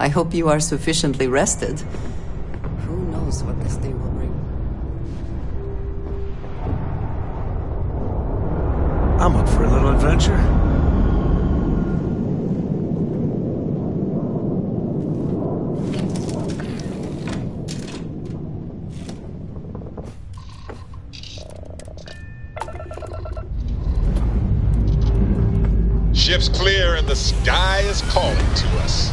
I hope you are sufficiently rested. Who knows what this day will bring? I'm up for a little adventure. Ship's clear and the sky is calling to us.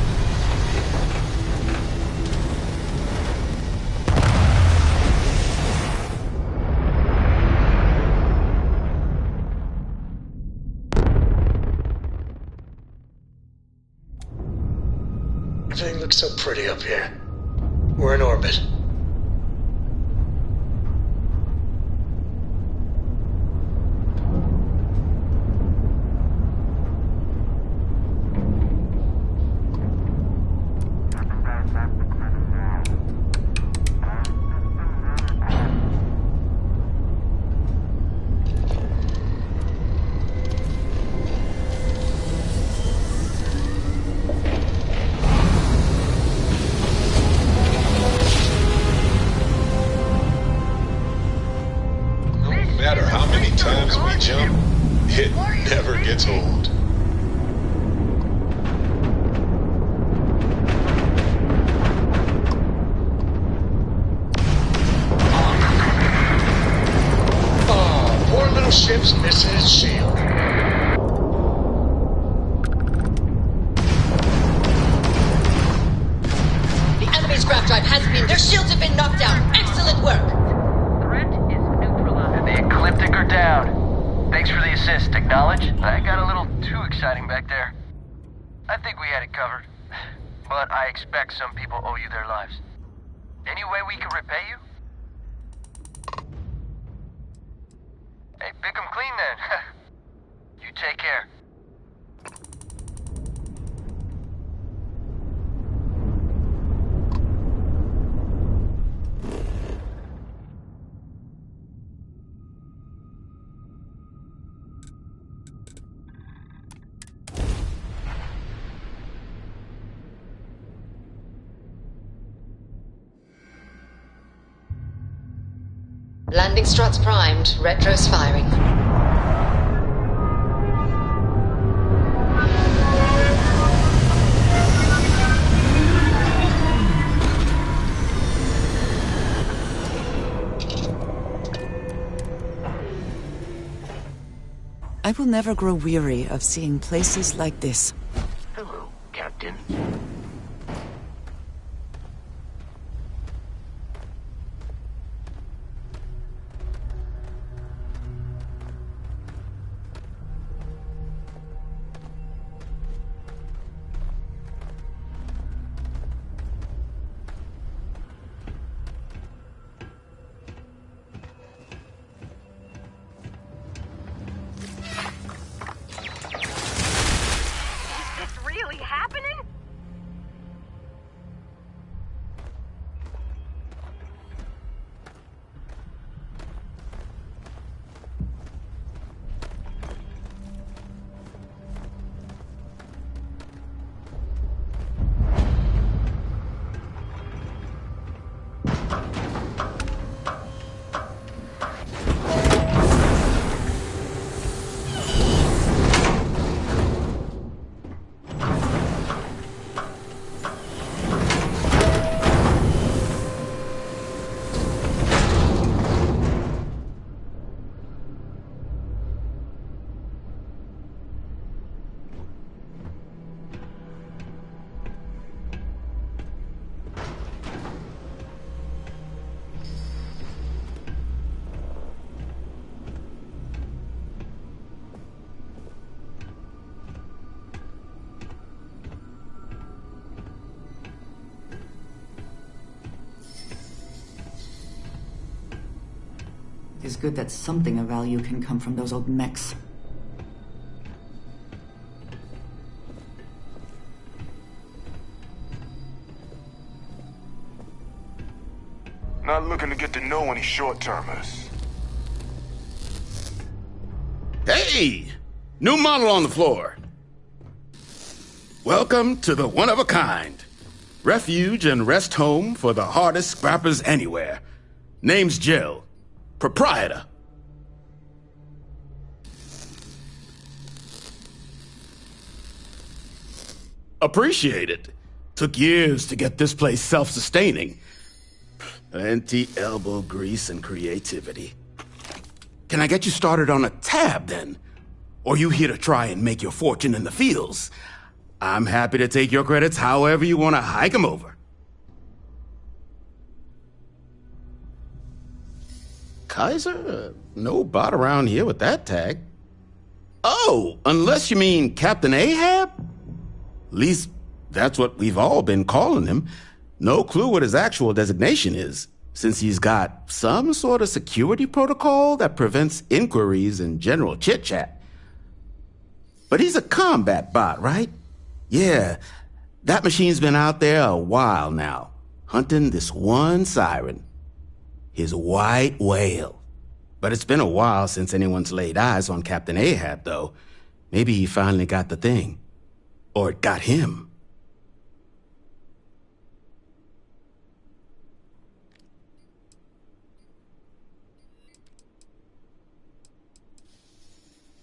Everything looks so pretty up here. We're in orbit. It never gets old. Oh, poor little ship's missing its shield. The enemy scrap drive has been... Their shields have been knocked down. Excellent work. Threat is neutralized. The Ecliptic are down. Thanks for the assist, acknowledge. I got a little too exciting back there. I think we had it covered. But I expect some people owe you their lives. Any way we can repay you? Hey, pick 'em clean then. You take care. Landing struts primed, retros firing. I will never grow weary of seeing places like this. Hello, Captain. It's good that something of value can come from those old mechs. Not looking to get to know any short-termers. Hey! New model on the floor. Welcome to the one-of-a-kind. Refuge and rest home for the hardest scrappers anywhere. Name's Jill. Proprietor. Appreciate it. Took years to get this place self-sustaining. Plenty elbow grease and creativity. Can I get you started on a tab, then? Or you here to try and make your fortune in the fields? I'm happy to take your credits however you want to hike them over. Kaiser? No bot around here with that tag. Oh, unless you mean Captain Ahab? At least, that's what we've all been calling him. No clue what his actual designation is, since he's got some sort of security protocol that prevents inquiries and general chit-chat. But he's a combat bot, right? Yeah, that machine's been out there a while now, hunting this one siren. His white whale. But it's been a while since anyone's laid eyes on Captain Ahab, though. Maybe he finally got the thing. Or it got him.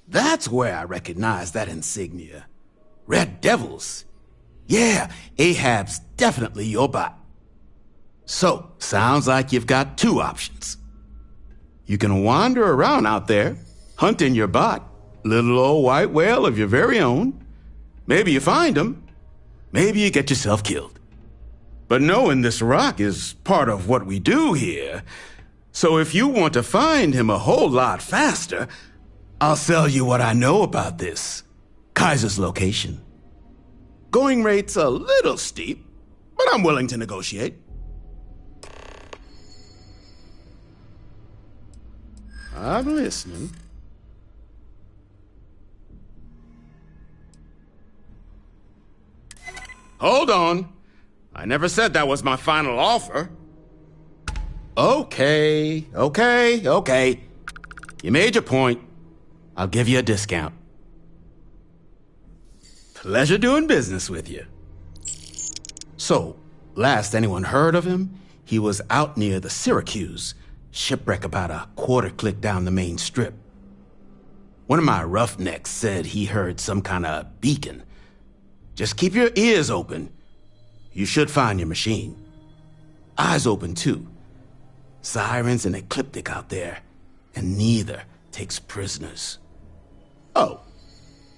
That's where I recognize that insignia. Red Devils. Yeah, Ahab's definitely your bot. So, sounds like you've got two options. You can wander around out there, hunting your bot, little old white whale of your very own. Maybe you find him. Maybe you get yourself killed. But knowing this rock is part of what we do here. So if you want to find him a whole lot faster, I'll sell you what I know about this. Kaiser's location. Going rate's a little steep, but I'm willing to negotiate. I'm listening. Hold on. I never said that was my final offer. Okay. You made your point. I'll give you a discount. Pleasure doing business with you. So, last anyone heard of him, he was out near the Syracuse, shipwreck about a quarter-click down the main strip. One of my roughnecks said he heard some kind of beacon. Just keep your ears open. You should find your machine. Eyes open, too. Sirens and Ecliptic out there, and neither takes prisoners. Oh,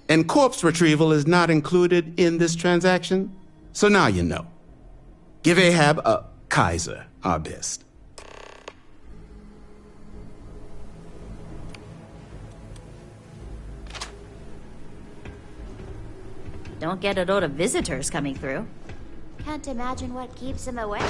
and corpse retrieval is not included in this transaction, so now you know. Give Ahab Kaiser our best. Don't get a load of visitors coming through. Can't imagine what keeps him away.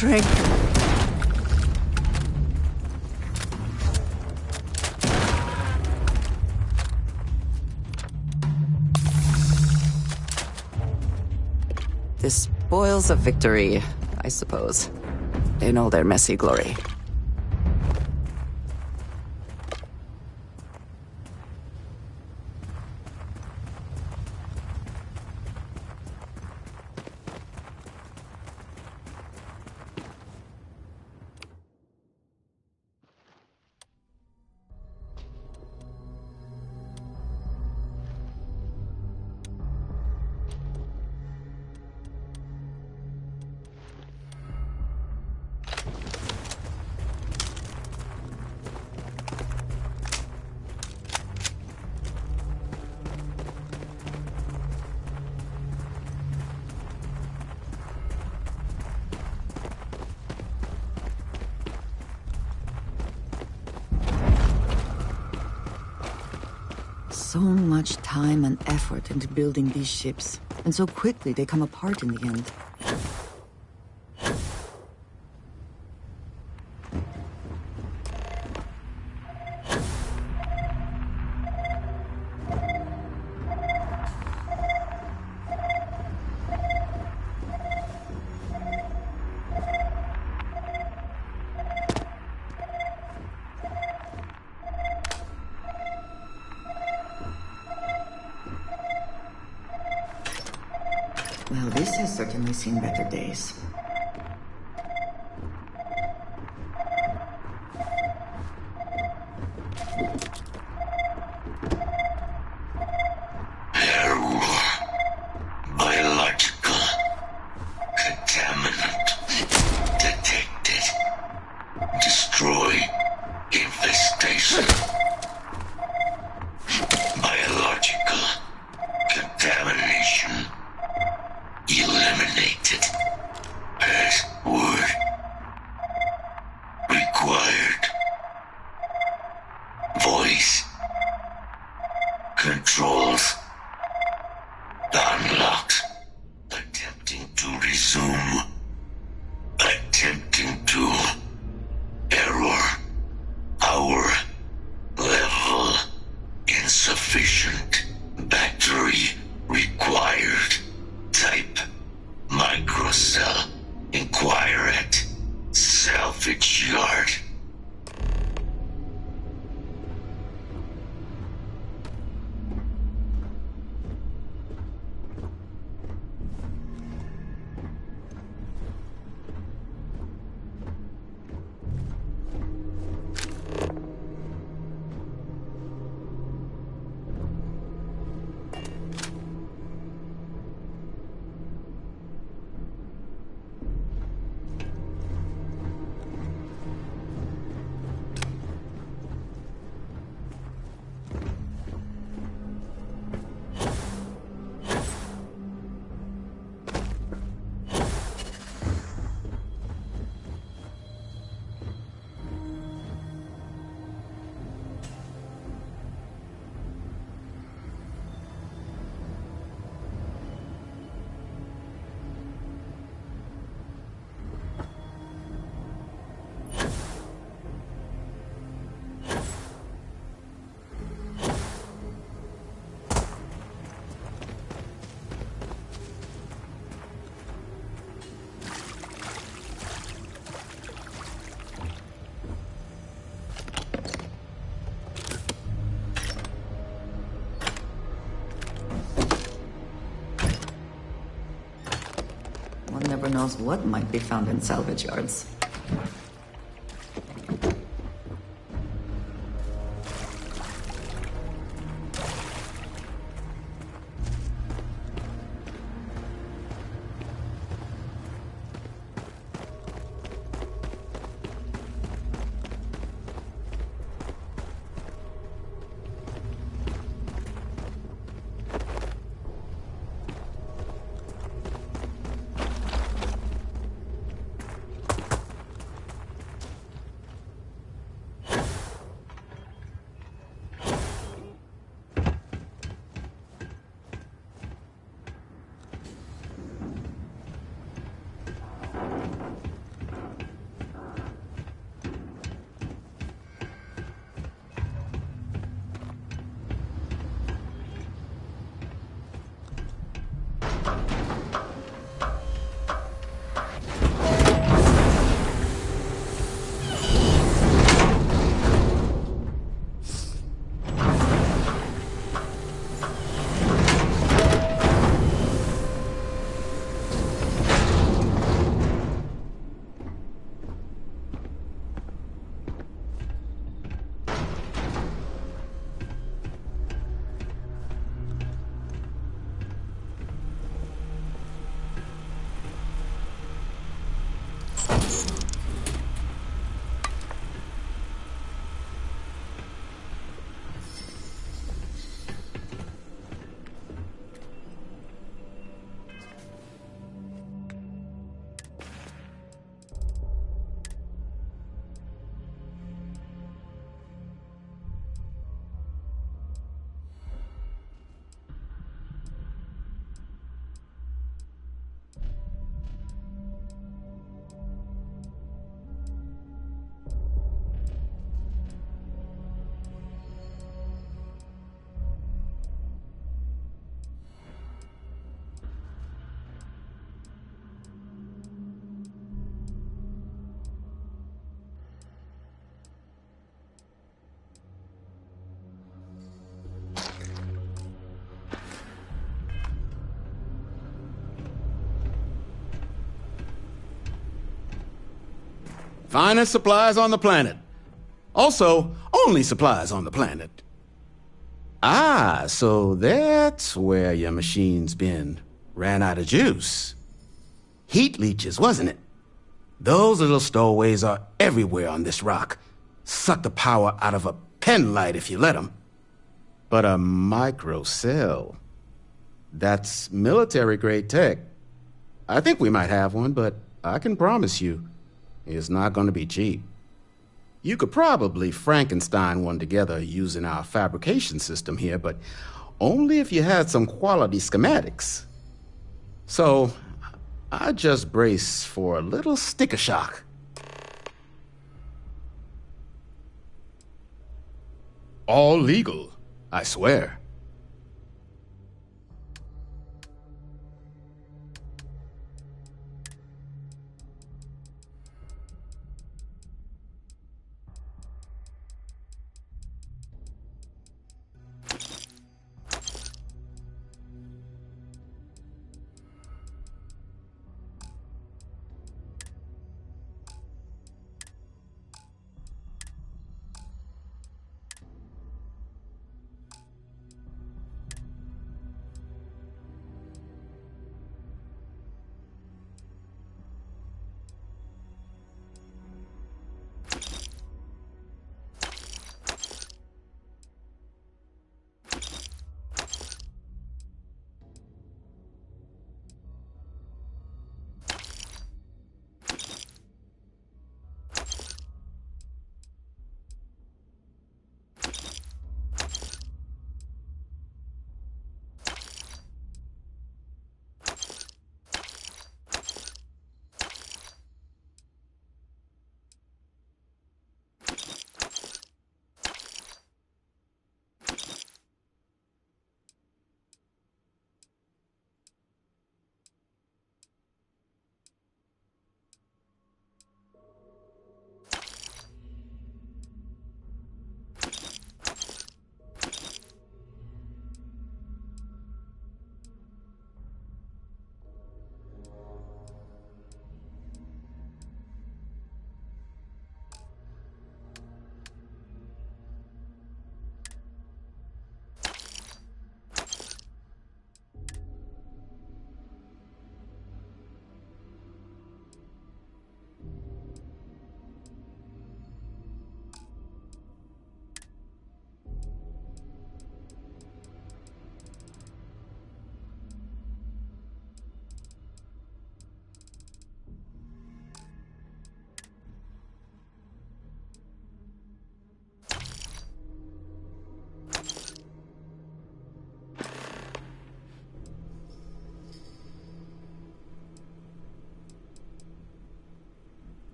shrink. The spoils of victory, I suppose. In all their messy glory. So much time and effort into building these ships, and so quickly they come apart in the end. Well, this has certainly seen better days. Biological contaminant detected. Destroy infestation. Biological contamination eliminated. Password required. Voice controls unlocked. Attempting to resume. Attempting to. Error. Our level insufficient. Battery required. Type microcell. Inquire at salvage yard. One never knows what might be found in salvage yards. Finest supplies on the planet. Also, only supplies on the planet. Ah, so that's where your machine's been. Ran out of juice. Heat leeches, wasn't it? Those little stowaways are everywhere on this rock. Suck the power out of a pen light if you let them. But a microcell, that's military-grade tech. I think we might have one, but I can promise you, it's not going to be cheap. You could probably Frankenstein one together using our fabrication system here, but only if you had some quality schematics. So, I just brace for a little sticker shock. All legal, I swear.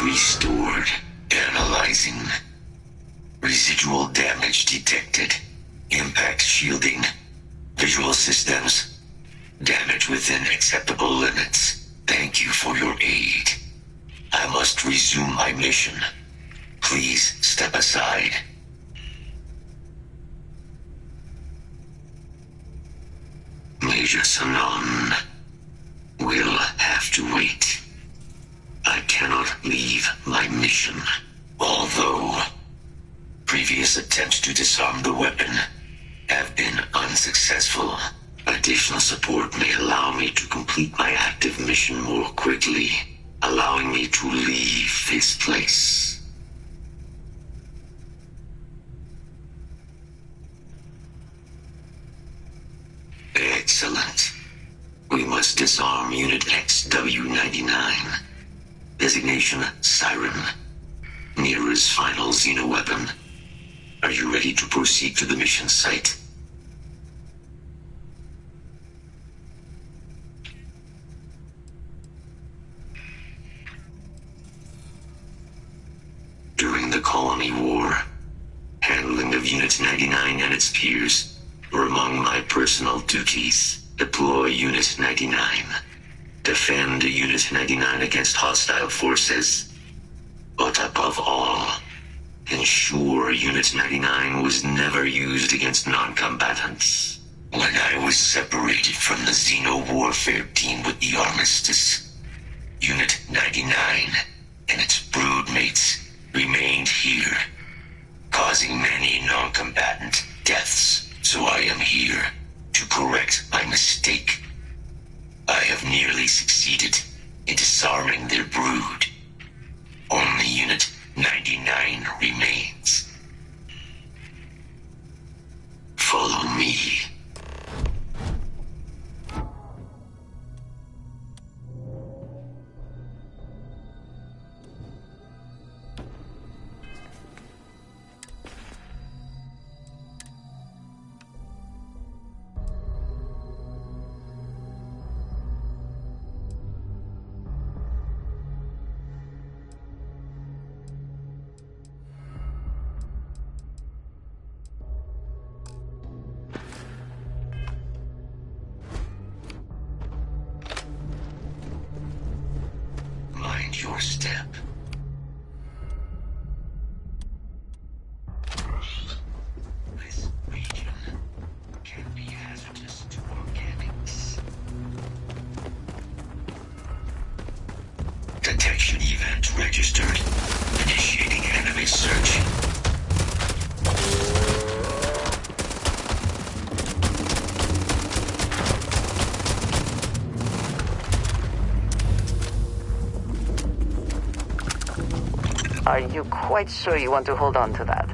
restored. Analyzing. Residual damage detected. Impact shielding. Visual systems. Damage within acceptable limits. Thank you for your aid. I must resume my mission. Please step aside. Major Sanon will have to wait. I cannot leave my mission, although previous attempts to disarm the weapon have been unsuccessful. Additional support may allow me to complete my active mission more quickly, allowing me to leave this place. Excellent. We must disarm Unit XW-99. Designation Siren. Mira's final xenoweapon. Are you ready to proceed to the mission site? During the Colony War, handling of Unit 99 and its peers were among my personal duties. Deploy Unit 99. Defend Unit 99 against hostile forces. But above all, ensure Unit 99 was never used against non-combatants. When I was separated from the Xeno Warfare team with the Armistice, Unit 99 and its broodmates remained here, causing many non-combatant deaths. So I am here to correct my mistake. I have nearly succeeded in disarming their brood. Only Unit 99 remains. Follow me. Your step. This region can be hazardous to organics. Detection event registered. Initiating enemy search. Are you quite sure you want to hold on to that?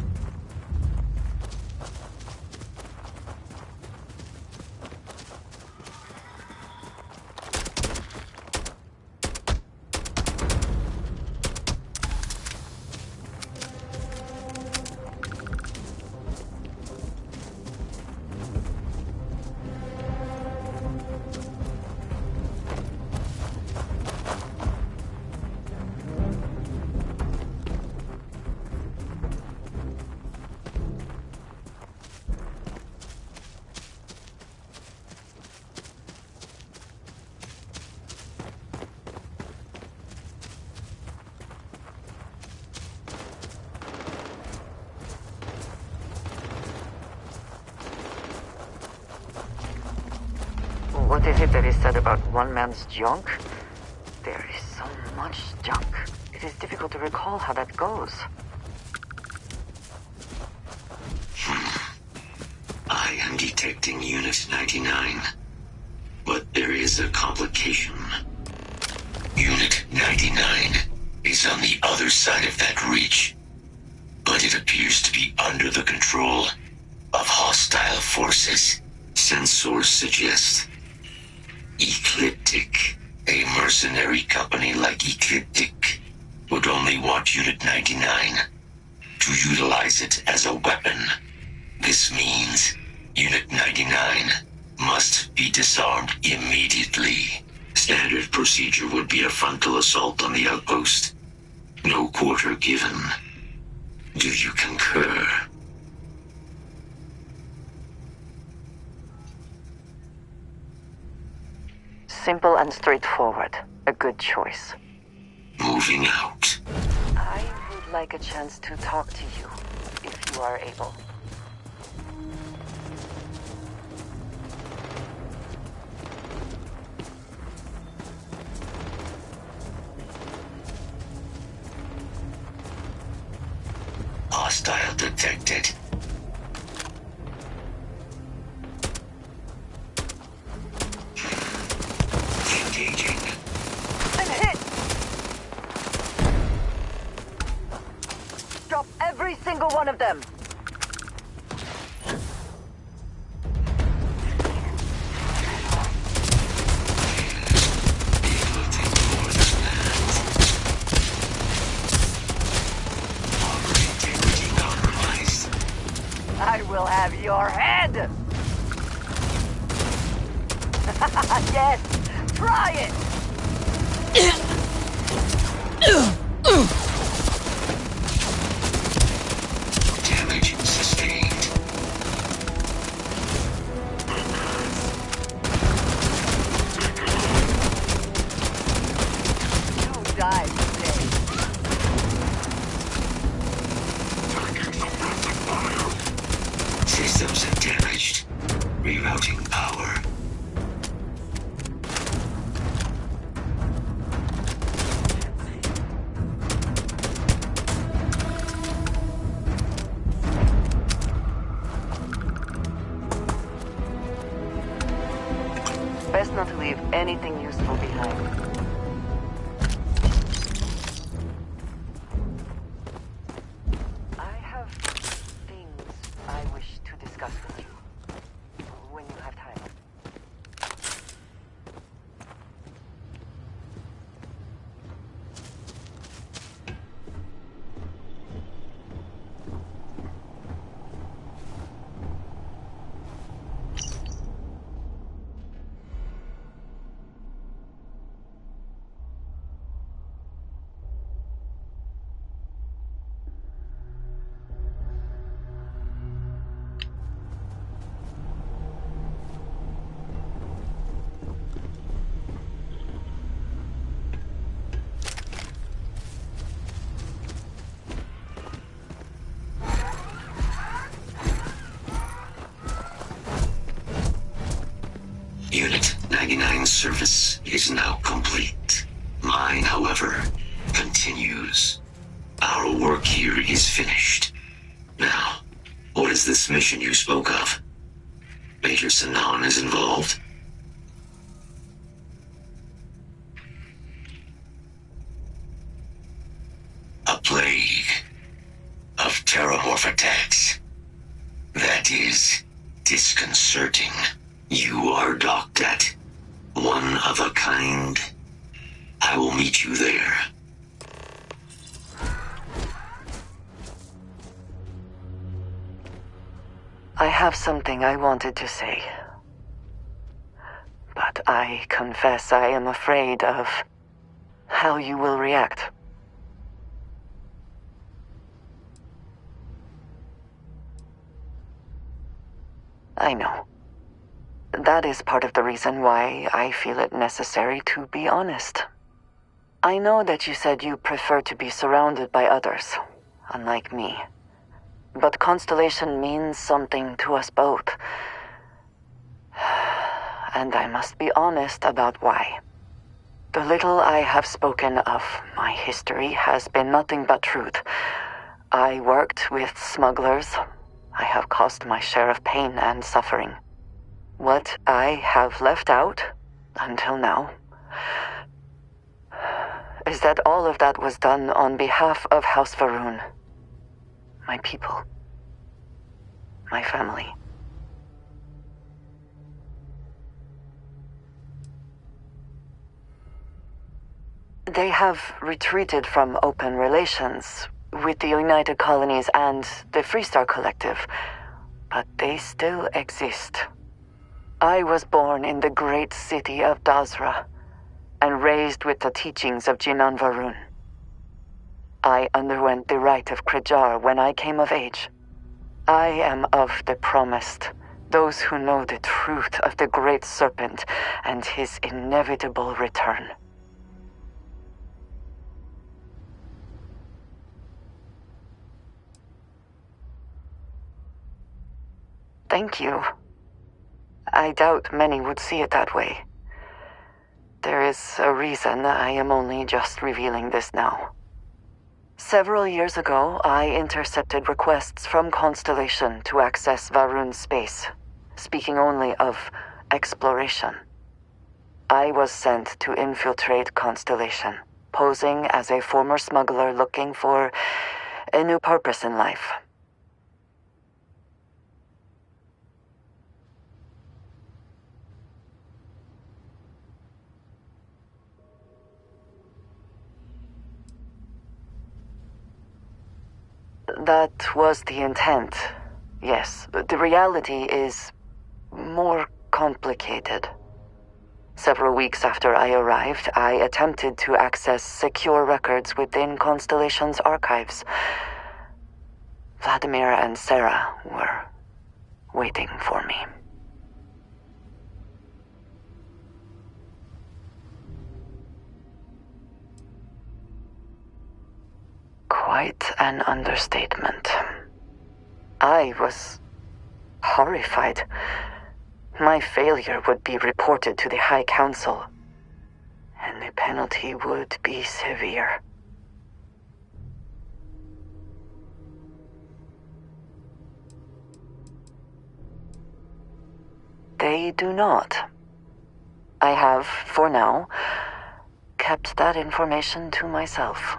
What is it that is said about one man's junk? There is so much junk. It is difficult to recall how that goes. I am detecting Unit 99. But there is a complication. Unit 99 is on the other side of that ridge. But it appears to be under the control of hostile forces. Sensors suggest Ecliptic, a mercenary company like Ecliptic, would only want Unit 99 to utilize it as a weapon. This means Unit 99 must be disarmed immediately. Standard procedure would be a frontal assault on the outpost. No quarter given. Do you concur? Simple and straightforward. A good choice. Moving out. I would like a chance to talk to you, if you are able. Hostile detected. Engaging. I'm hit! Drop every single one of them! I will have your head! Yes! Try it! Damage sustained. You die today. Systems are damaged. Rerouting power. Best not to leave anything useful behind. I have things I wish to discuss with you. When you have time. Unit 99's service is now complete. Mine, however, continues. Our work here is finished. Now, what is this mission you spoke of? Major Sanan is involved? A plague of terramorph attacks. That is disconcerting. You are docked at one of a kind. I will meet you there. I have something I wanted to say. But I confess I am afraid of how you will react. I know. That is part of the reason why I feel it necessary to be honest. I know that you said you prefer to be surrounded by others, unlike me. But Constellation means something to us both. And I must be honest about why. The little I have spoken of my history has been nothing but truth. I worked with smugglers. I have caused my share of pain and suffering. What I have left out, until now, is that all of that was done on behalf of House Varun. My people. My family. They have retreated from open relations with the United Colonies and the Freestar Collective, but they still exist. I was born in the great city of Dazra and raised with the teachings of Jinan Varun. I underwent the rite of Krejar when I came of age. I am of the promised, those who know the truth of the Great Serpent and his inevitable return. Thank you. I doubt many would see it that way. There is a reason I am only just revealing this now. Several years ago, I intercepted requests from Constellation to access Varun's space, speaking only of exploration. I was sent to infiltrate Constellation, posing as a former smuggler looking for a new purpose in life. That was the intent, yes. The reality is more complicated. Several weeks after I arrived, I attempted to access secure records within Constellation's archives. Vladimir and Sarah were waiting for me. Quite an understatement. I was horrified. My failure would be reported to the High Council, and the penalty would be severe. They do not. I have, for now, kept that information to myself.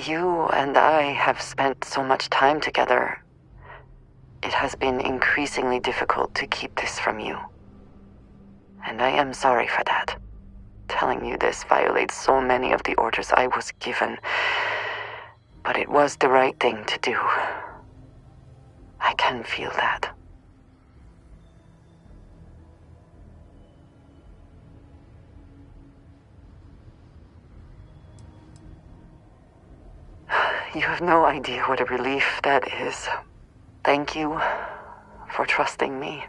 You and I have spent so much time together. It has been increasingly difficult to keep this from you. And I am sorry for that. Telling you this violates so many of the orders I was given. But it was the right thing to do. I can feel that. You have no idea what a relief that is. Thank you for trusting me.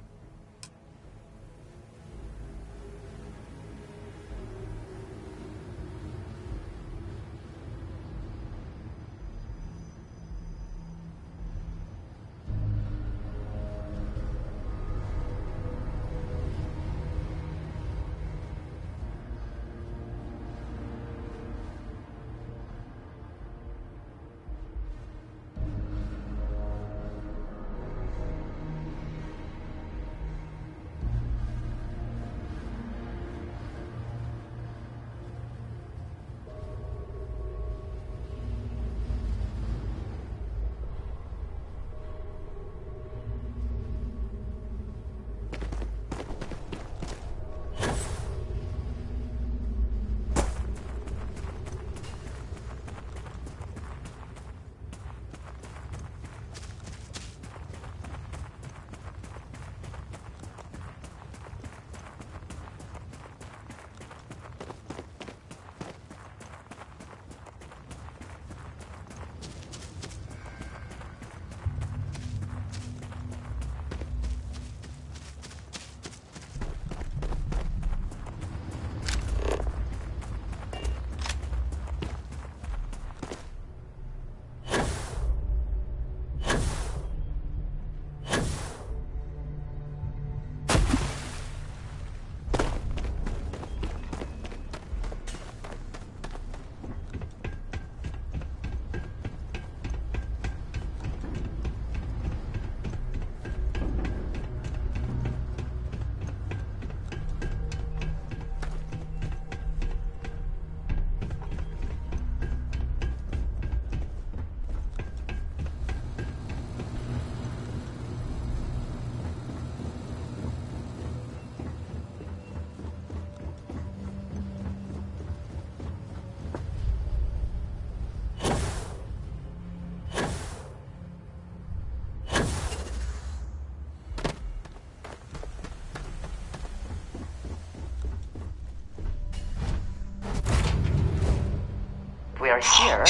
We are here.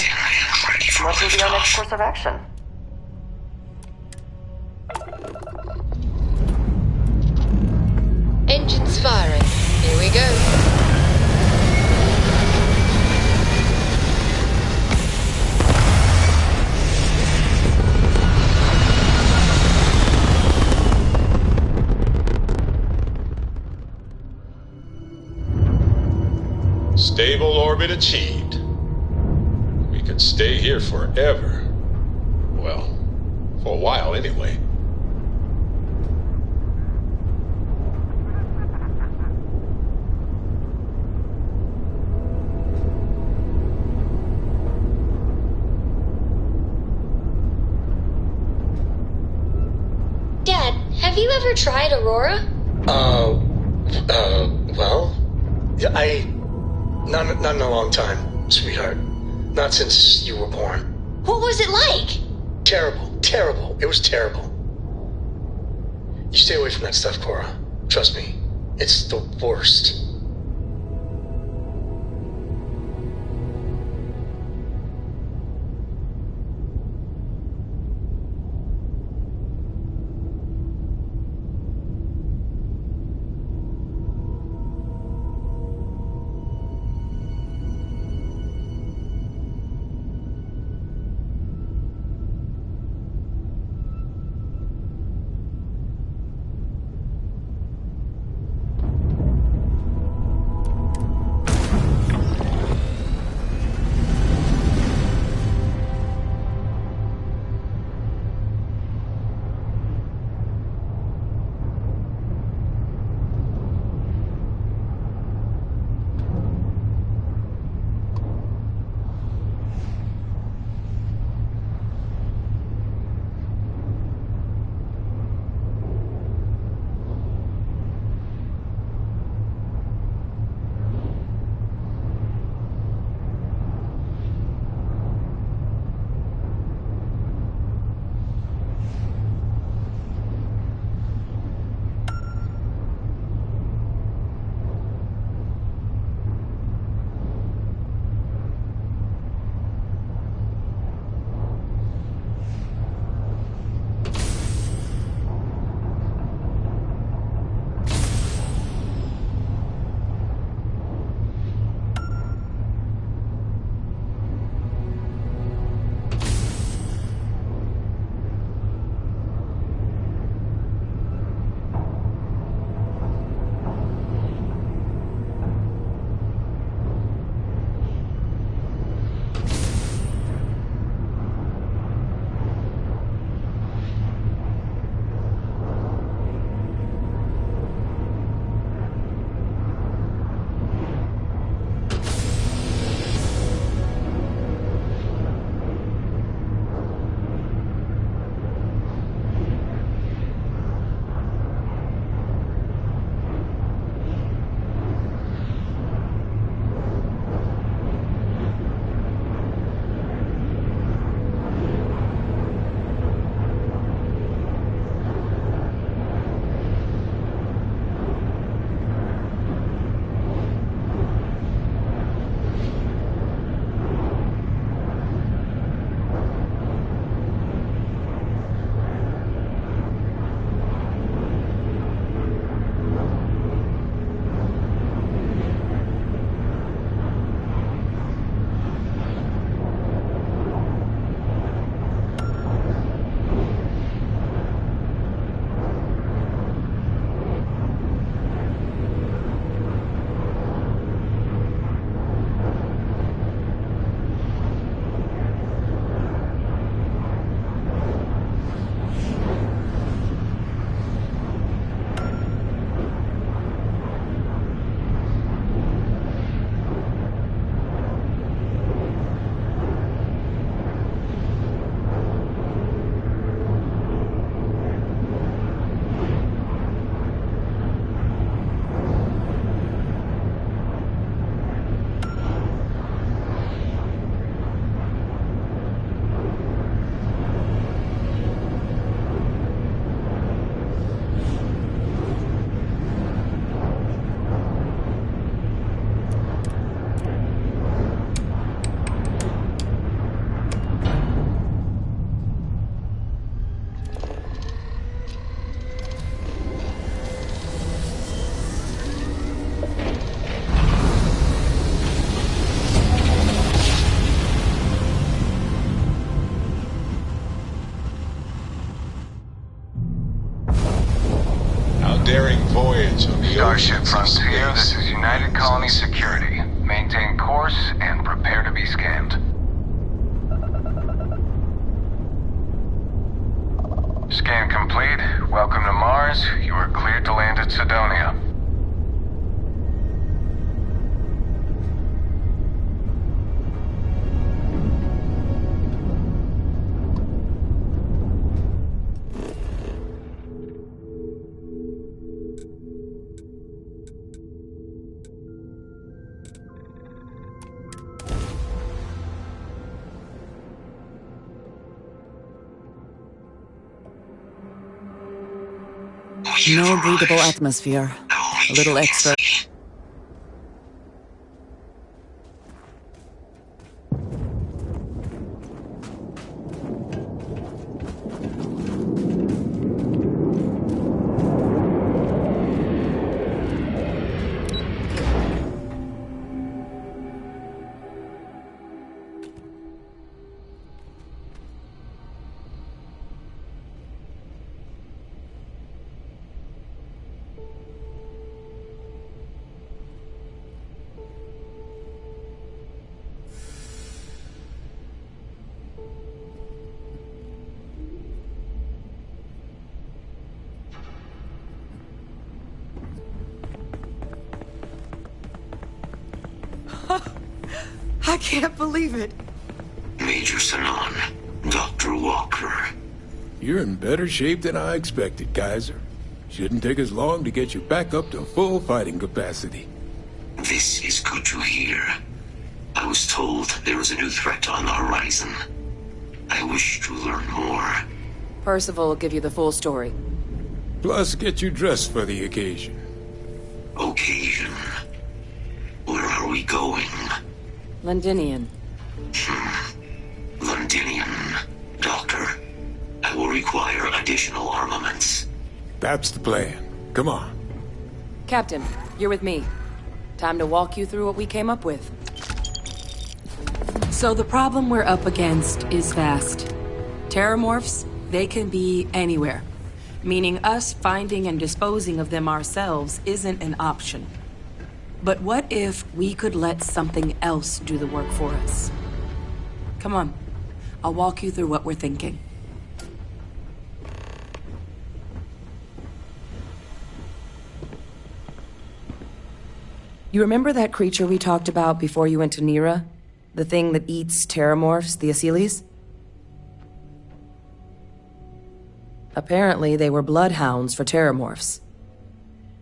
What will be our next course of action? Engines firing. Here we go. Stable orbit achieved. We could stay here forever. Well, for a while anyway. Dad, have you ever tried Aurora? Well, yeah, not in a long time, sweetheart. Not since you were born. What was it like? Terrible. It was terrible. You stay away from that stuff, Cora. Trust me, it's the worst. daring voyage on the Starship oceans of Frontier, this space. is United Colony Security. Maintain course and prepare to be scanned. Scan complete. Welcome to Mars. You are cleared to land at Sidonia. No breathable atmosphere. A little extra. I can't believe it. Major Sanon, Dr. Walker. You're in better shape than I expected, Kaiser. Shouldn't take us long to get you back up to full fighting capacity. This is good to hear. I was told there was a new threat on the horizon. I wish to learn more. Percival will give you the full story. Plus, get you dressed for the occasion. Occasion? Where are we going? Londinian. Londinian. Doctor, I will require additional armaments. That's the plan. Come on. Captain, you're with me. Time to walk you through what we came up with. So the problem we're up against is vast. Terramorphs, they can be anywhere. Meaning us finding and disposing of them ourselves isn't an option. But what if we could let something else do the work for us? Come on. I'll walk you through what we're thinking. You remember that creature we talked about before you went to Nira? The thing that eats terramorphs, the Asylees? Apparently, they were bloodhounds for terramorphs.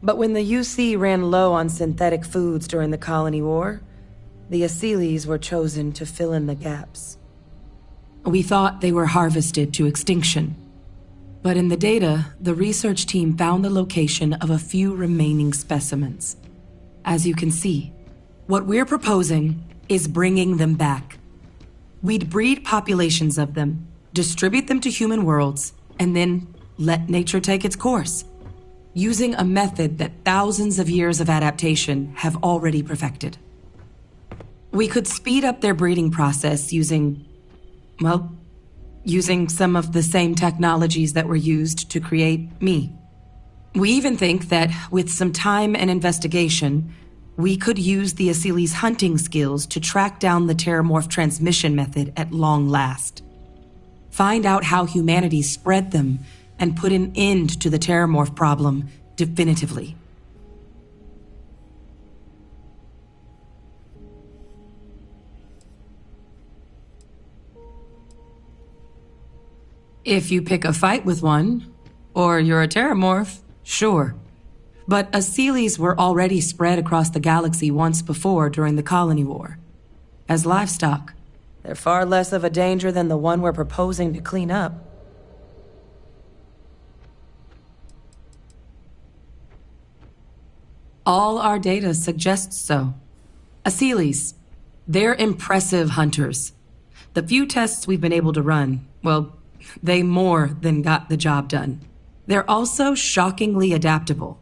But when the UC ran low on synthetic foods during the Colony War, the Asylees were chosen to fill in the gaps. We thought they were harvested to extinction. But in the data, the research team found the location of a few remaining specimens. As you can see, what we're proposing is bringing them back. We'd breed populations of them, distribute them to human worlds, and then let nature take its course, using a method that thousands of years of adaptation have already perfected. We could speed up their breeding process using some of the same technologies that were used to create me. We even think that with some time and investigation, we could use the Asylees' hunting skills to track down the terramorph transmission method at long last. Find out how humanity spread them and put an end to the terramorph problem definitively. If you pick a fight with one, or you're a terramorph, sure. But Asylees were already spread across the galaxy once before during the Colony War. As livestock, they're far less of a danger than the one we're proposing to clean up. All our data suggests so. Asylees, they're impressive hunters. The few tests we've been able to run, well, they more than got the job done. They're also shockingly adaptable.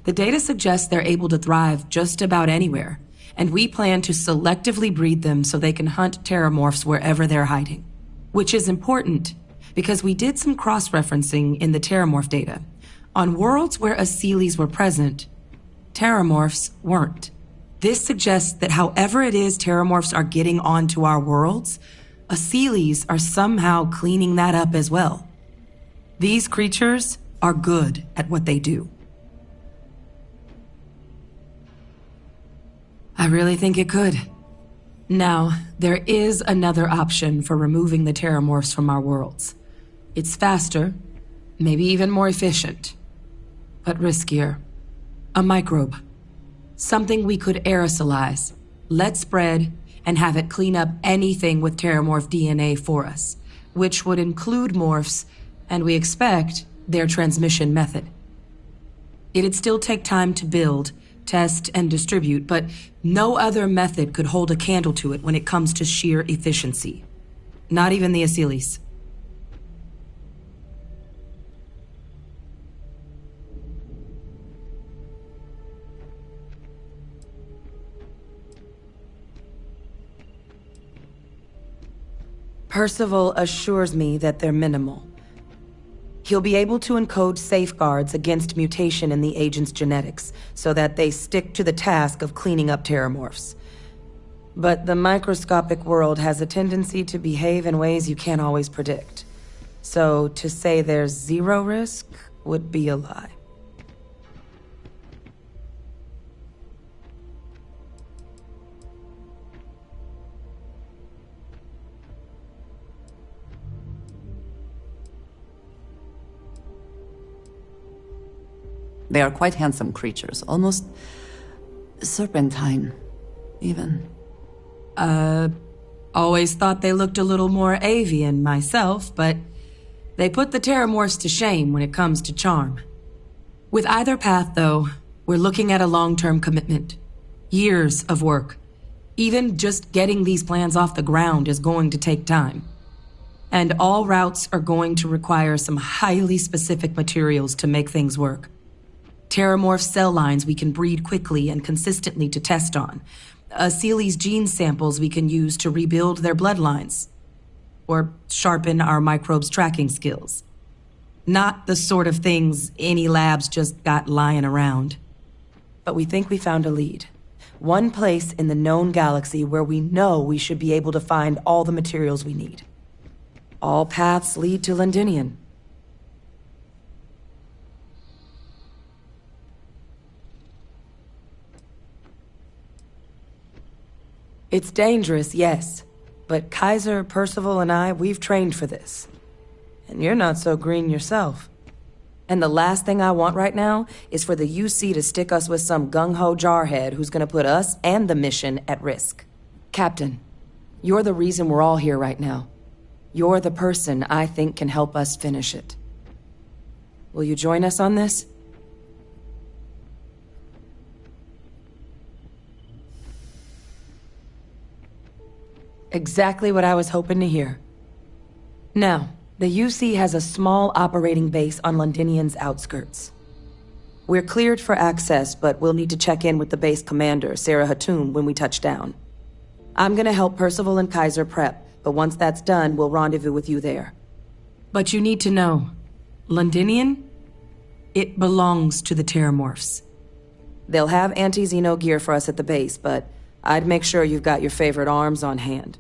The data suggests they're able to thrive just about anywhere, and we plan to selectively breed them so they can hunt terramorphs wherever they're hiding. Which is important, because we did some cross-referencing in the terramorph data. On worlds where Asylees were present, terramorphs weren't. This suggests that however it is terramorphs are getting onto our worlds, Asylees are somehow cleaning that up as well. These creatures are good at what they do. I really think it could. Now, there is another option for removing the terramorphs from our worlds. It's faster, maybe even more efficient, but riskier. A microbe. Something we could aerosolize, let spread, and have it clean up anything with terramorph DNA for us, which would include morphs, and we expect their transmission method. It'd still take time to build, test, and distribute, but no other method could hold a candle to it when it comes to sheer efficiency. Not even the Asylees. Percival assures me that they're minimal. He'll be able to encode safeguards against mutation in the agent's genetics, so that they stick to the task of cleaning up terramorphs. But the microscopic world has a tendency to behave in ways you can't always predict. So to say there's zero risk would be a lie. They are quite handsome creatures, almost serpentine, even. Always thought they looked a little more avian myself, but they put the terramorphs to shame when it comes to charm. With either path, though, we're looking at a long-term commitment. Years of work. Even just getting these plans off the ground is going to take time. And all routes are going to require some highly specific materials to make things work. Terramorph cell lines we can breed quickly and consistently to test on. Asylees gene samples we can use to rebuild their bloodlines. Or sharpen our microbes' tracking skills. Not the sort of things any labs just got lying around. But we think we found a lead. One place in the known galaxy where we know we should be able to find all the materials we need. All paths lead to Londinian. It's dangerous, yes. But Kaiser, Percival, and I, we've trained for this. And you're not so green yourself. And the last thing I want right now is for the UC to stick us with some gung-ho jarhead who's gonna put us and the mission at risk. Captain, you're the reason we're all here right now. You're the person I think can help us finish it. Will you join us on this? Exactly what I was hoping to hear. Now, the UC has a small operating base on Londinian's outskirts. We're cleared for access, but we'll need to check in with the base commander, Sarah Hatum, when we touch down. I'm gonna help Percival and Kaiser prep, but once that's done, we'll rendezvous with you there. But you need to know, Londinian? It belongs to the Terramorphs. They'll have anti-Xeno gear for us at the base, but I'd make sure you've got your favorite arms on hand.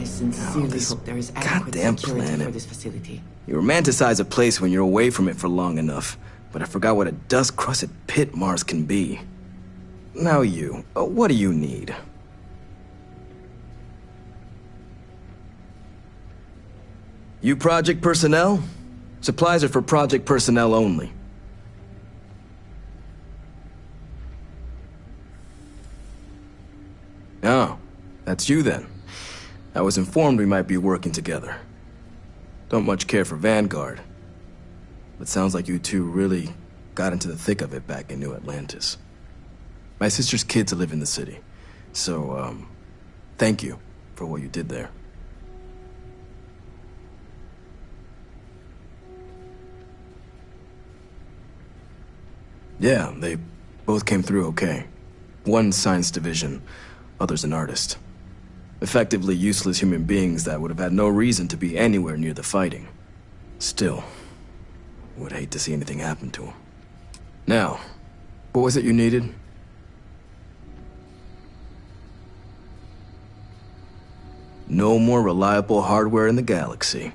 Sincerely hope there is adequate security for this facility. You romanticize a place when you're away from it for long enough, but I forgot what a dust-crusted pit Mars can be. Now you, what do you need? You project personnel? Supplies are for project personnel only. Oh, that's you then. I was informed we might be working together. Don't much care for Vanguard, but sounds like you two really got into the thick of it back in New Atlantis. My sister's kids live in the city. So, thank you for what you did there. Yeah, they both came through okay. One science division, other's an artist. Effectively useless human beings that would have had no reason to be anywhere near the fighting. Still, would hate to see anything happen to them. Now, what was it you needed? No more reliable hardware in the galaxy.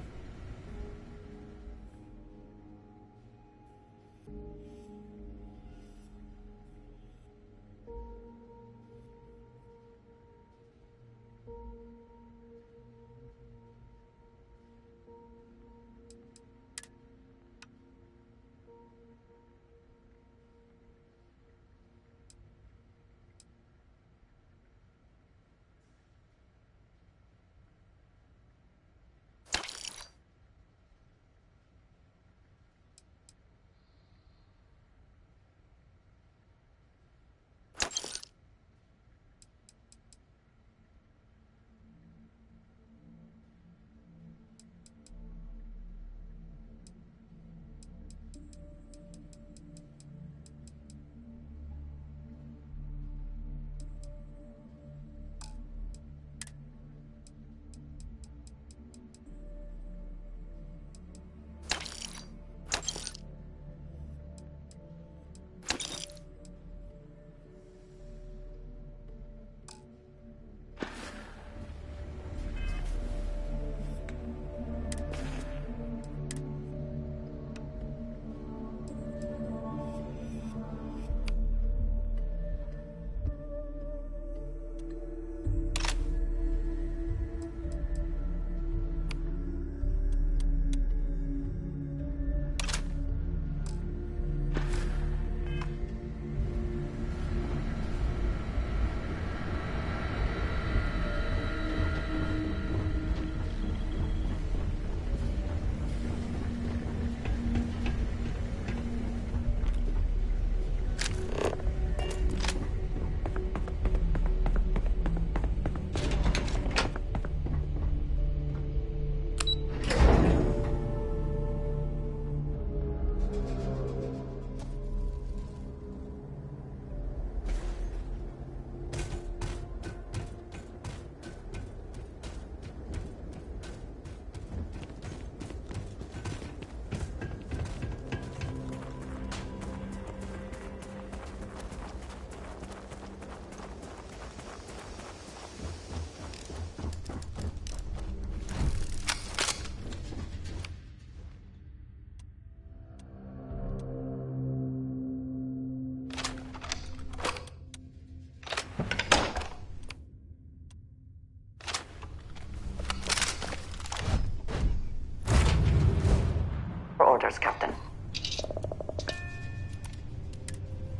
Orders, Captain.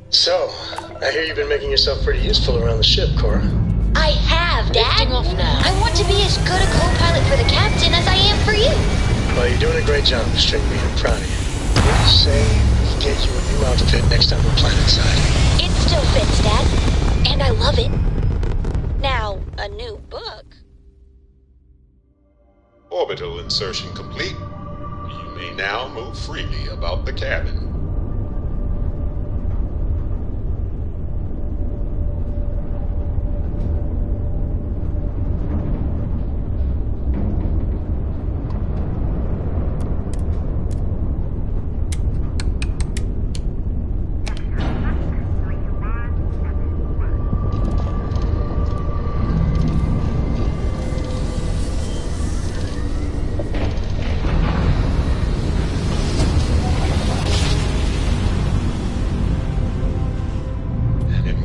So, I hear you've been making yourself pretty useful around the ship, Cora. I have, Dad. Lifting off now. I want to be as good a co-pilot for the captain as I am for you. Well, you're doing a great job, Stringbean. I'm proud of you. What do you say we get you a new outfit next time we're planet-side? It still fits, Dad. And I love it. Now, a new book. Orbital insertion complete. You may now move freely about the cabin.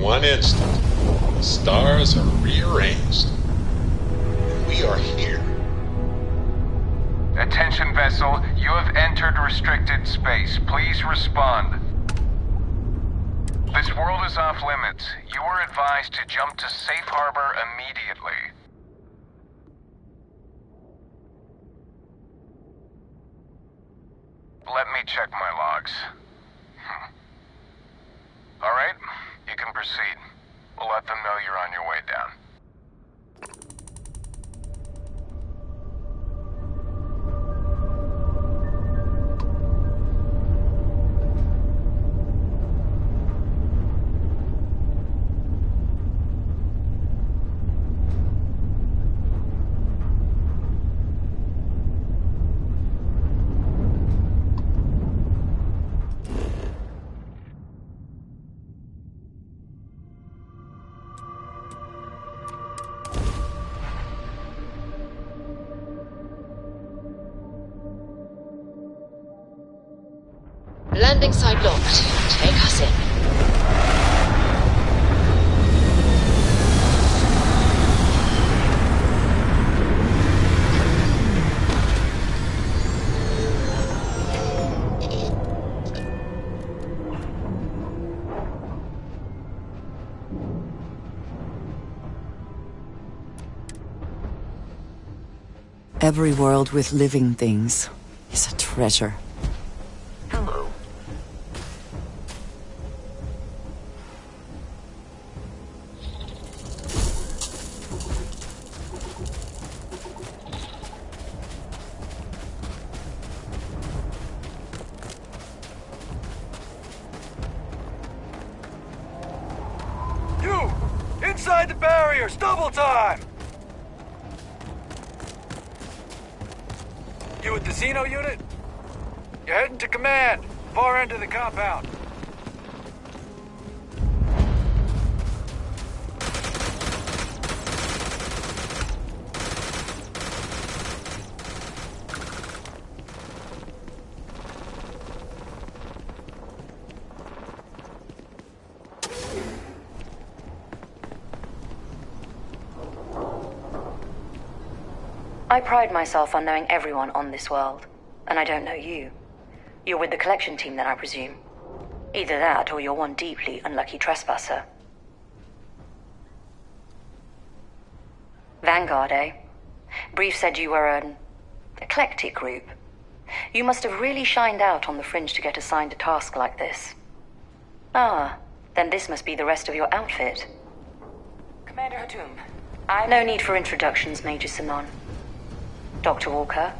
One instant, the stars are rearranged. We are here. Attention vessel, you have entered restricted space. Please respond. This world is off limits. You are advised to jump to safe harbor immediately. Let me check my logs. All right, you can can proceed. We'll let them know you're on your way down. Landing site locked. Take us in. Every world with living things is a treasure. Inside the barriers, double time! You with the Xeno unit? You're heading to command, far end of the compound. I pride myself on knowing everyone on this world, and I don't know you. You're with the collection team then, I presume. Either that, or you're one deeply unlucky trespasser. Vanguard, eh? Brief said you were an eclectic group. You must have really shined out on the fringe to get assigned a task like this. Ah, then this must be the rest of your outfit. Commander Hatum, No need for introductions, Major Simon. Dr. Walker,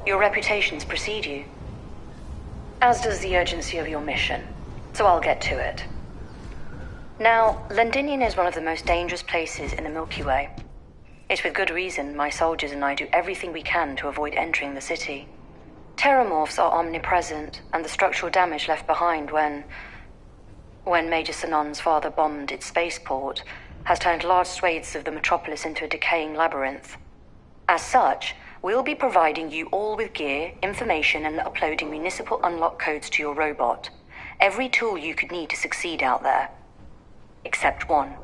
your reputations precede you, as does the urgency of your mission, so I'll get to it. Now, Londinium is one of the most dangerous places in the Milky Way. It's with good reason my soldiers and I do everything we can to avoid entering the city. Terramorphs are omnipresent, and the structural damage left behind when Major Sinon's father bombed its spaceport has turned large swathes of the metropolis into a decaying labyrinth. As such, we'll be providing you all with gear, information, and uploading municipal unlock codes to your robot. Every tool you could need to succeed out there. Except one.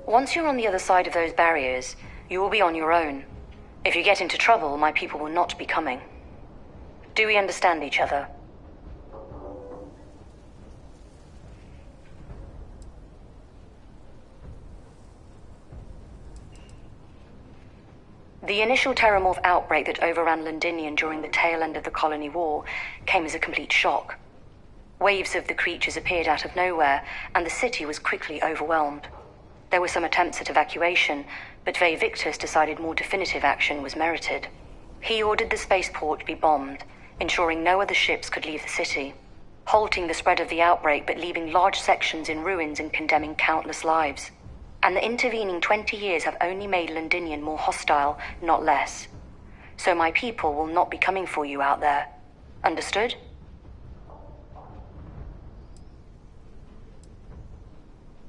Once you're on the other side of those barriers, you will be on your own. If you get into trouble, my people will not be coming. Do we understand each other? The initial Terramorph outbreak that overran Londinium during the tail end of the colony war came as a complete shock. Waves of the creatures appeared out of nowhere, and the city was quickly overwhelmed. There were some attempts at evacuation, but Ve Victus decided more definitive action was merited. He ordered the spaceport to be bombed, ensuring no other ships could leave the city, halting the spread of the outbreak but leaving large sections in ruins and condemning countless lives. And the intervening 20 years have only made Londinium more hostile, not less. So my people will not be coming for you out there. Understood?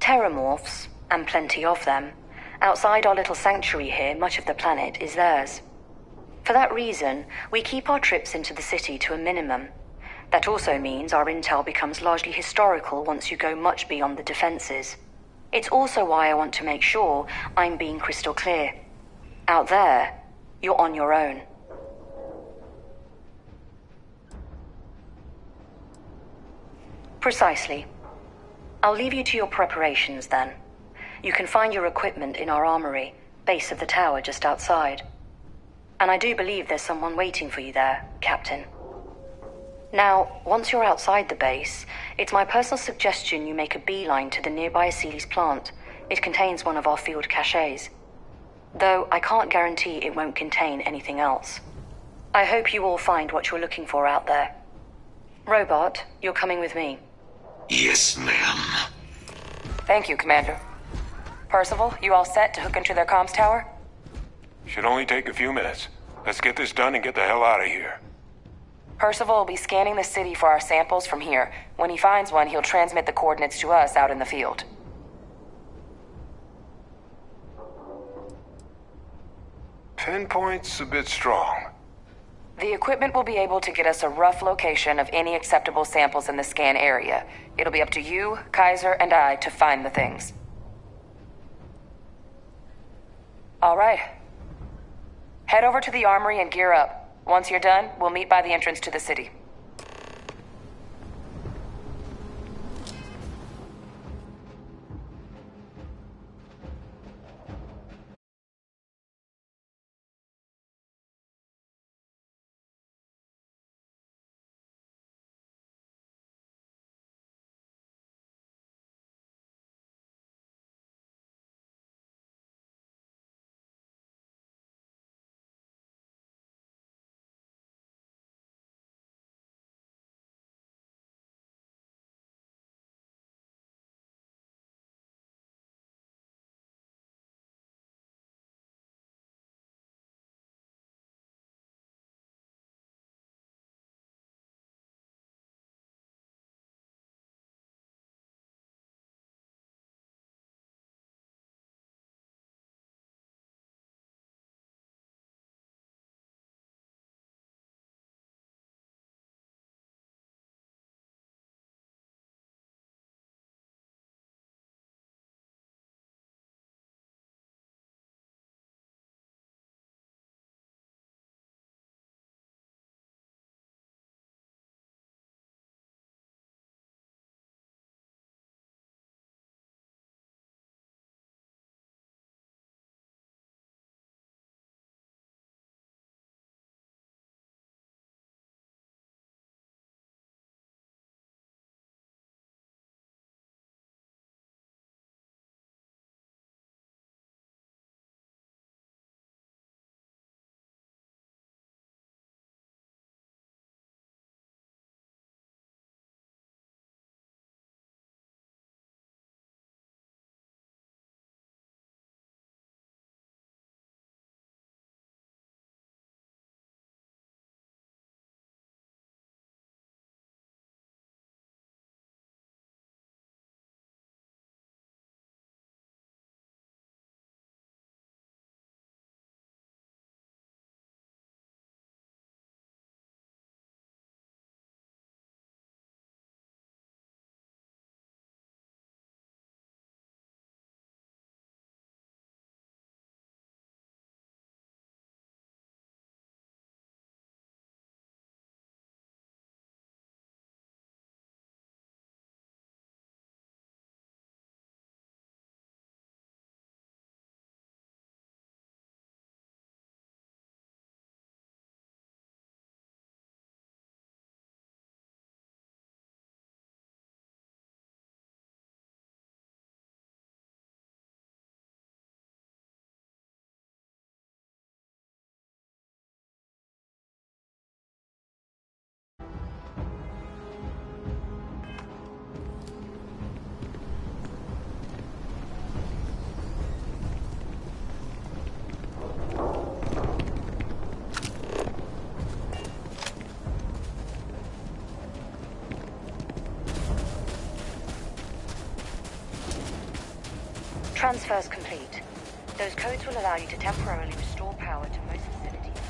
Terramorphs, and plenty of them, outside our little sanctuary here, much of the planet is theirs. For that reason, we keep our trips into the city to a minimum. That also means our intel becomes largely historical once you go much beyond the defenses. It's also why I want to make sure I'm being crystal clear. Out there, you're on your own. Precisely. I'll leave you to your preparations then. You can find your equipment in our armory, base of the tower just outside. And I do believe there's someone waiting for you there, Captain. Now, once you're outside the base, it's my personal suggestion you make a beeline to the nearby Aceles plant. It contains one of our field caches. Though I can't guarantee it won't contain anything else. I hope you all find what you're looking for out there. Robot, you're coming with me. Yes, ma'am. Thank you, Commander. Percival, you all set to hook into their comms tower? Should only take a few minutes. Let's get this done and get the hell out of here. Percival will be scanning the city for our samples from here. When he finds one, he'll transmit the coordinates to us out in the field. Pinpoint's a bit strong. The equipment will be able to get us a rough location of any acceptable samples in the scan area. It'll be up to you, Kaiser, and I to find the things. All right. Head over to the armory and gear up. Once you're done, we'll meet by the entrance to the city. Transfers complete. Those codes will allow you to temporarily restore power to most facilities.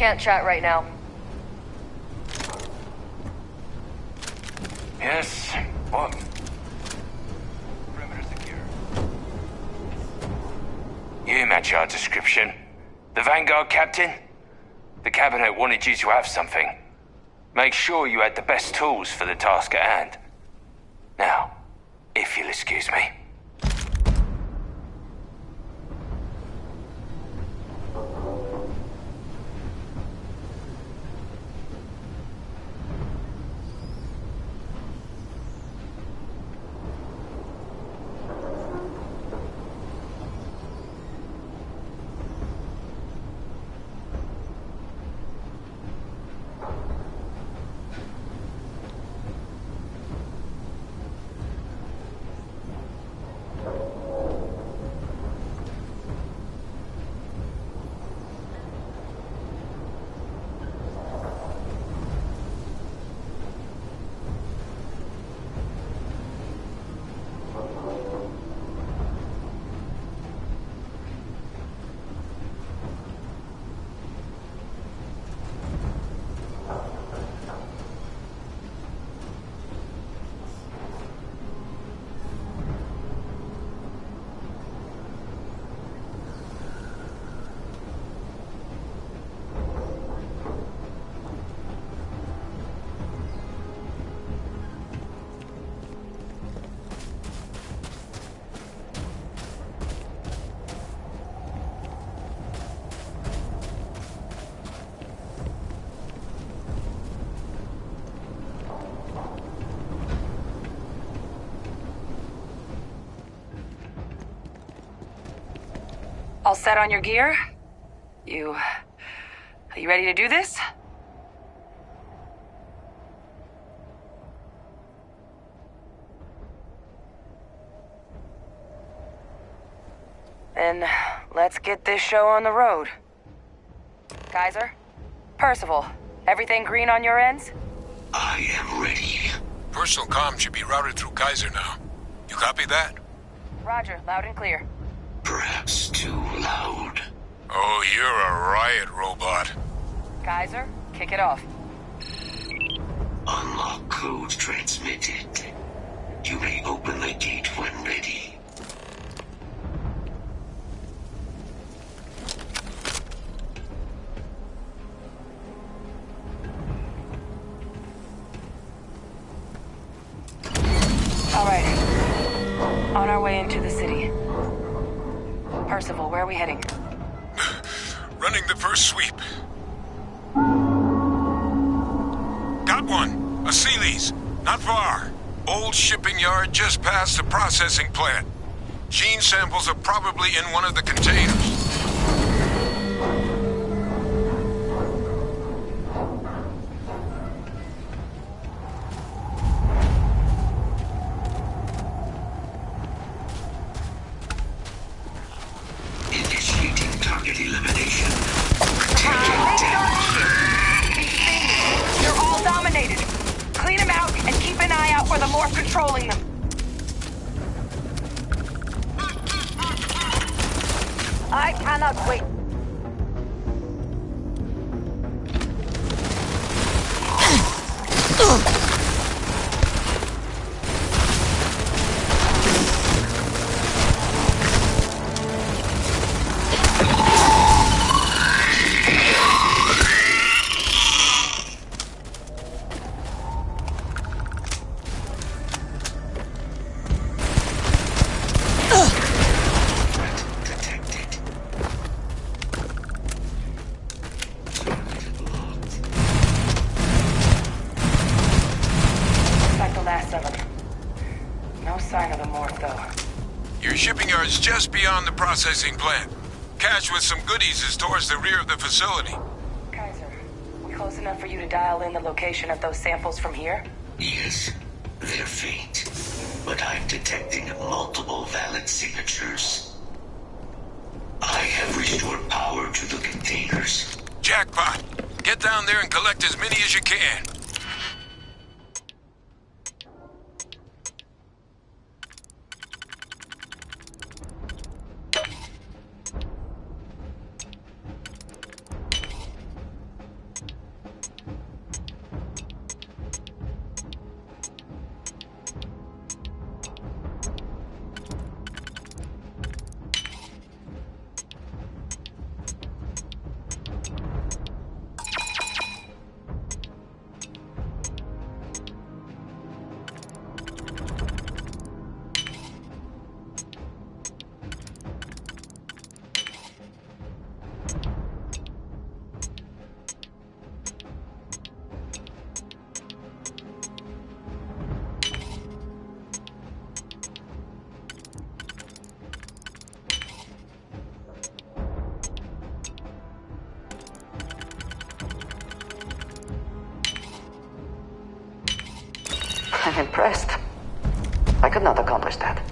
can't chat right now. Yes. What? Perimeter secure. You match our description. The Vanguard captain? The cabinet wanted you to have something. Make sure you had the best tools for the task at hand. Now, if you'll excuse me. All set on your gear? Are you ready to do this? Then let's get this show on the road. Kaiser? Percival, everything green on your ends? I am ready. Personal comm should be routed through Kaiser now. You copy that? Roger, loud and clear. Perhaps too loud. Oh, you're a riot robot. Kaiser, kick it off. Unlock code transmitted. You may open the gate when ready. All right. On our way into the city. Percival, where are we heading? Running the first sweep. Got one. A Sealy's. Not far. Old shipping yard just past the processing plant. Gene samples are probably in one of the containers. Initiating target elimination. They're all dominated. Clean them out and keep an eye out for the morph controlling them. I cannot wait. Just beyond the processing plant. Cache with some goodies is towards the rear of the facility. Kaiser, we close enough for you to dial in the location of those samples from here? Yes, they're faint, but I'm detecting multiple valid signatures. I have restored power to the containers. Jackpot! Get down there and collect as many as you can. I'm impressed. I could not accomplish that.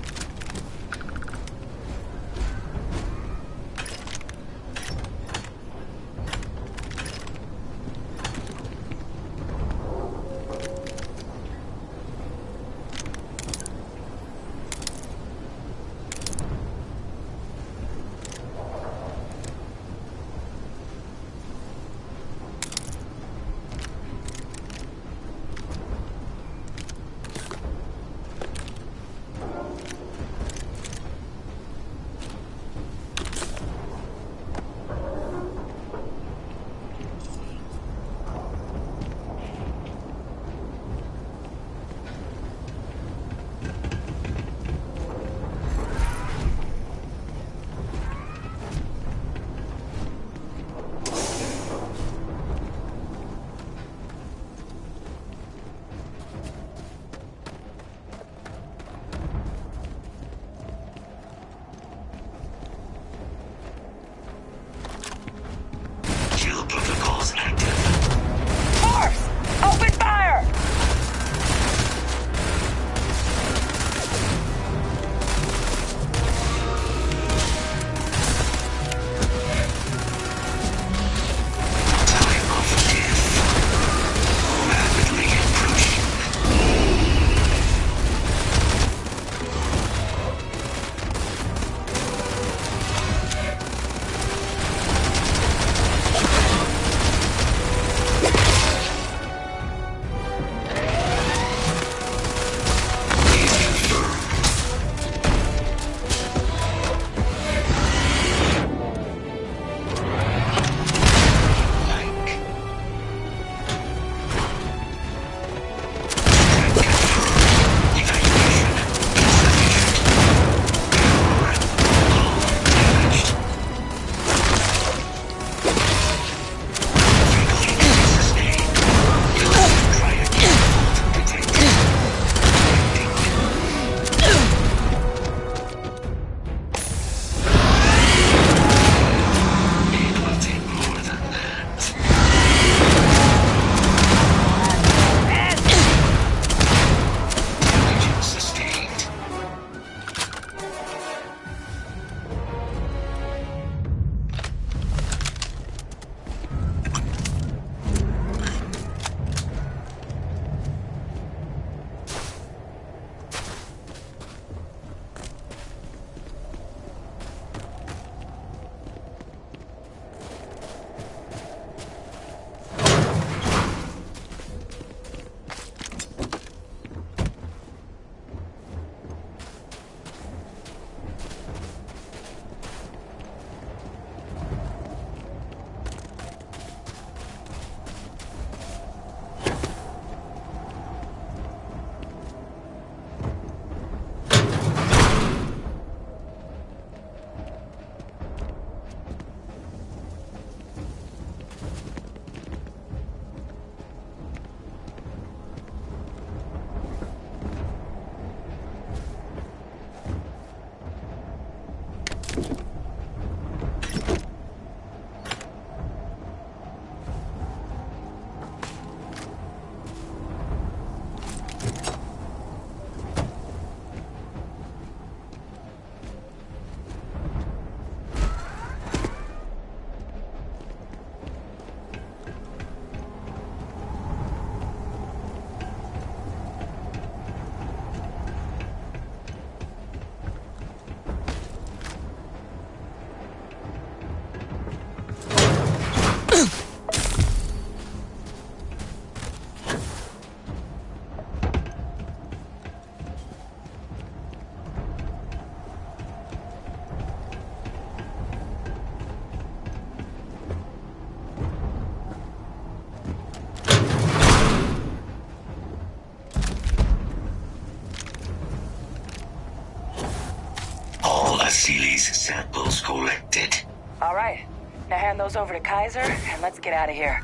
Sealy's samples collected. All right. Now hand those over to Kaiser, and let's get out of here.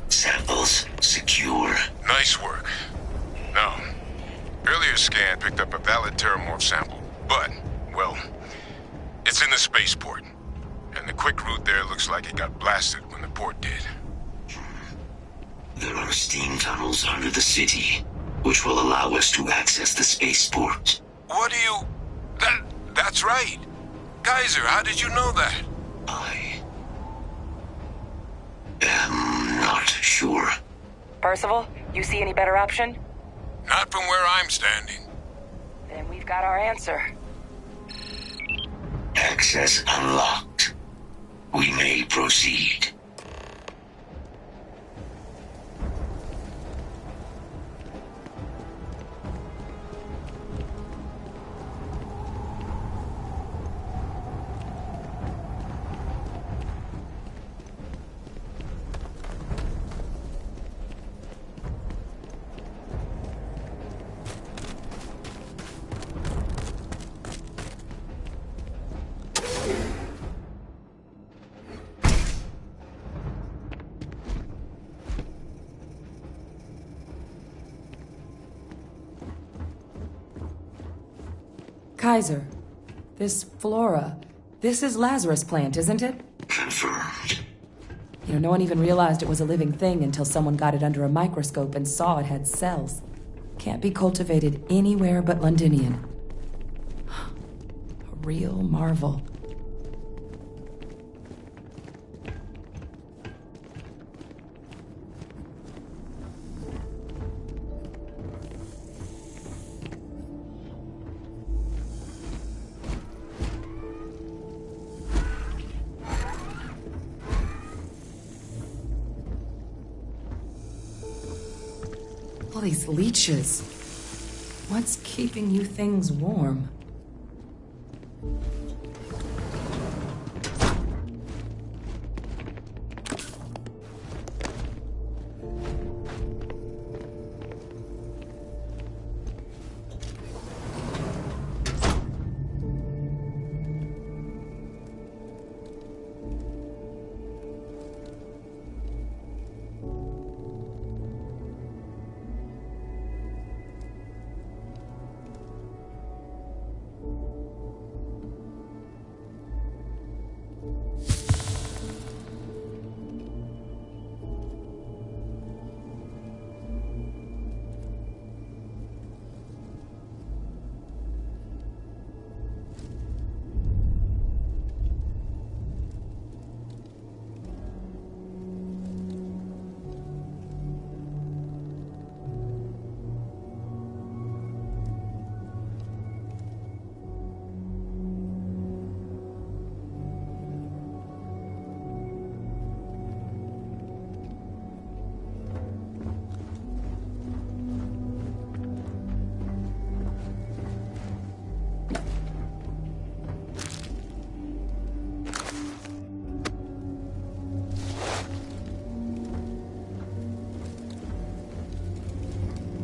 Samples secure. Nice work. Now, earlier scan picked up a valid terramorph sample, but, well, it's in the spaceport. And the quick route there looks like it got blasted when the port did. There are steam tunnels under the city, which will allow us to access the spaceport. What do you... That's right. Kaiser, how did you know that? I am not sure. Percival, you see any better option? Not from where I'm standing. Then we've got our answer. Access unlocked. We may proceed. Kaiser, this flora, this is Lazarus plant, isn't it? Confirmed. You know, no one even realized it was a living thing until someone got it under a microscope and saw it had cells. Can't be cultivated anywhere but Londinian. A real marvel. All these leeches. What's keeping you things warm?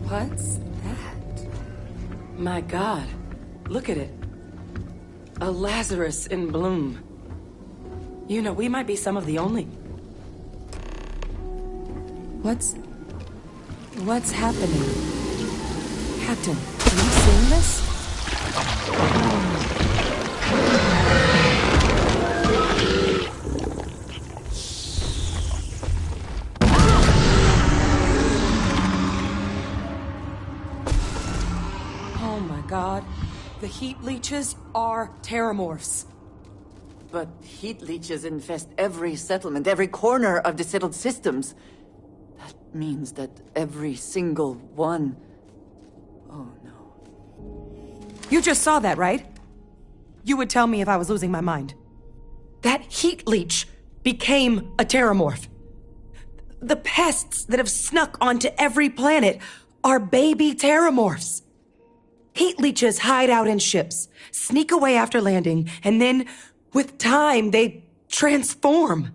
What's that? My God, look at it. A Lazarus in bloom. You know, we might be some of the only... What's happening? Captain, are you seeing this? God, the heat leeches are terramorphs. But heat leeches infest every settlement, every corner of the settled systems. That means that every single one... Oh, no. You just saw that, right? You would tell me if I was losing my mind. That heat leech became a terramorph. The pests that have snuck onto every planet are baby terramorphs. Heat leeches hide out in ships, sneak away after landing, and then, with time, they transform.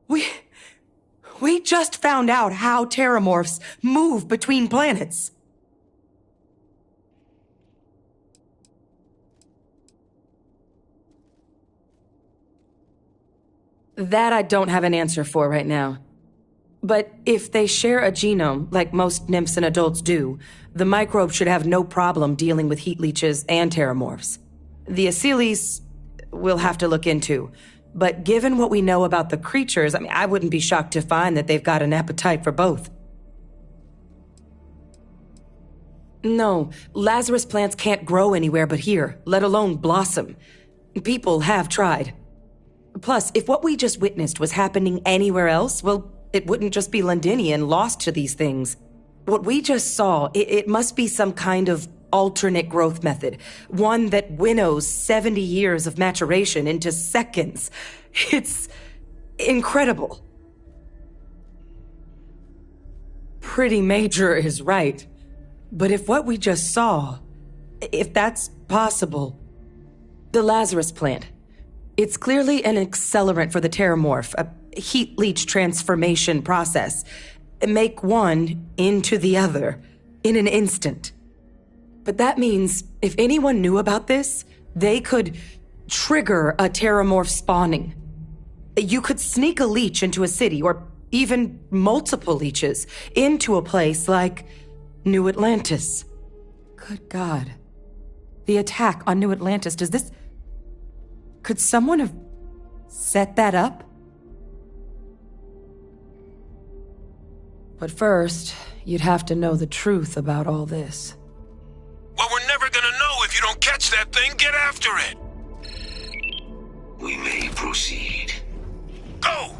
We just found out how terramorphs move between planets. That I don't have an answer for right now. But if they share a genome, like most nymphs and adults do, the microbe should have no problem dealing with heat leeches and terramorphs. The Asylees we'll have to look into. But given what we know about the creatures, I wouldn't be shocked to find that they've got an appetite for both. No, Lazarus plants can't grow anywhere but here, let alone blossom. People have tried. Plus, if what we just witnessed was happening anywhere else, well, it wouldn't just be Londinian lost to these things. What we just saw, it must be some kind of alternate growth method. One that winnows 70 years of maturation into seconds. It's incredible. Pretty Major is right. But if what we just saw, if that's possible, the Lazarus plant, it's clearly an accelerant for the terramorph, a heat leach transformation process. Make one into the other in an instant. But that means if anyone knew about this, they could trigger a terramorph spawning. You could sneak a leech into a city, or even multiple leeches, into a place like New Atlantis. Good God. The attack on New Atlantis, could someone have set that up? But first, you'd have to know the truth about all this. Well, we're never gonna know if you don't catch that thing. Get after it! We may proceed. Go!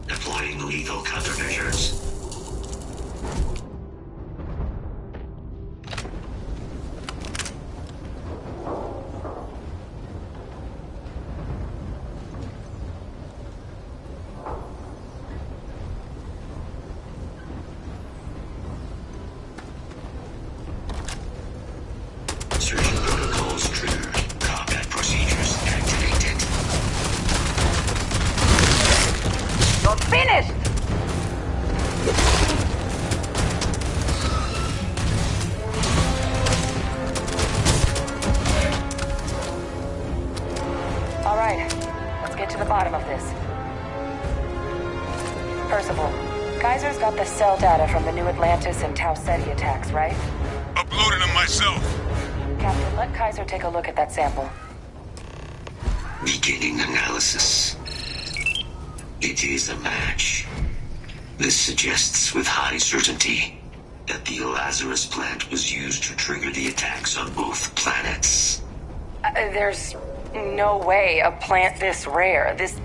Applying lethal countermeasures. Surgeon protocols triggered. Combat procedures activated. You're finished! All right, let's get to the bottom of this. Percival, Kaiser's got the cell data from the New Atlantis and Tau Ceti attacks, right? Uploaded them myself. Captain, let Kaiser take a look at that sample. Beginning analysis. It is a match. This suggests with high certainty that the Lazarus plant was used to trigger the attacks on both planets. There's no way a plant this rare, this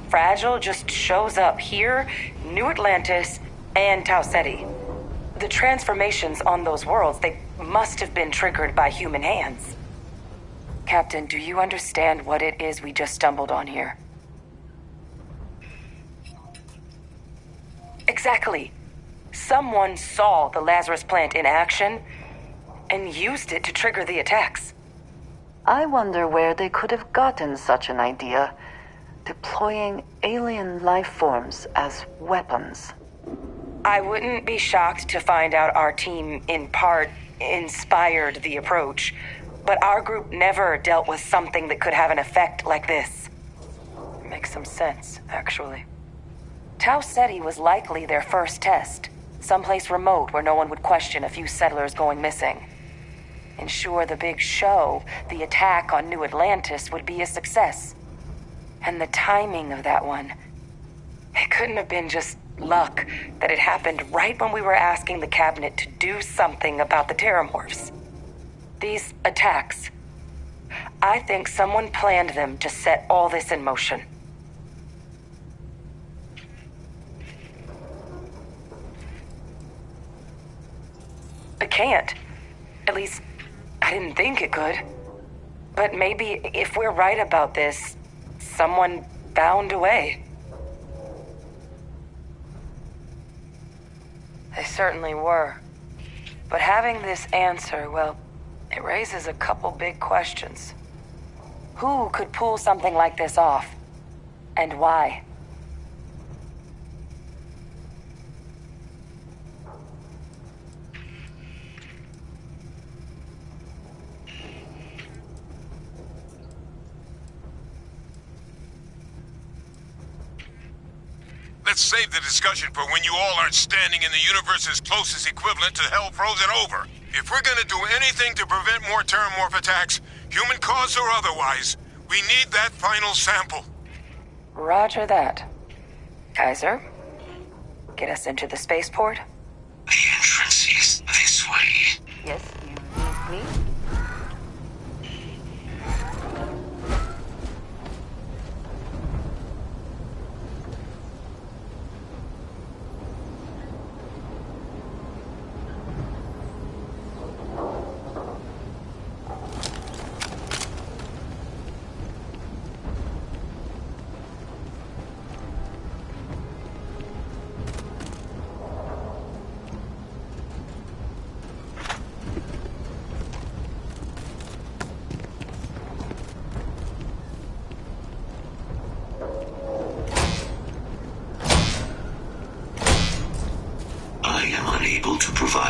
fragile, just shows up here, New Atlantis, and Tau Ceti. The transformations on those worlds, they must have been triggered by human hands. Captain, do you understand what it is we just stumbled on here? Exactly. Someone saw the Lazarus plant in action and used it to trigger the attacks. I wonder where they could have gotten such an idea, deploying alien life forms as weapons. I wouldn't be shocked to find out our team, in part, inspired the approach, but our group never dealt with something that could have an effect like this. It makes some sense, actually. Tau Ceti was likely their first test, someplace remote where no one would question a few settlers going missing. Ensure the big show, the attack on New Atlantis, would be a success. And the timing of that one, it couldn't have been just luck that it happened right when we were asking the cabinet to do something about the terramorphs. These attacks, I think someone planned them to set all this in motion. It can't. At least, I didn't think it could. But maybe if we're right about this, someone found a way. They certainly were. But having this answer, well, it raises a couple big questions. Who could pull something like this off? And why? Let's save the discussion for when you all aren't standing in the universe's closest equivalent to hell frozen over. If we're gonna do anything to prevent more Terramorph attacks, human caused or otherwise, we need that final sample. Roger that. Kaiser, get us into the spaceport? The entrance is this way. Yes, you need me?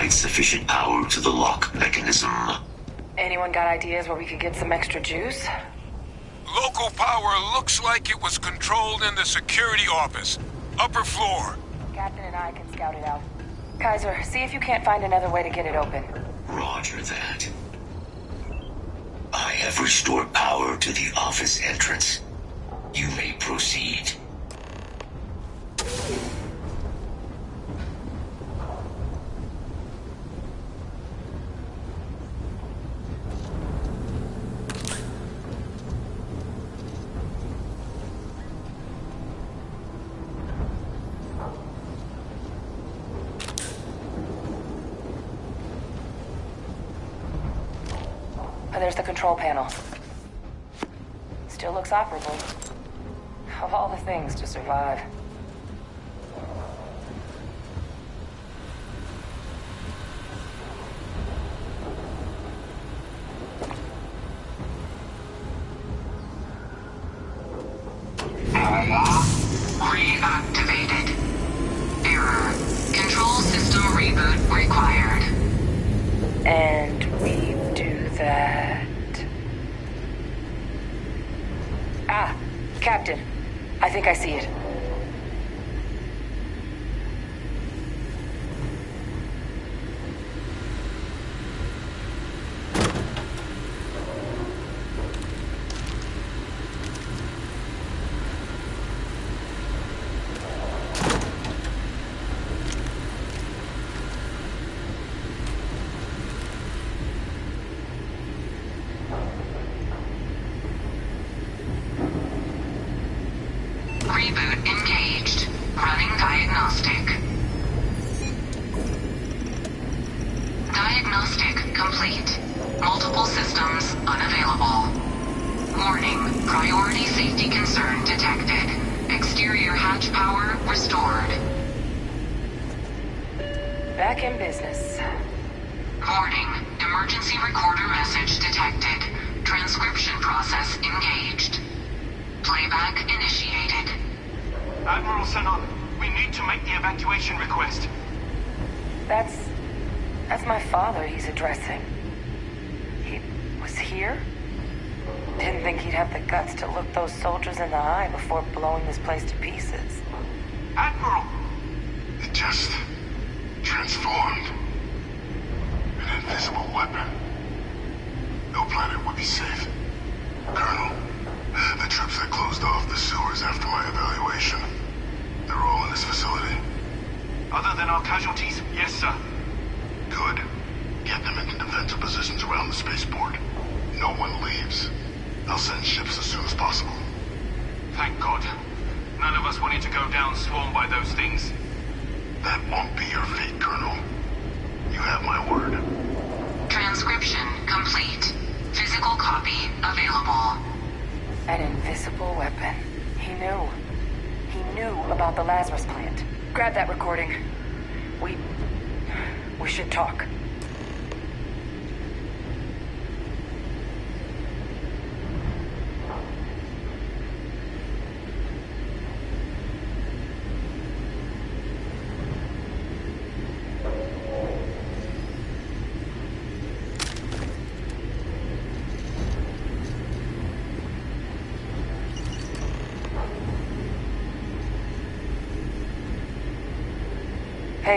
Sufficient power to the lock mechanism. Anyone got ideas where we could get some extra juice? Local power looks like it was controlled in the security office. Upper floor. Captain and I can scout it out. Kaiser, see if you can't find another way to get it open. Roger that. I have restored power to the office entrance. You may proceed. There's the control panel. Still looks operable. Of all the things to survive. Reactivated. Error. Control system reboot required. And we do that. Ah, Captain. I think I see it. Reboot engaged. Running diagnostic. Diagnostic complete. Multiple systems unavailable. Warning, priority safety concern detected. Exterior hatch power restored. Back in business. Warning, emergency recorder message detected. Transcription process engaged. Playback initiated. Admiral Sanon, we need to make the evacuation request. That's my father he's addressing. He was here? Didn't think he'd have the guts to look those soldiers in the eye before blowing this place to pieces. Admiral! It just transformed. An invisible weapon. No planet would be safe. Colonel, the troops that closed off the sewers after my evaluation, they're all in this facility. Other than our casualties, yes, sir. Good. Get them into defensive positions around the spaceport. No one leaves. I'll send ships as soon as possible. Thank God. None of us wanted to go down swarmed by those things. That won't be your fate, Colonel. You have my word. Transcription complete. Physical copy available. An invisible weapon. He knew. He knew about the Lazarus plant. Grab that recording. We should talk.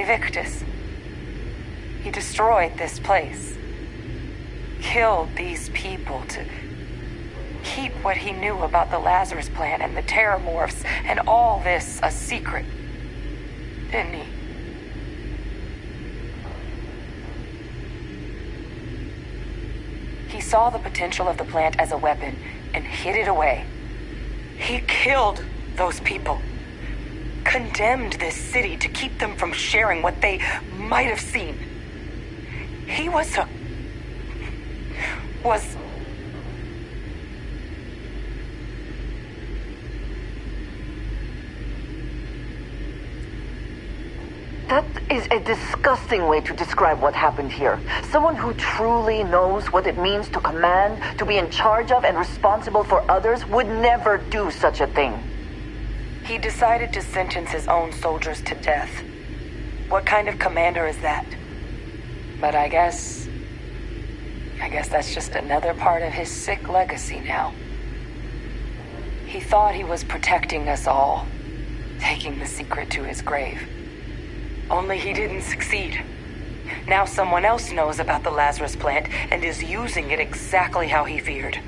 Victus. He destroyed this place. Killed these people to keep what he knew about the Lazarus Plant and the Terramorphs and all this a secret. Didn't he? He saw the potential of the plant as a weapon and hid it away. He killed those people. Condemned this city to keep them from sharing what they might have seen. He was That is a disgusting way to describe what happened here. Someone who truly knows what it means to command, to be in charge of and responsible for others would never do such a thing. He decided to sentence his own soldiers to death. What kind of commander is that? But I guess that's just another part of his sick legacy now. He thought he was protecting us all, taking the secret to his grave. Only he didn't succeed. Now someone else knows about the Lazarus Plant and is using it exactly how he feared.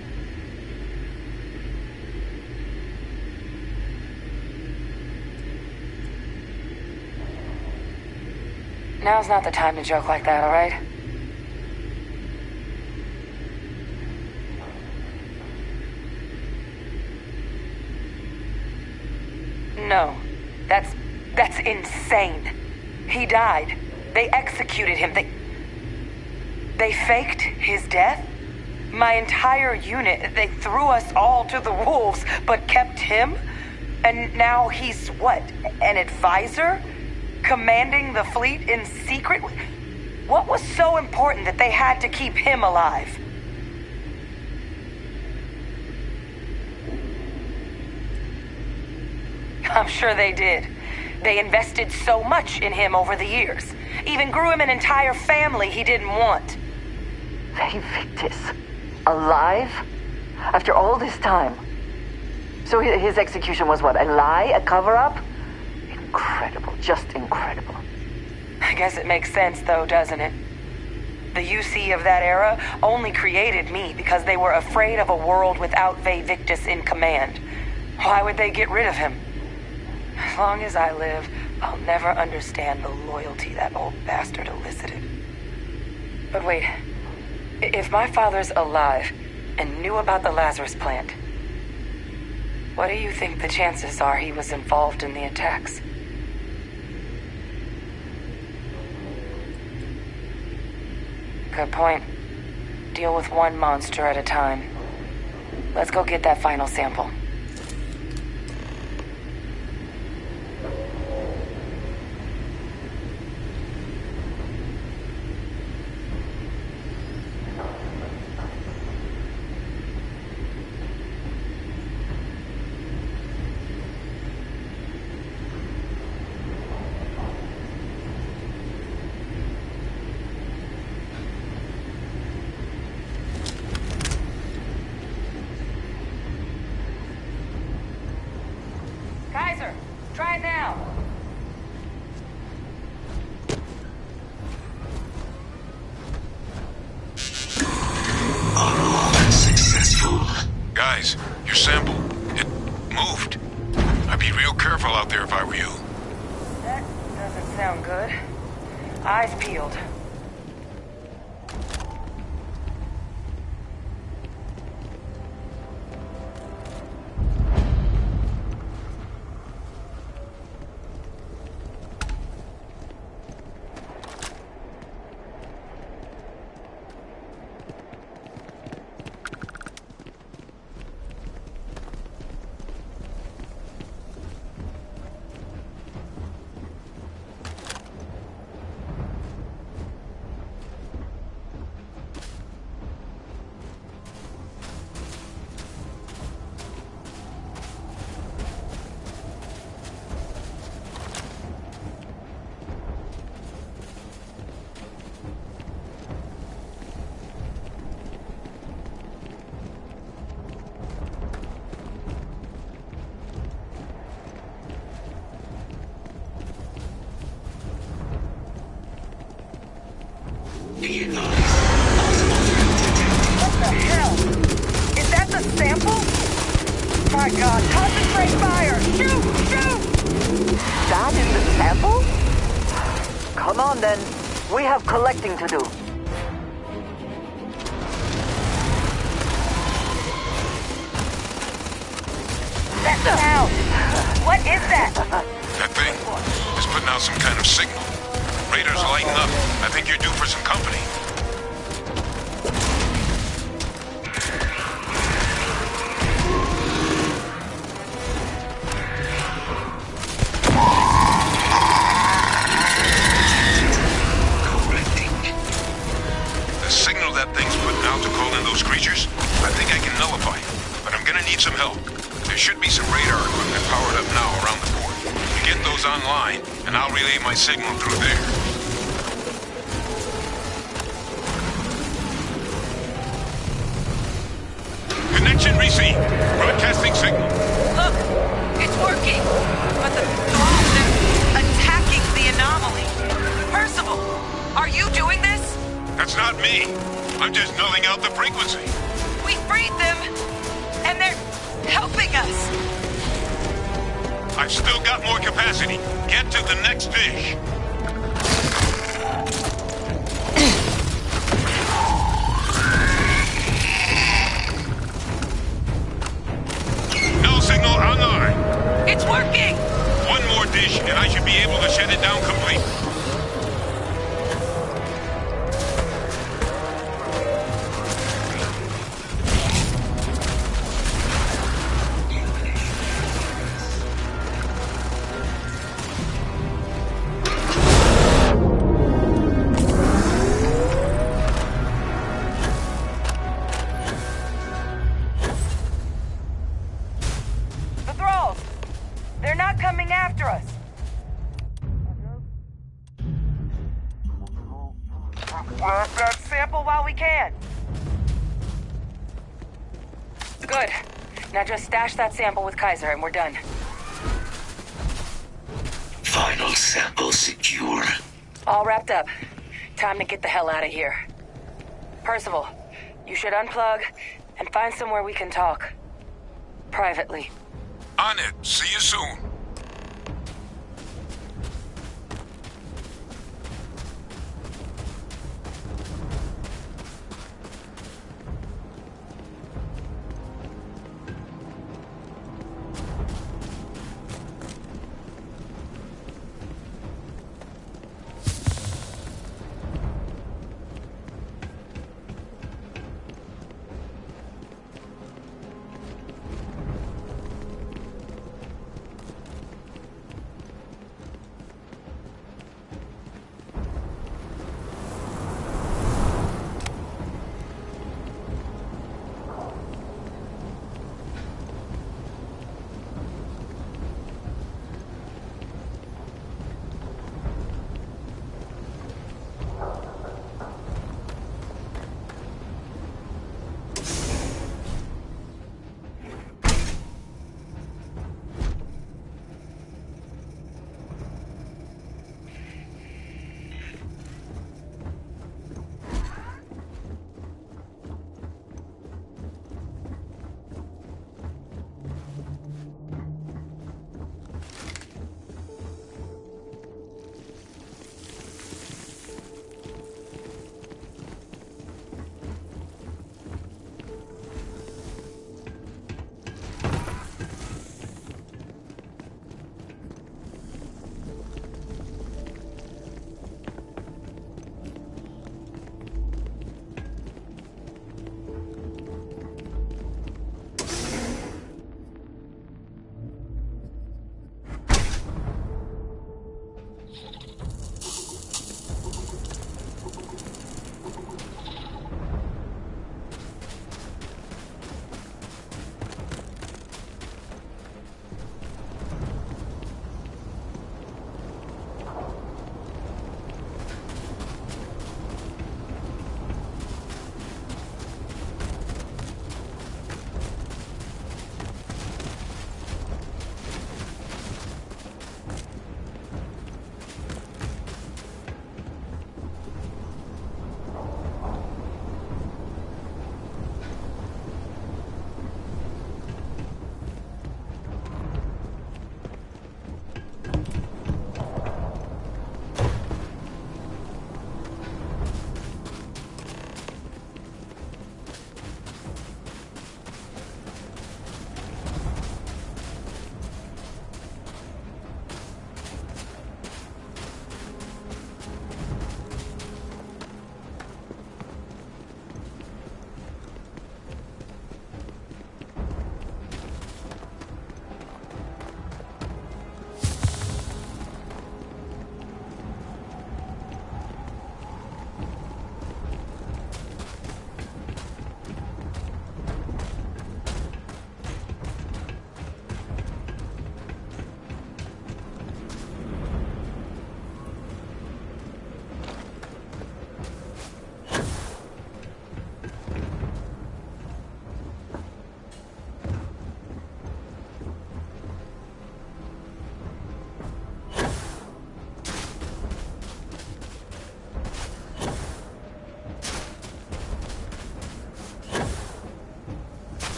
Now's not the time to joke like that, all right? No. That's insane. He died. They executed him. They faked his death? My entire unit, they threw us all to the wolves, but kept him? And now he's what? An advisor? Commanding the fleet in secret? What was so important that they had to keep him alive? I'm sure they did. They invested so much in him over the years. Even grew him an entire family he didn't want. Victus. Alive? After all this time? So his execution was what? A lie? A cover-up? Incredible. Just incredible. I guess it makes sense though, doesn't it? The UC of that era only created me because they were afraid of a world without Victus in command. Why would they get rid of him? As long as I live, I'll never understand the loyalty that old bastard elicited. But wait, if my father's alive and knew about the Lazarus Plant, what do you think the chances are he was involved in the attacks? Good point. Deal with one monster at a time. Let's go get that final sample. Try it now. Unsuccessful. Guys, your sample, it moved. I'd be real careful out there if I were you. That doesn't sound good. Eyes peeled. collecting to do. That sound! What is that? That thing is putting out some kind of signal. Radar's lighting up. I think you're due for some company. The signal that thing's putting out to call in those creatures, I think I can nullify it. But I'm gonna need some help. There should be some radar equipment powered up now around the port. You get those online, and I'll relay my signal through there. Connection received. Broadcasting signal. Look, it's working. But the thralls are attacking the anomaly. Percival, are you doing this? That's not me. I'm just nulling out the frequency. We freed them, and they're helping us. I've still got more capacity. Get to the next dish. No signal online. It's working! One more dish, and I should be able to shut it down completely. Good. Now just stash that sample with Kaiser and we're done. Final sample secure. All wrapped up. Time to get the hell out of here. Percival, you should unplug and find somewhere we can talk. Privately. On it. See you soon.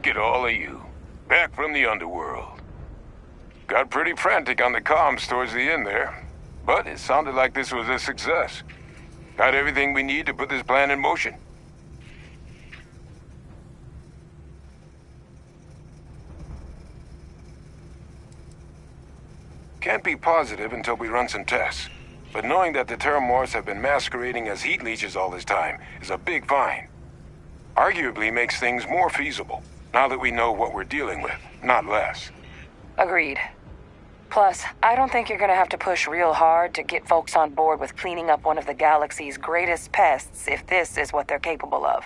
Look at all of you. Back from the underworld. Got pretty frantic on the comms towards the end there. But it sounded like this was a success. Got everything we need to put this plan in motion. Can't be positive until we run some tests. But knowing that the Terramorphs have been masquerading as heat leeches all this time is a big find. Arguably makes things more feasible, now that we know what we're dealing with, not less. Agreed. Plus, I don't think you're gonna have to push real hard to get folks on board with cleaning up one of the galaxy's greatest pests if this is what they're capable of.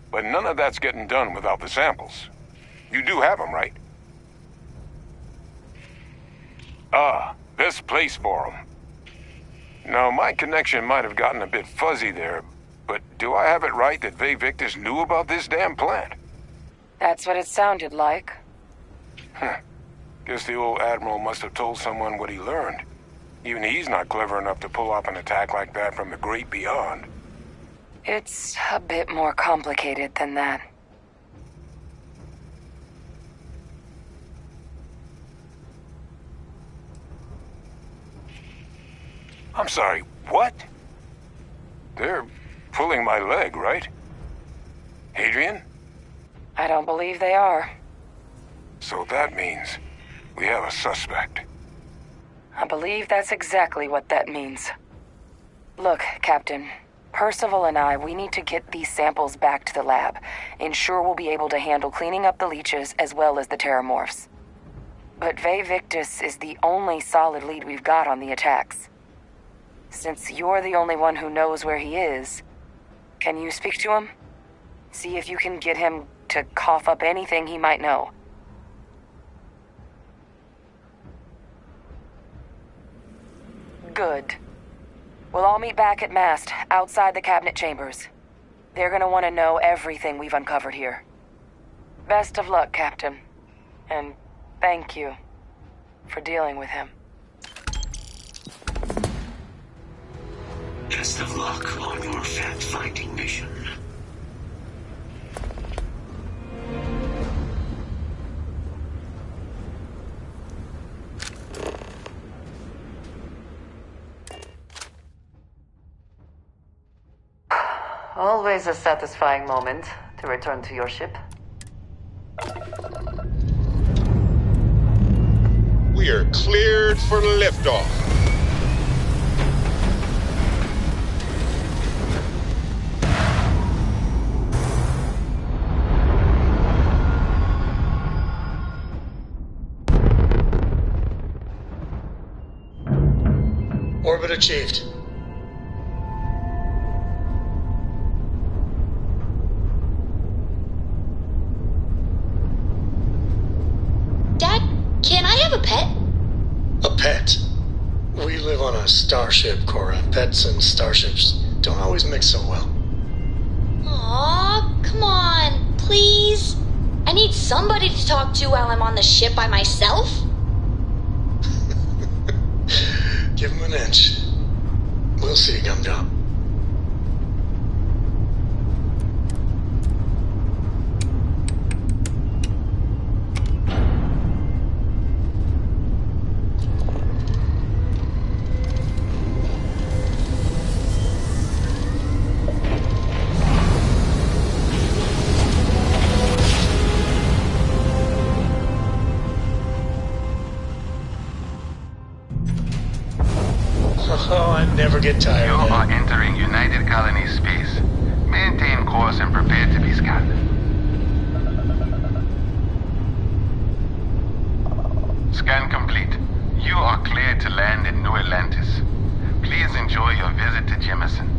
But none of that's getting done without the samples. You do have them, right? Ah, best place for them. Now, my connection might have gotten a bit fuzzy there, but do I have it right that Vae Victus knew about this damn plant? That's what it sounded like. Guess the old Admiral must have told someone what he learned. Even he's not clever enough to pull off an attack like that from the great beyond. It's a bit more complicated than that. I'm sorry, what? They're pulling my leg, right? Hadrian? I don't believe they are. So that means we have a suspect. I believe that's exactly what that means. Look, Captain. Percival and we need to get these samples back to the lab. Ensure we'll be able to handle cleaning up the leeches as well as the Terramorphs. But Vae Victus is the only solid lead we've got on the attacks. Since you're the only one who knows where he is, can you speak to him? See if you can get him to cough up anything he might know. Good. We'll all meet back at Mast, outside the cabinet chambers. They're gonna want to know everything we've uncovered here. Best of luck, Captain. And thank you for dealing with him. Best of luck on your fact-finding mission. Always a satisfying moment to return to your ship. We are cleared for liftoff. Orbit achieved. Dad, can I have a pet? A pet? We live on a starship, Cora. Pets and starships don't always mix so well. Aw, come on, please. I need somebody to talk to while I'm on the ship by myself. Give him an inch. We'll see, Gum-Gum. Oh, I never get tired. You are entering United Colony space. Maintain course and prepare to be scanned. Scan complete. You are cleared to land in New Atlantis. Please enjoy your visit to Jemison.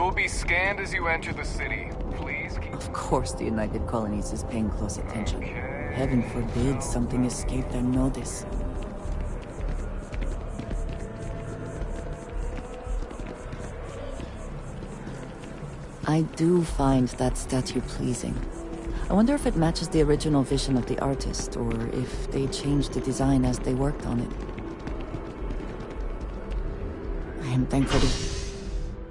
You'll be scanned as you enter the city. Please keep... Of course the United Colonies is paying close attention. Heaven forbid something escape their notice. I do find that statue pleasing. I wonder if it matches the original vision of the artist, or if they changed the design as they worked on it. I am thankful the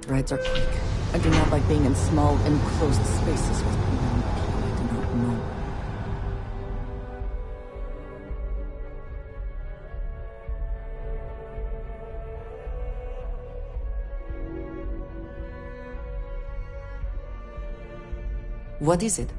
rides are quick. I do not like being in small, enclosed spaces with people I do not know. What is it?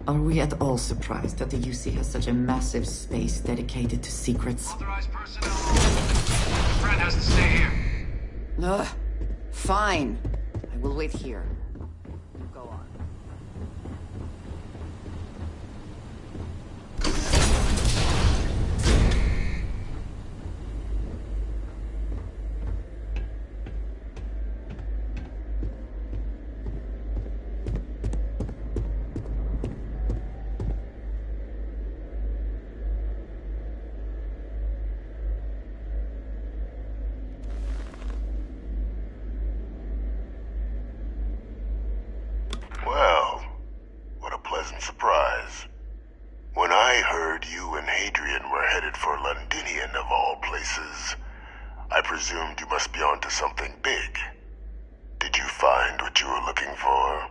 Are we at all surprised that the UC has such a massive space dedicated to secrets? Authorized personnel. Friend has to stay here. Ugh. Fine. I will wait here. You go on. Well, what a pleasant surprise. When I heard you and Hadrian were headed for Londinian of all places, I presumed you must be onto something big. Did you find what you were looking for?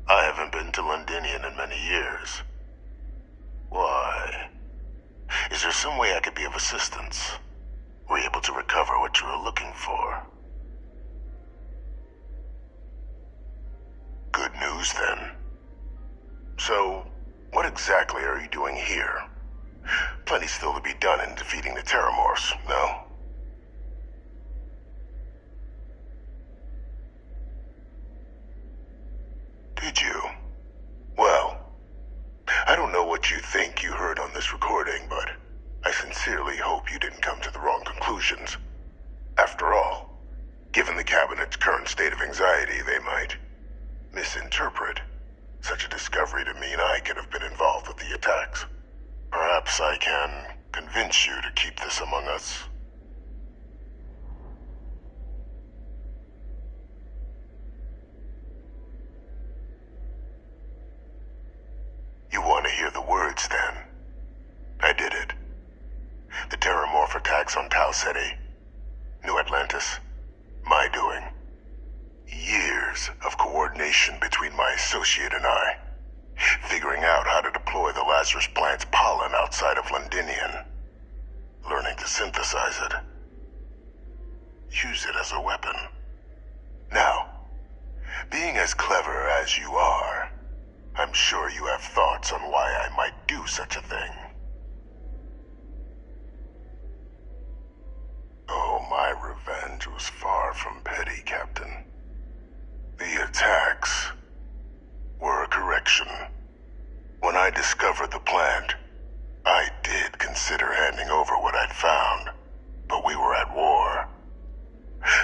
I haven't been to Londinian in many years. Why? Is there some way I could be of assistance? Were you able to recover what you were looking for? Good news, then. So, what exactly are you doing here? Plenty still to be done in defeating the Terramorphs, no? Did you? Well, I don't know what you think you heard on this recording, but I sincerely hope you didn't come to the wrong conclusions. After all, given the Cabinet's current state of anxiety, they might misinterpret such a discovery to mean I could have been involved with the attacks. Perhaps I can convince you to keep this among us. You want to hear the words, then? I did it. The Terramorph attacks on Tau Ceti, New Atlantis, my doing. Years of coordination between my associate and I, figuring out how to deploy the Lazarus plant's pollen outside of Londinian, learning to synthesize it, use it as a weapon. Now, being as clever as you are, I'm sure you have thoughts on why I might do such a thing. Oh, my revenge was far from petty, Captain. The attacks were a correction. When I discovered the plant, I did consider handing over what I'd found, but we were at war.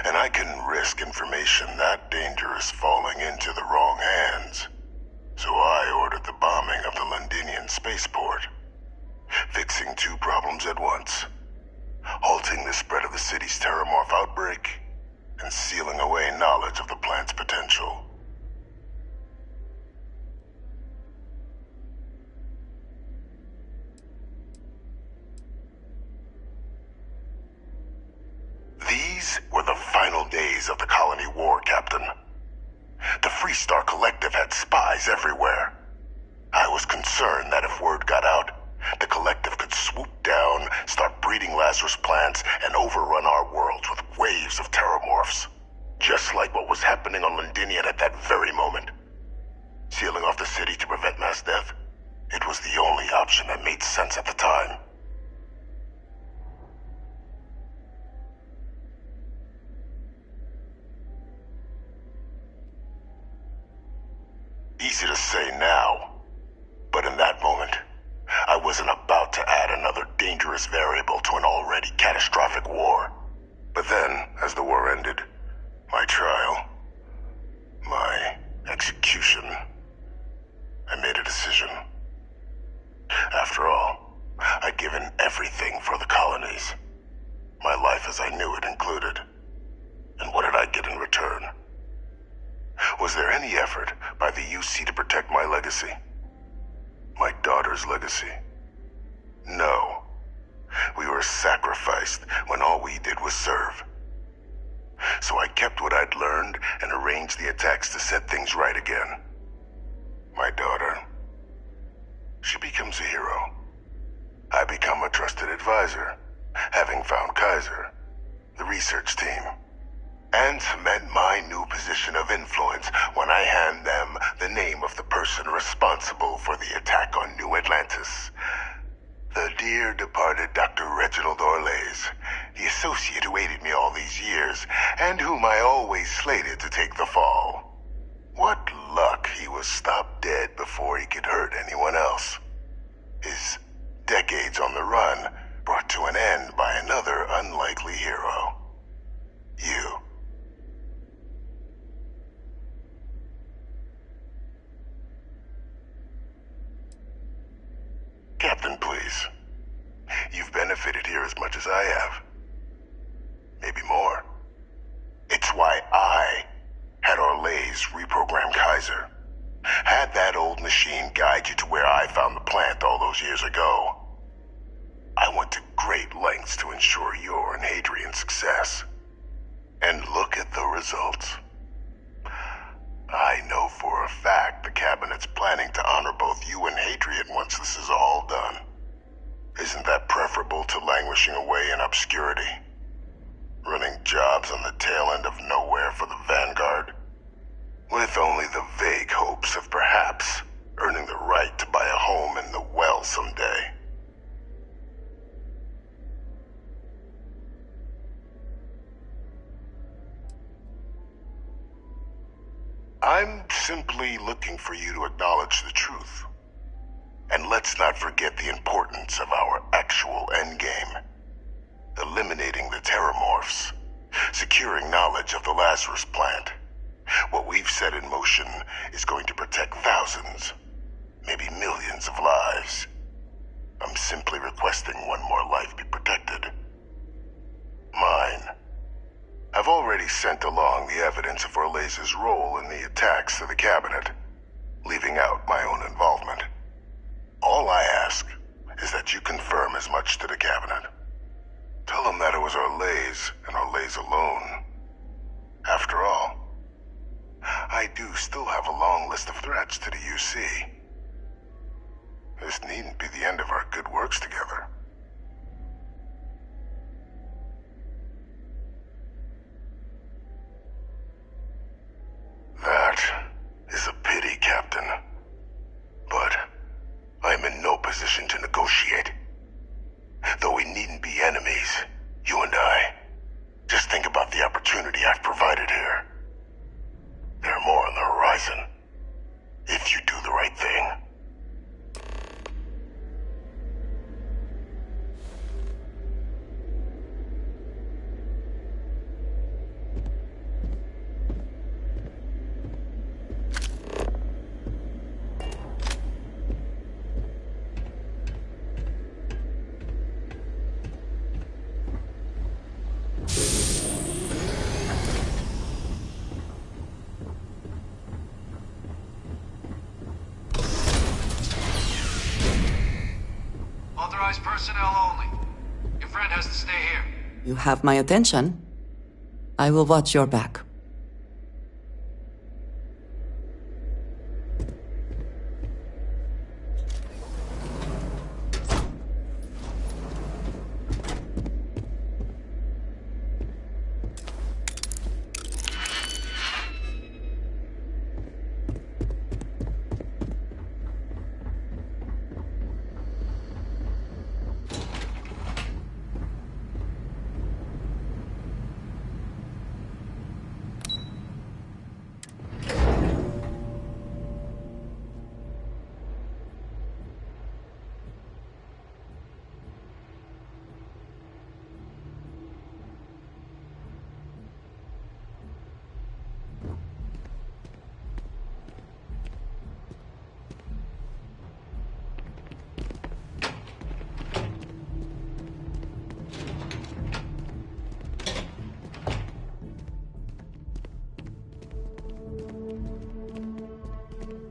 And I couldn't risk information that dangerous falling into the wrong hands. So I ordered the bombing of the Londinian spaceport, fixing two problems at once. Halting the spread of the city's terramorph outbreak, and sealing away knowledge of the plant's potential. These were the final days of the colony war, Captain. The Freestar Collective had spies everywhere. I was concerned that if word got out, the Collective could swoop down, start breeding Lazarus plants, and overrun our worlds with waves of terramorphs. Just like what was happening on Londinian at that very moment. Sealing off the city to prevent mass death, it was the only option that made sense at the time. Easy to say now, but in that moment, I wasn't about to add another dangerous variable to an already catastrophic war. But then, as the war ended, my trial, my execution, I made a decision. After all, I'd given everything for the colonies. My life as I knew it included. And what did I get in return? Was there any effort by the UC to protect my legacy? My daughter's legacy? No. We were sacrificed when all we did was serve. So I kept what I'd learned and arranged the attacks to set things right again. My daughter, she becomes a hero. I become a trusted advisor, having found Kaiser, the research team, and cement my new position of influence when I hand them the name of the person responsible for the attack on New Atlantis. The dear departed Dr. Reginald Orlays, the associate who aided me all these years, and whom I always slated to take the fall. What luck he was stopped dead before he could hurt anyone else. His decades on the run brought to an end by another unlikely hero. You. Captain, please. You've benefited here as much as I have. Maybe more. It's why I had Orlays reprogram Kaiser. Had that old machine guide you to where I found the plant all those years ago. I went to great lengths to ensure your and Hadrian's success. And look at the results. I know for a fact the Cabinet's planning to honor both you and Hadrian once this is all done. Isn't that preferable to languishing away in obscurity? Running jobs on the tail end of nowhere for the Vanguard? With only the vague hopes of perhaps earning the right to buy a home in the well someday. I'm simply looking for you to acknowledge the truth. And let's not forget the importance of our actual endgame. Eliminating the terramorphs. Securing knowledge of the Lazarus plant. What we've set in motion is going to protect thousands, maybe millions of lives. I'm simply requesting one more life be protected. Mine. I've already sent along the evidence of Orlays' role in the attacks to the Cabinet, leaving out my own involvement. All I ask is that you confirm as much to the Cabinet. Tell them that it was Orlays and Orlays alone. After all, I do still have a long list of threats to the UC. This needn't be the end of our good works together. That is a pity, Captain. Authorized personnel only. Your friend has to stay here. You have my attention. I will watch your back.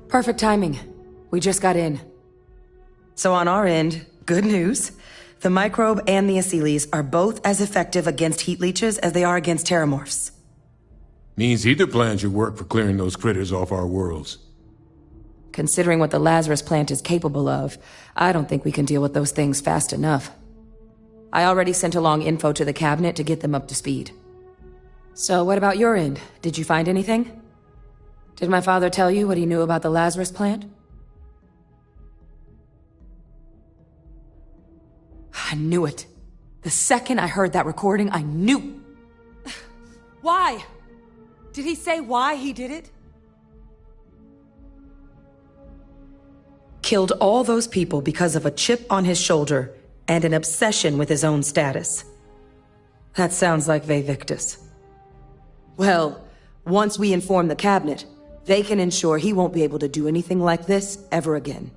Perfect timing. We just got in. So on our end, good news. The microbe and the Asylees are both as effective against heat leeches as they are against terramorphs. Means either plan should work for clearing those critters off our worlds. Considering what the Lazarus plant is capable of, I don't think we can deal with those things fast enough. I already sent along info to the cabinet to get them up to speed. So what about your end? Did you find anything? Did my father tell you what he knew about the Lazarus plant? I knew it. The second I heard that recording, I knew. Why? Did he say why he did it? Killed all those people because of a chip on his shoulder and an obsession with his own status. That sounds like Vivictus. Well, once we inform the cabinet, they can ensure he won't be able to do anything like this ever again.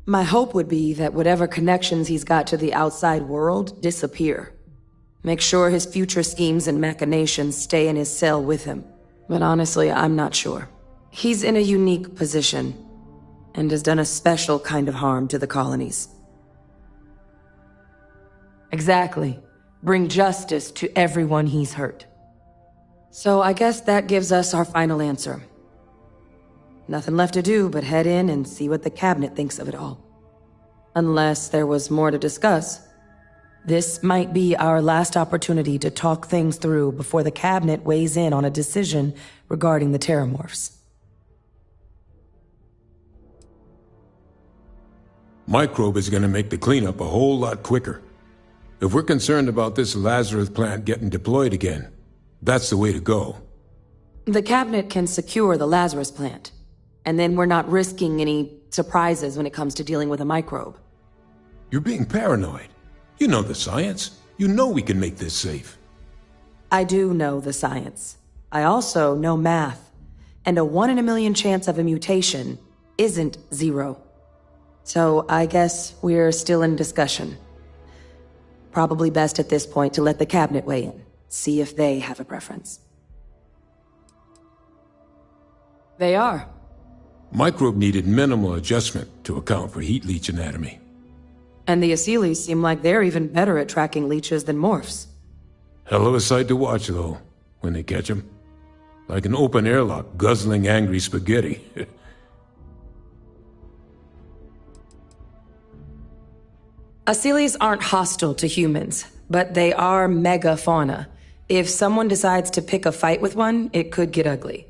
My hope would be that whatever connections he's got to the outside world disappear. Make sure his future schemes and machinations stay in his cell with him. But honestly, I'm not sure. He's in a unique position and has done a special kind of harm to the colonies. Exactly. Bring justice to everyone he's hurt. So I guess that gives us our final answer. Nothing left to do but head in and see what the cabinet thinks of it all. Unless there was more to discuss. This might be our last opportunity to talk things through before the cabinet weighs in on a decision regarding the terramorphs. Microbe is gonna make the cleanup a whole lot quicker. If we're concerned about this Lazarus plant getting deployed again, that's the way to go. The cabinet can secure the Lazarus plant, and then we're not risking any surprises when it comes to dealing with a microbe. You're being paranoid. You know the science. You know we can make this safe. I do know the science. I also know math. And a 1 in a million chance of a mutation isn't 0. So I guess we're still in discussion. Probably best at this point to let the cabinet weigh in. See if they have a preference. They are. Microbe needed minimal adjustment to account for heat leech anatomy. And the Asylees seem like they're even better at tracking leeches than morphs. Hell of a sight to watch, though, when they catch them. Like an open airlock guzzling angry spaghetti. Asylees aren't hostile to humans, but they are megafauna. If someone decides to pick a fight with one, it could get ugly.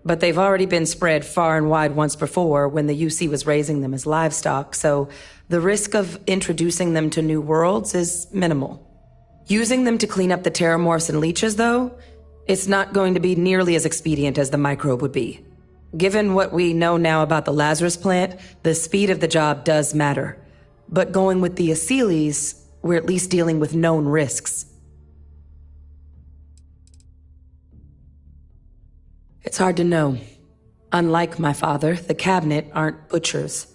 But they've already been spread far and wide once before when the UC was raising them as livestock, so the risk of introducing them to new worlds is minimal. Using them to clean up the terramorphs and leeches, though, it's not going to be nearly as expedient as the microbe would be. Given what we know now about the Lazarus plant, the speed of the job does matter. But going with the Asylees, we're at least dealing with known risks. It's hard to know. Unlike my father, the cabinet aren't butchers.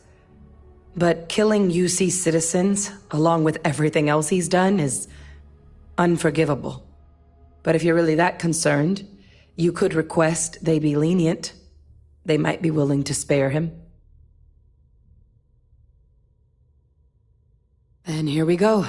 But killing UC citizens, along with everything else he's done, is unforgivable. But if you're really that concerned, you could request they be lenient. They might be willing to spare him. Then here we go.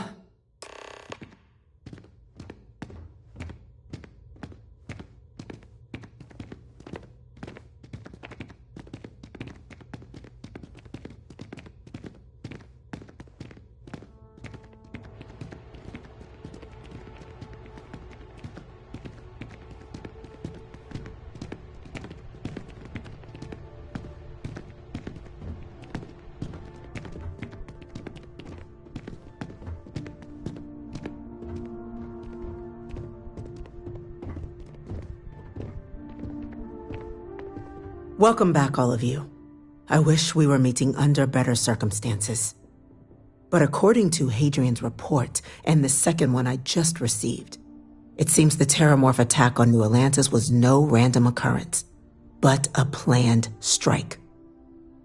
Welcome back, all of you. I wish we were meeting under better circumstances. But according to Hadrian's report, and the second one I just received, it seems the Terramorph attack on New Atlantis was no random occurrence, but a planned strike.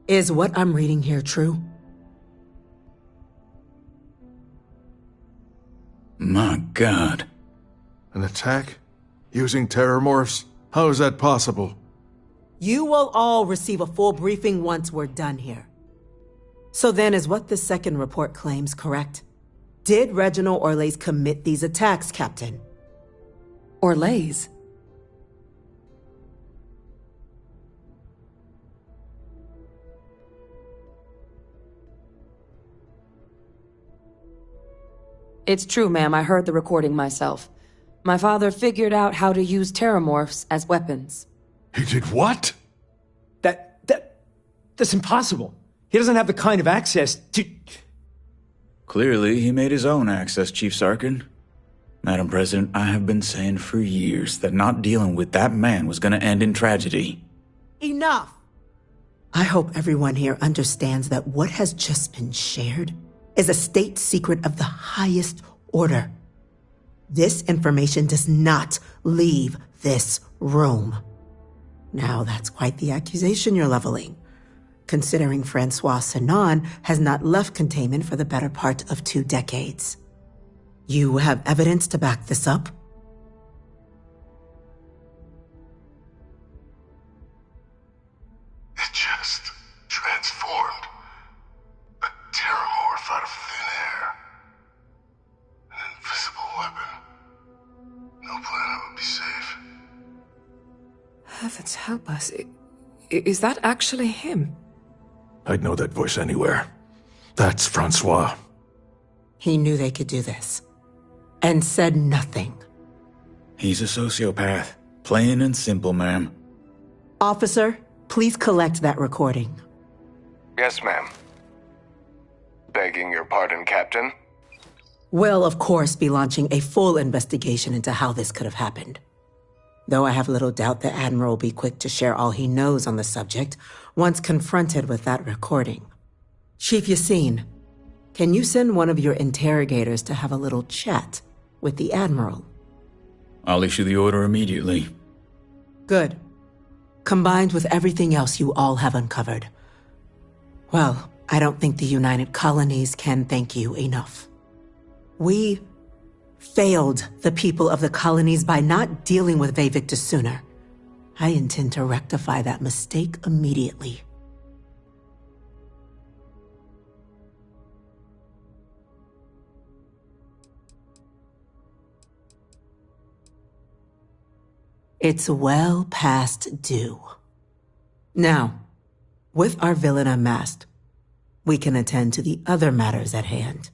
Is what I'm reading here true? My God. An attack? Using Terramorphs? How is that possible? You will all receive a full briefing once we're done here. So then, is what the second report claims correct? Did Reginald Orlays commit these attacks, Captain? Orlays? It's true, ma'am. I heard the recording myself. My father figured out how to use Terramorphs as weapons. He did what? That's impossible. He doesn't have the kind of access to... Clearly, he made his own access, Chief Sarkin. Madam President, I have been saying for years that not dealing with that man was gonna end in tragedy. Enough! I hope everyone here understands that what has just been shared is a state secret of the highest order. This information does not leave this room. Now, that's quite the accusation you're leveling, considering Francois Sinon has not left containment for the better part of 2 decades. You have evidence to back this up? It just transformed. A Terramorph out of thin air. An invisible weapon. No planet would be safe. Heavens help us. Is that actually him? I'd know that voice anywhere. That's Francois. He knew they could do this, and said nothing. He's a sociopath. Plain and simple, ma'am. Officer, please collect that recording. Yes, ma'am. Begging your pardon, Captain. We'll, of course, be launching a full investigation into how this could have happened. Though I have little doubt the Admiral will be quick to share all he knows on the subject once confronted with that recording. Chief Yassine, can you send one of your interrogators to have a little chat with the Admiral? I'll issue the order immediately. Good. Combined with everything else you all have uncovered. Well, I don't think the United Colonies can thank you enough. We failed the people of the colonies by not dealing with Vevictus sooner. I intend to rectify that mistake immediately. It's well past due. Now, with our villain unmasked, we can attend to the other matters at hand.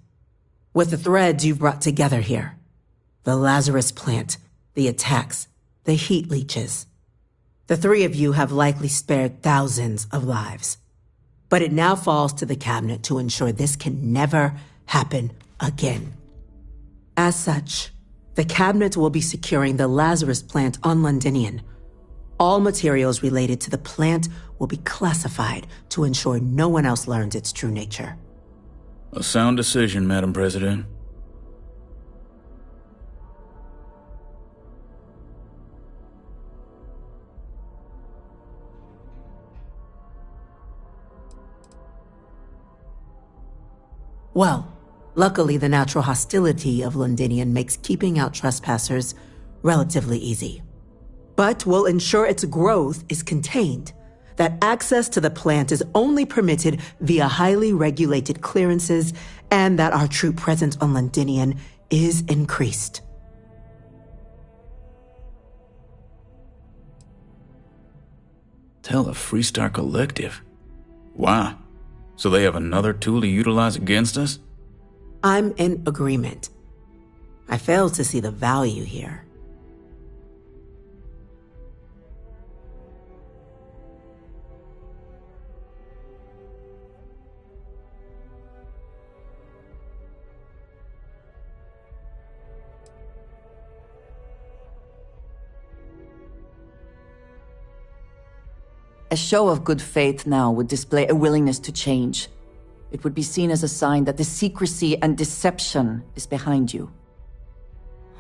With the threads you've brought together here, the Lazarus plant, the attacks, the heat leeches, the 3 of you have likely spared thousands of lives. But it now falls to the Cabinet to ensure this can never happen again. As such, the Cabinet will be securing the Lazarus plant on Londinian. All materials related to the plant will be classified to ensure no one else learns its true nature. A sound decision, Madam President. Well, luckily the natural hostility of Londinian makes keeping out trespassers relatively easy. But we'll ensure its growth is contained, that access to the plant is only permitted via highly regulated clearances, and that our troop presence on Londinian is increased. Tell the Freestar Collective? Wow. So they have another tool to utilize against us? I'm in agreement. I fail to see the value here. A show of good faith now would display a willingness to change. It would be seen as a sign that the secrecy and deception is behind you.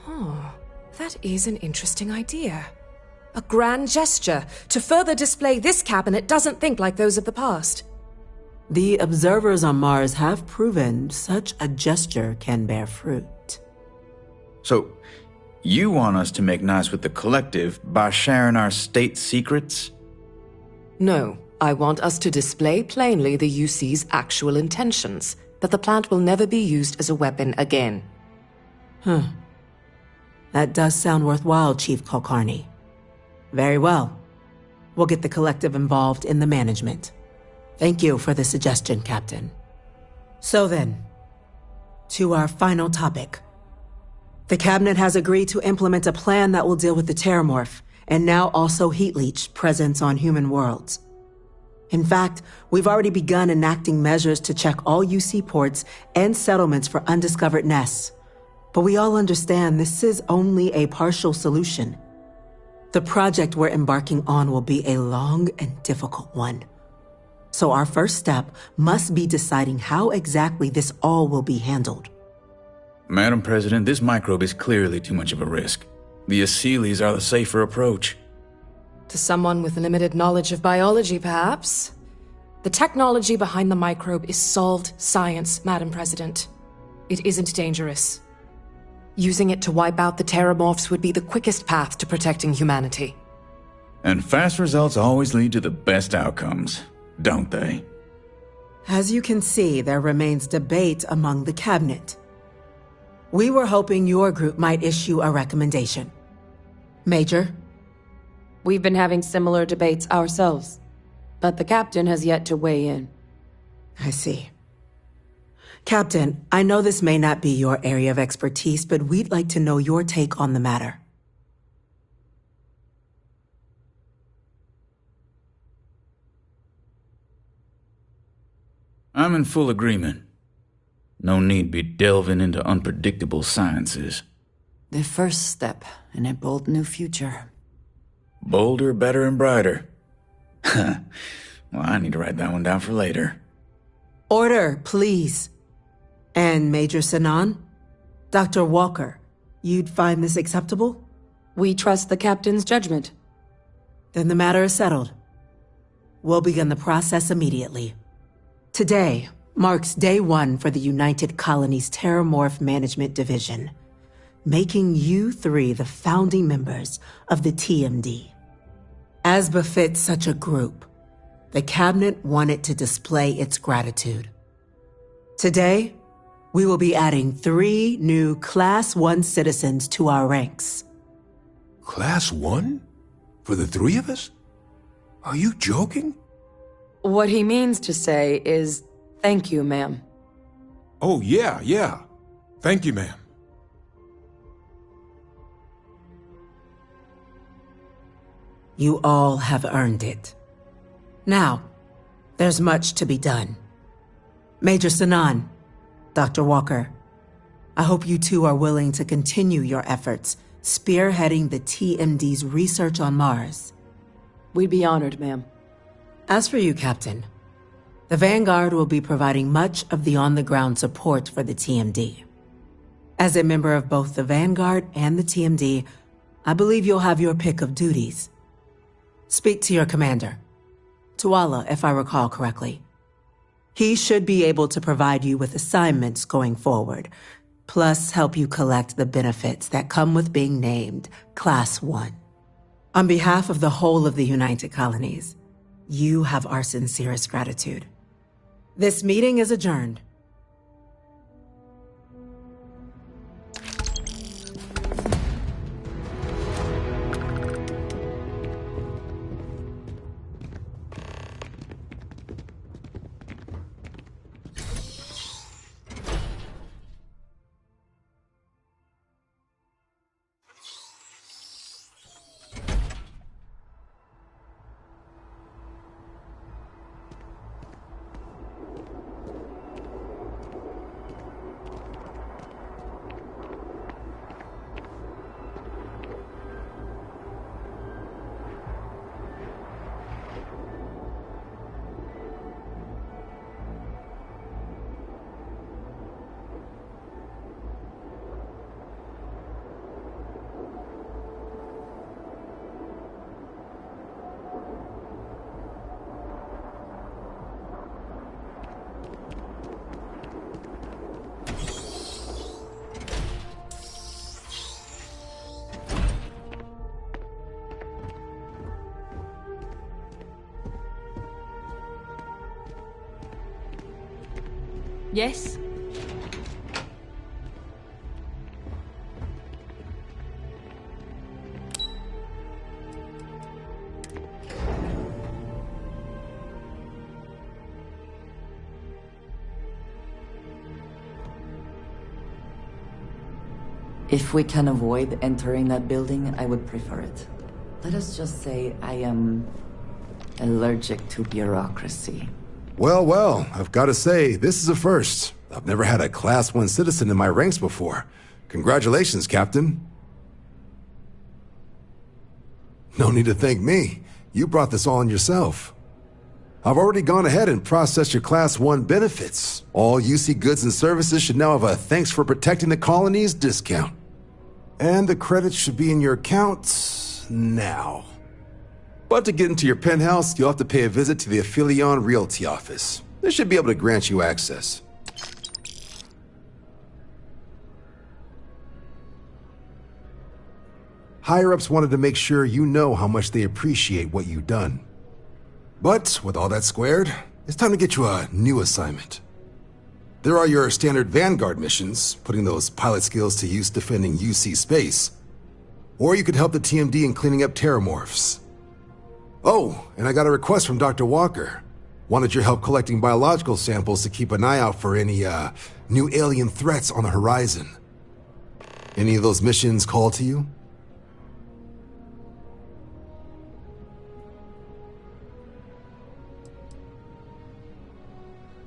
Oh, that is an interesting idea. A grand gesture to further display this cabinet doesn't think like those of the past. The observers on Mars have proven such a gesture can bear fruit. So, you want us to make nice with the Collective by sharing our state secrets? No, I want us to display plainly the UC's actual intentions, that the plant will never be used as a weapon again. That does sound worthwhile, Chief Kulkarni. Very well. We'll get the Collective involved in the management. Thank you for the suggestion, Captain. So then, to our final topic. The Cabinet has agreed to implement a plan that will deal with the Terramorph, and now also Heat Leech presence on human worlds. In fact, we've already begun enacting measures to check all UC ports and settlements for undiscovered nests. But we all understand this is only a partial solution. The project we're embarking on will be a long and difficult one. So our first step must be deciding how exactly this all will be handled. Madam President, this microbe is clearly too much of a risk. The Aseles are the safer approach. To someone with limited knowledge of biology, perhaps. The technology behind the microbe is solved science, Madam President. It isn't dangerous. Using it to wipe out the Terramorphs would be the quickest path to protecting humanity. And fast results always lead to the best outcomes, don't they? As you can see, there remains debate among the Cabinet. We were hoping your group might issue a recommendation. Major? We've been having similar debates ourselves, but the Captain has yet to weigh in. I see. Captain, I know this may not be your area of expertise, but we'd like to know your take on the matter. I'm in full agreement. No need be delving into unpredictable sciences. The first step in a bold new future. Bolder, better, and brighter. Well, I need to write that one down for later. Order, please. And Major Sinan? Dr. Walker, you'd find this acceptable? We trust the Captain's judgment. Then the matter is settled. We'll begin the process immediately. Today marks day one for the United Colonies Terramorph Management Division, making you three the founding members of the TMD. As befits such a group, the Cabinet wanted to display its gratitude. Today, we will be adding 3 new Class 1 citizens to our ranks. Class 1? For the 3 of us? Are you joking? What he means to say is, thank you, ma'am. Oh, yeah. Thank you, ma'am. You all have earned it. Now, there's much to be done. Major Sinan, Dr. Walker, I hope you two are willing to continue your efforts spearheading the TMD's research on Mars. We'd be honored, ma'am. As for you, Captain, the Vanguard will be providing much of the on-the-ground support for the TMD. As a member of both the Vanguard and the TMD, I believe you'll have your pick of duties. Speak to your commander, Tuala, if I recall correctly. He should be able to provide you with assignments going forward, plus help you collect the benefits that come with being named Class 1. On behalf of the whole of the United Colonies, you have our sincerest gratitude. This meeting is adjourned. Yes? If we can avoid entering that building, I would prefer it. Let us just say I am allergic to bureaucracy. Well, well, I've got to say, this is a first. I've never had a Class 1 citizen in my ranks before. Congratulations, Captain. No need to thank me. You brought this all on yourself. I've already gone ahead and processed your Class 1 benefits. All UC goods and services should now have a thanks for protecting the colonies discount. And the credits should be in your account now. But to get into your penthouse, you'll have to pay a visit to the Affilion Realty office. They should be able to grant you access. Higher-ups wanted to make sure you know how much they appreciate what you've done. But with all that squared, it's time to get you a new assignment. There are your standard Vanguard missions, putting those pilot skills to use defending UC space. Or you could help the TMD in cleaning up terramorphs. Oh, and I got a request from Dr. Walker. Wanted your help collecting biological samples to keep an eye out for any, new alien threats on the horizon. Any of those missions call to you?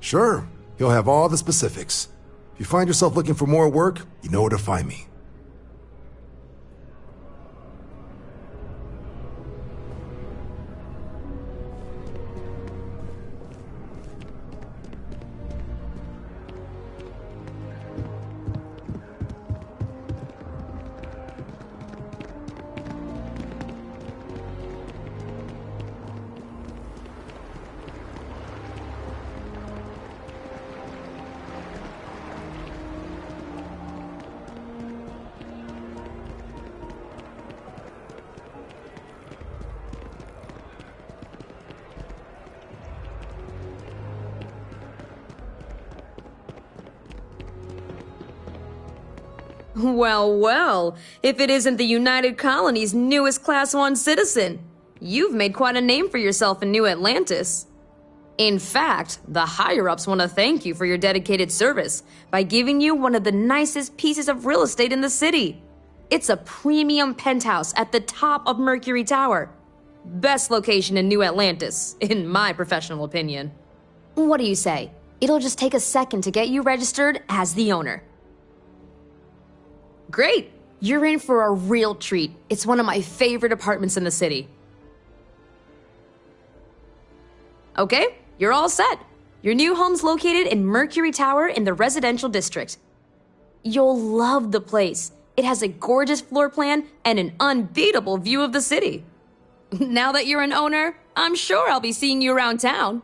Sure, he'll have all the specifics. If you find yourself looking for more work, you know where to find me. Well, well, if it isn't the United Colony's newest Class 1 citizen. You've made quite a name for yourself in New Atlantis. In fact, the higher-ups want to thank you for your dedicated service by giving you one of the nicest pieces of real estate in the city. It's a premium penthouse at the top of Mercury Tower. Best location in New Atlantis, in my professional opinion. What do you say? It'll just take a second to get you registered as the owner. Great! You're in for a real treat. It's one of my favorite apartments in the city. Okay, you're all set. Your new home's located in Mercury Tower in the residential district. You'll love the place. It has a gorgeous floor plan and an unbeatable view of the city. Now that you're an owner, I'm sure I'll be seeing you around town.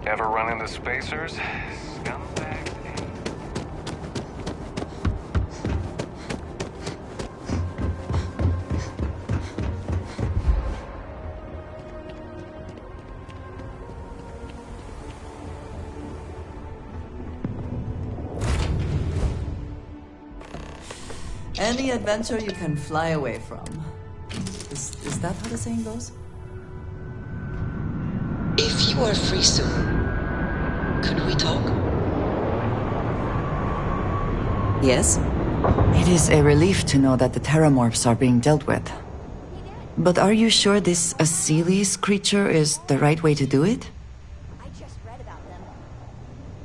Ever run into spacers? Scumbag. Any adventure you can fly away from. Is that how the saying goes? If you are free soon, could we talk? Yes? It is a relief to know that the terramorphs are being dealt with. But are you sure this Aseles creature is the right way to do it?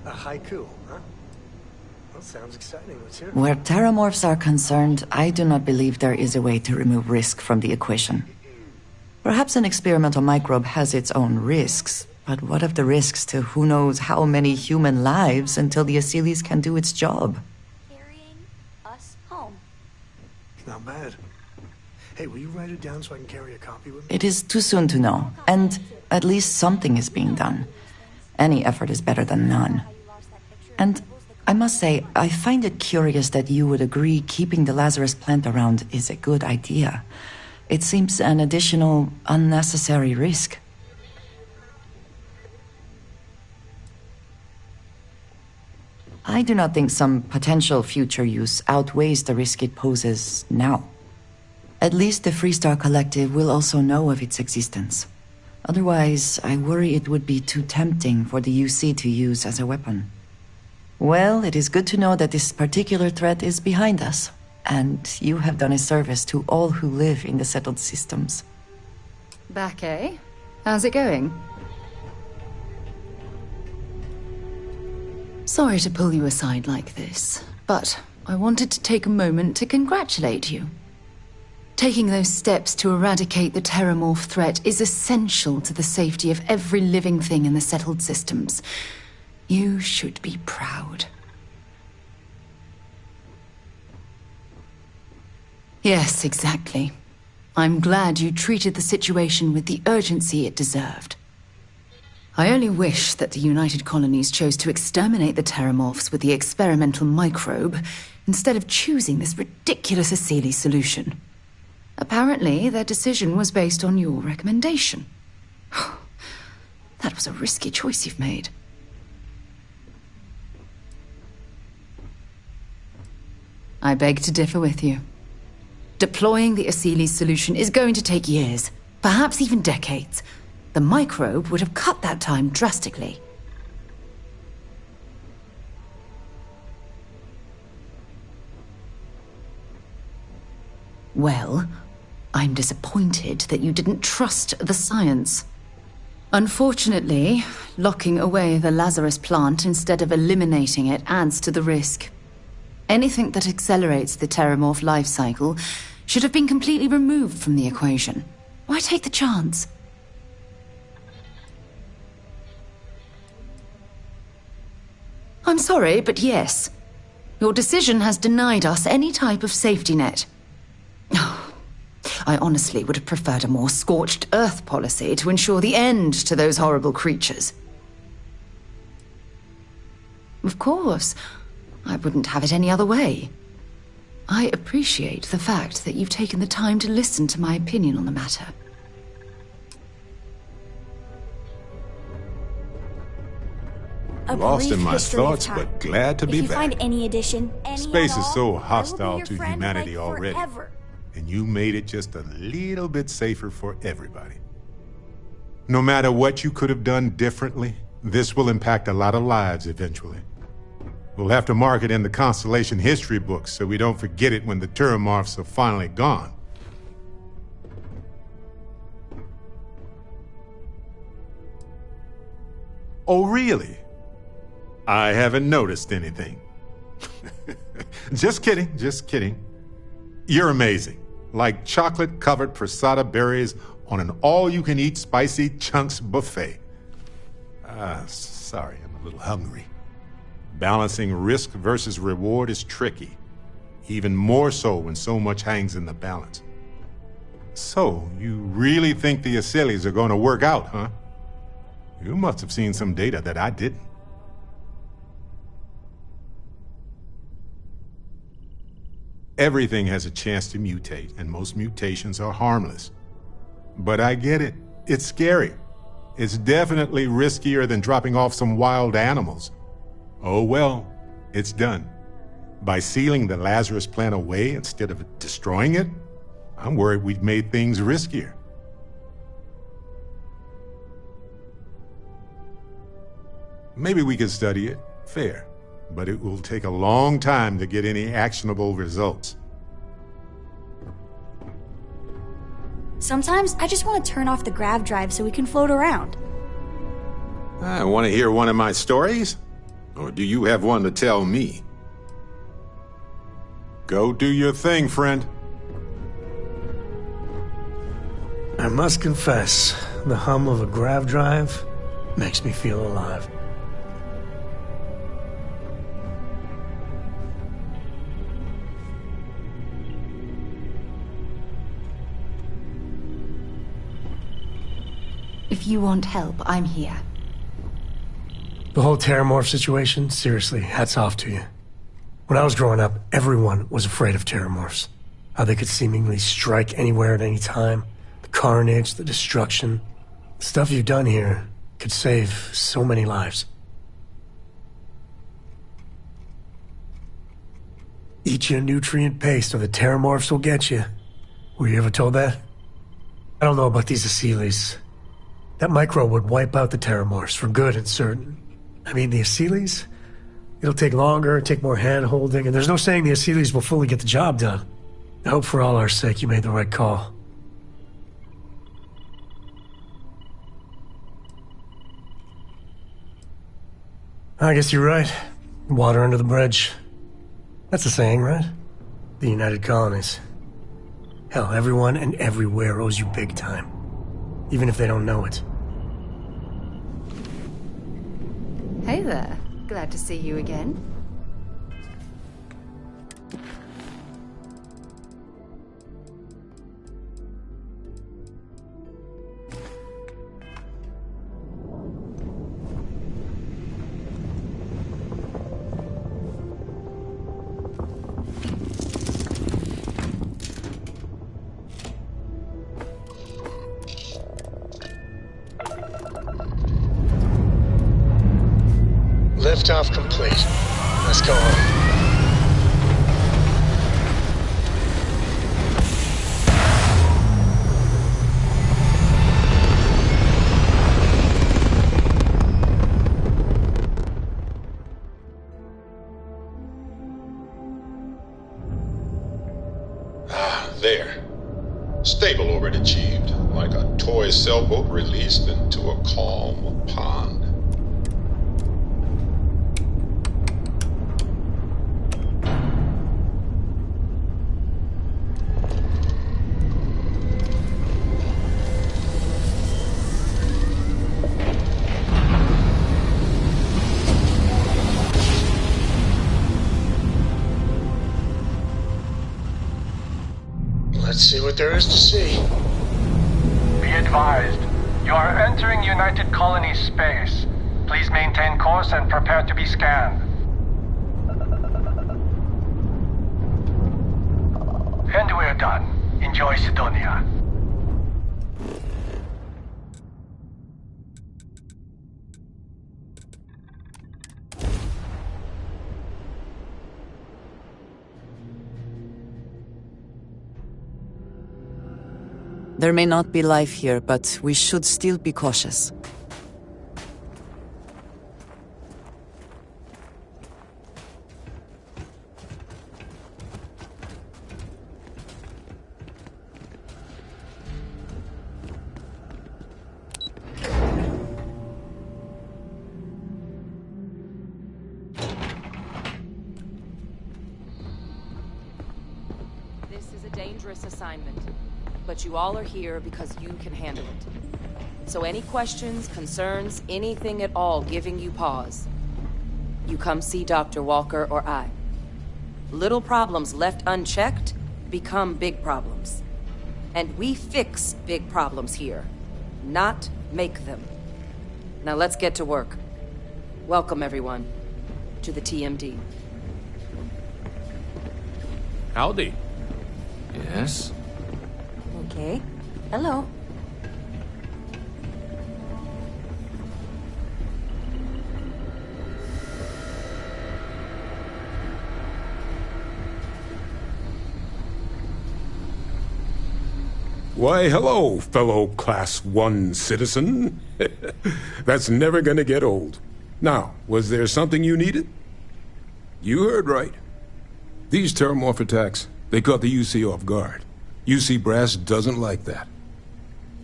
A haiku, huh? Well, sounds exciting. Let's hear it. Where terramorphs are concerned, I do not believe there is a way to remove risk from the equation. Perhaps an experimental microbe has its own risks, but what of the risks to who knows how many human lives until the Aseles can do its job? Carrying us home. Not bad. Hey, will you write it down so I can carry a copy with me? It is too soon to know, and at least something is being done. Any effort is better than none. And I must say, I find it curious that you would agree keeping the Lazarus plant around is a good idea. It seems an additional, unnecessary risk. I do not think some potential future use outweighs the risk it poses now. At least the Freestar Collective will also know of its existence. Otherwise, I worry it would be too tempting for the UC to use as a weapon. Well, it is good to know that this particular threat is behind us, and you have done a service to all who live in the settled systems. Back, eh? How's it going? Sorry to pull you aside like this, but I wanted to take a moment to congratulate you. Taking those steps to eradicate the terramorph threat is essential to the safety of every living thing in the settled systems. You should be proud. Yes, exactly. I'm glad you treated the situation with the urgency it deserved. I only wish that the United Colonies chose to exterminate the terramorphs with the experimental microbe instead of choosing this ridiculous Aseles solution. Apparently, their decision was based on your recommendation. That was a risky choice you've made. I beg to differ with you. Deploying the Aseles solution is going to take years, perhaps even decades. The microbe would have cut that time drastically. Well, I'm disappointed that you didn't trust the science. Unfortunately, locking away the Lazarus plant instead of eliminating it adds to the risk. Anything that accelerates the terramorph life cycle should have been completely removed from the equation. Why take the chance? I'm sorry, but yes. Your decision has denied us any type of safety net. I honestly would have preferred a more scorched earth policy to ensure the end to those horrible creatures. Of course, I wouldn't have it any other way. I appreciate the fact that you've taken the time to listen to my opinion on the matter. Lost in my thoughts, but glad to be If you back. find any addition, any Space at is all, so I will be hostile your to friend, humanity like, already. forever. And you made it just a little bit safer for everybody. No matter what you could have done differently, this will impact a lot of lives eventually. We'll have to mark it in the Constellation history books so we don't forget it when the terramorphs are finally gone. Oh, really? I haven't noticed anything. Just kidding, just kidding. You're amazing. Like chocolate-covered prasada berries on an all-you-can-eat spicy chunks buffet. Sorry, I'm a little hungry. Balancing risk versus reward is tricky. Even more so when so much hangs in the balance. So, you really think the Aseles are going to work out, huh? You must have seen some data that I didn't. Everything has a chance to mutate, and most mutations are harmless. But I get it. It's scary. It's definitely riskier than dropping off some wild animals. Oh well, it's done. By sealing the Lazarus plant away instead of destroying it, I'm worried we've made things riskier. Maybe we could study it, fair, but it will take a long time to get any actionable results. Sometimes I just want to turn off the grav drive so we can float around. I want to hear one of my stories? Or do you have one to tell me? Go do your thing, friend. I must confess, the hum of a grav drive makes me feel alive. If you want help, I'm here. The whole Terramorph situation, seriously, hats off to you. When I was growing up, everyone was afraid of Terramorphs. How they could seemingly strike anywhere at any time. The carnage, the destruction. The stuff you've done here could save so many lives. Eat you a nutrient paste or the Terramorphs will get you. Were you ever told that? I don't know about these Asylees. That micro would wipe out the Terramorphs for good and certain. I mean, the Asylees? It'll take longer, take more hand-holding, and there's no saying the Asylees will fully get the job done. I hope for all our sake you made the right call. I guess you're right. Water under the bridge. That's a saying, right? The United Colonies. Hell, everyone and everywhere owes you big time. Even if they don't know it. Hey there. Glad to see you again. Liftoff complete. Let's go home. There. Stable orbit achieved, like a toy sailboat released into a calm pond. Let's see what there is to see. Be advised, you are entering United Colony space. Please maintain course and prepare to be scanned. And we're done. Enjoy Sidonia. There may not be life here, but we should still be cautious. This is a dangerous assignment. But you all are here because you can handle it. So any questions, concerns, anything at all giving you pause, you come see Dr. Walker or I. Little problems left unchecked become big problems. And we fix big problems here, not make them. Now let's get to work. Welcome, everyone, to the TMD. Howdy. Yes? Okay. Hello. Why, hello, fellow Class 1 citizen. That's never gonna get old. Now, was there something you needed? You heard right. These terramorph attacks, they caught the UC off guard. UC Brass doesn't like that.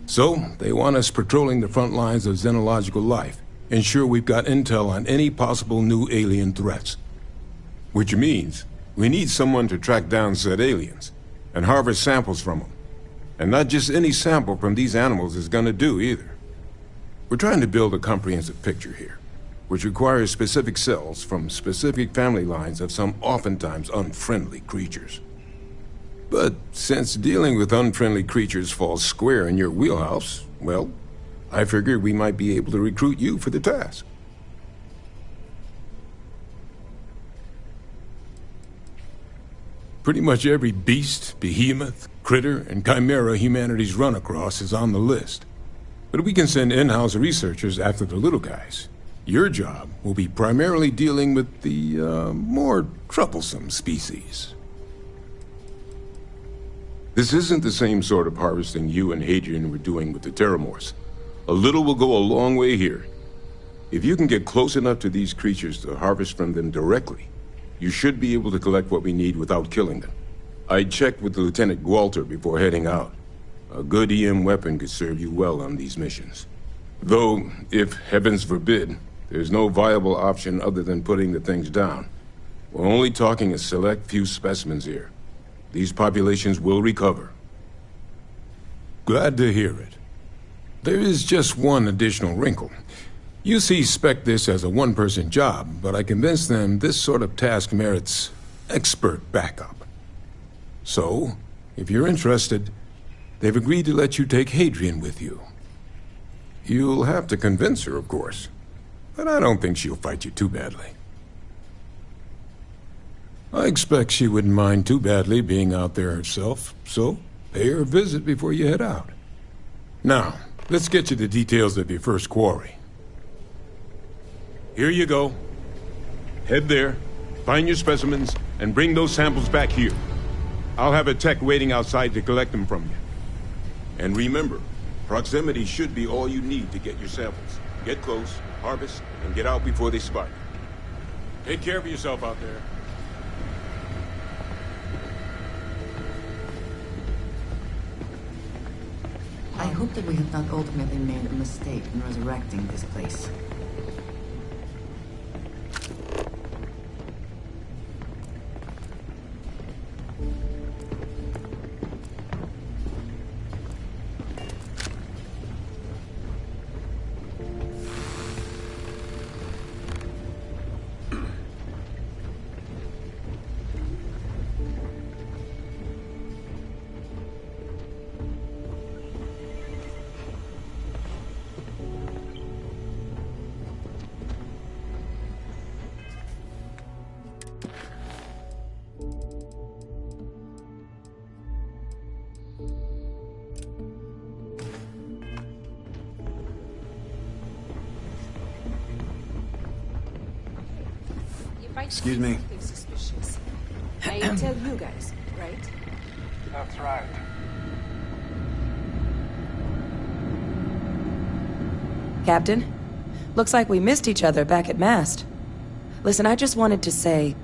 So, they want us patrolling the front lines of xenological life, ensure we've got intel on any possible new alien threats. Which means, we need someone to track down said aliens, and harvest samples from them. And not just any sample from these animals is gonna do either. We're trying to build a comprehensive picture here, which requires specific cells from specific family lines of some oftentimes unfriendly creatures. But since dealing with unfriendly creatures falls square in your wheelhouse, well, I figured we might be able to recruit you for the task. Pretty much every beast, behemoth, critter, and chimera humanity's run across is on the list. But we can send in-house researchers after the little guys. Your job will be primarily dealing with the, more troublesome species. This isn't the same sort of harvesting you and Hadrian were doing with the Terramorphs. A little will go a long way here. If you can get close enough to these creatures to harvest from them directly, you should be able to collect what we need without killing them. I checked with Lieutenant Gwalter before heading out. A good EM weapon could serve you well on these missions. Though, if heavens forbid, there's no viable option other than putting the things down. We're only talking a select few specimens here. These populations will recover. Glad to hear it. There is just one additional wrinkle. UC spec'd this as a one-person job, but I convinced them this sort of task merits expert backup. So, if you're interested, they've agreed to let you take Hadrian with you. You'll have to convince her, of course, but I don't think she'll fight you too badly. I expect she wouldn't mind too badly being out there herself, so pay her a visit before you head out. Now, let's get you the details of your first quarry. Here you go. Head there, find your specimens, and bring those samples back here. I'll have a tech waiting outside to collect them from you. And remember, proximity should be all you need to get your samples. Get close, harvest, and get out before they spike. Take care of yourself out there. I hope that we have not ultimately made a mistake in resurrecting this place. Excuse me. Suspicious. I tell you guys, right? That's right. Captain, looks like we missed each other back at Mast. Listen, I just wanted to say,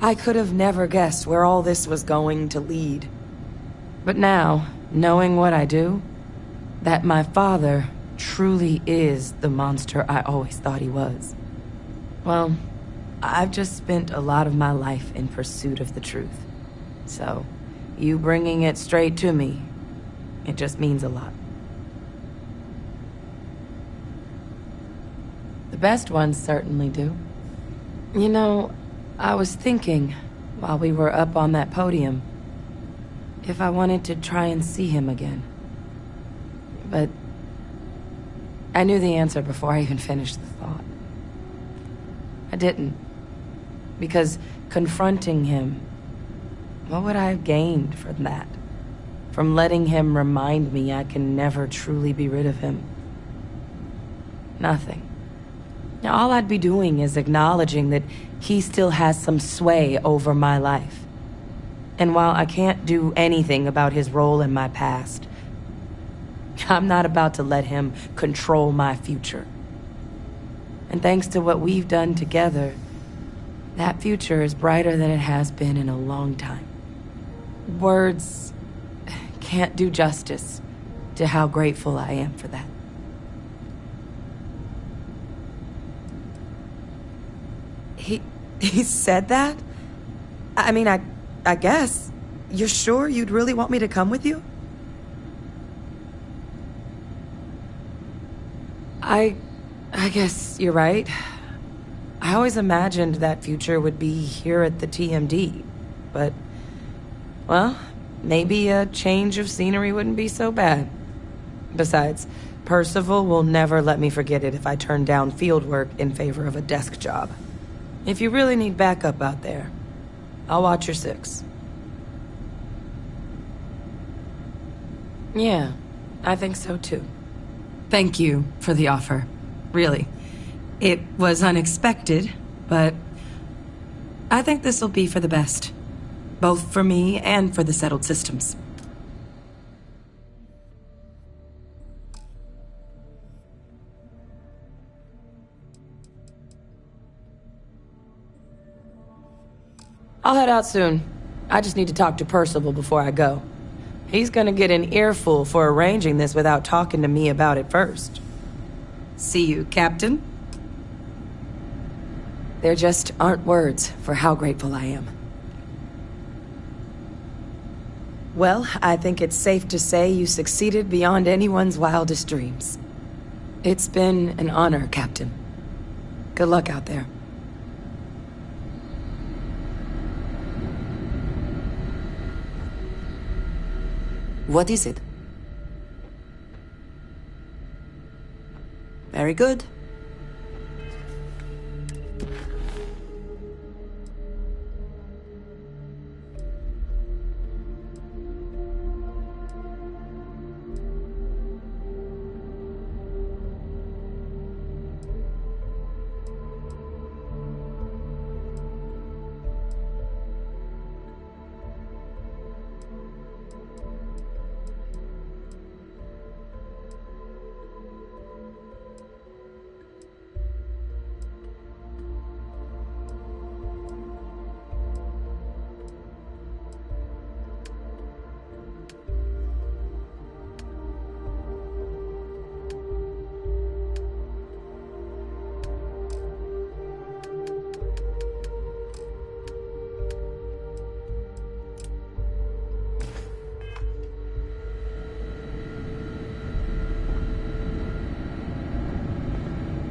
I could have never guessed where all this was going to lead. But now, knowing what I do, that my father truly is the monster I always thought he was. Well, I've just spent a lot of my life in pursuit of the truth. So, you bringing it straight to me, it just means a lot. The best ones certainly do. You know, I was thinking, while we were up on that podium, if I wanted to try and see him again. But I knew the answer before I even finished the thought. I didn't. Because confronting him, what would I have gained from that? From letting him remind me I can never truly be rid of him? Nothing. Now, all I'd be doing is acknowledging that he still has some sway over my life. And while I can't do anything about his role in my past, I'm not about to let him control my future. And thanks to what we've done together, that future is brighter than it has been in a long time. Words can't do justice to how grateful I am for that. He said that? I mean, I guess. You're sure you'd really want me to come with you? I guess you're right. I always imagined that future would be here at the TMD, but, well, maybe a change of scenery wouldn't be so bad. Besides, Percival will never let me forget it if I turn down field work in favor of a desk job. If you really need backup out there, I'll watch your six. Yeah, I think so too. Thank you for the offer. Really. It was unexpected, but I think this will be for the best. Both for me and for the settled systems. I'll head out soon. I just need to talk to Percival before I go. He's gonna get an earful for arranging this without talking to me about it first. See you, Captain. There just aren't words for how grateful I am. Well, I think it's safe to say you succeeded beyond anyone's wildest dreams. It's been an honor, Captain. Good luck out there. What is it? Very good.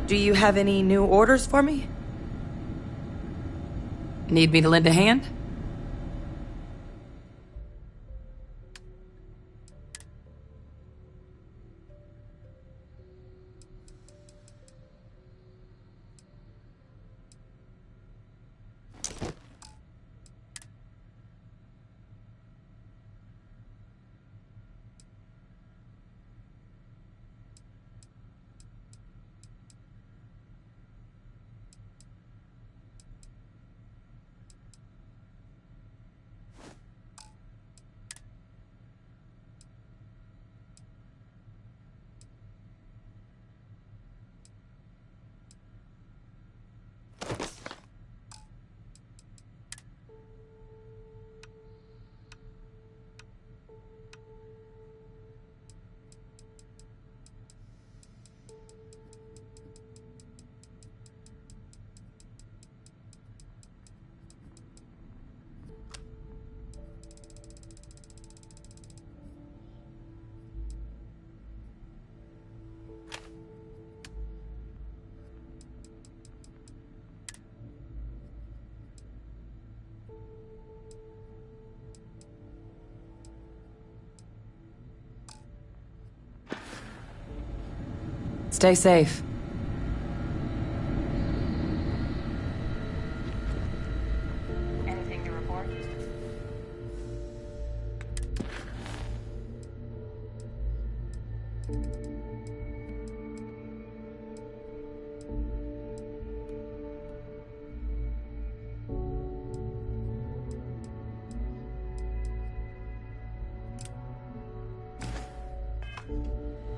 Do you have any new orders for me? Need me to lend a hand? Stay safe. Anything to report?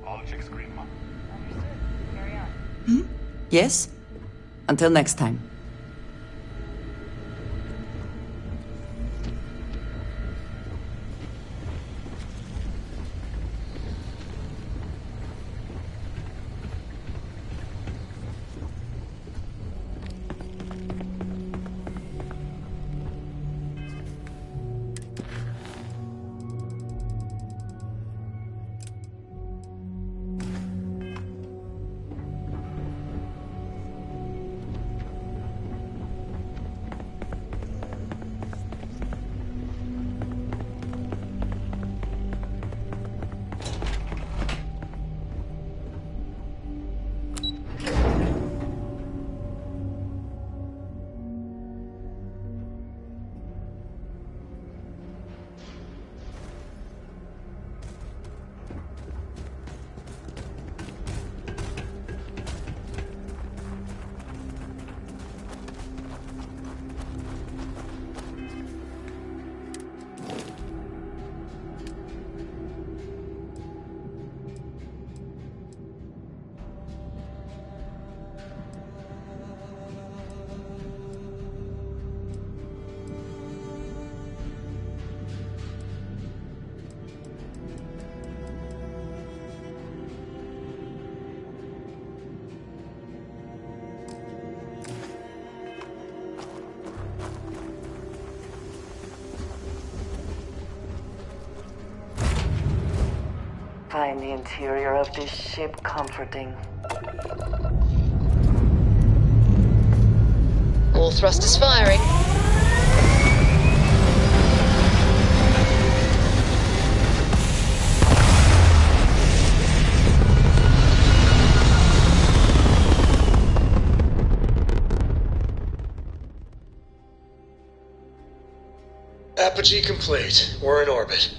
All checks green. Understood. Carry on. Yes? Until next time. Find the interior of this ship comforting. All thrusters firing. Apogee complete. We're in orbit.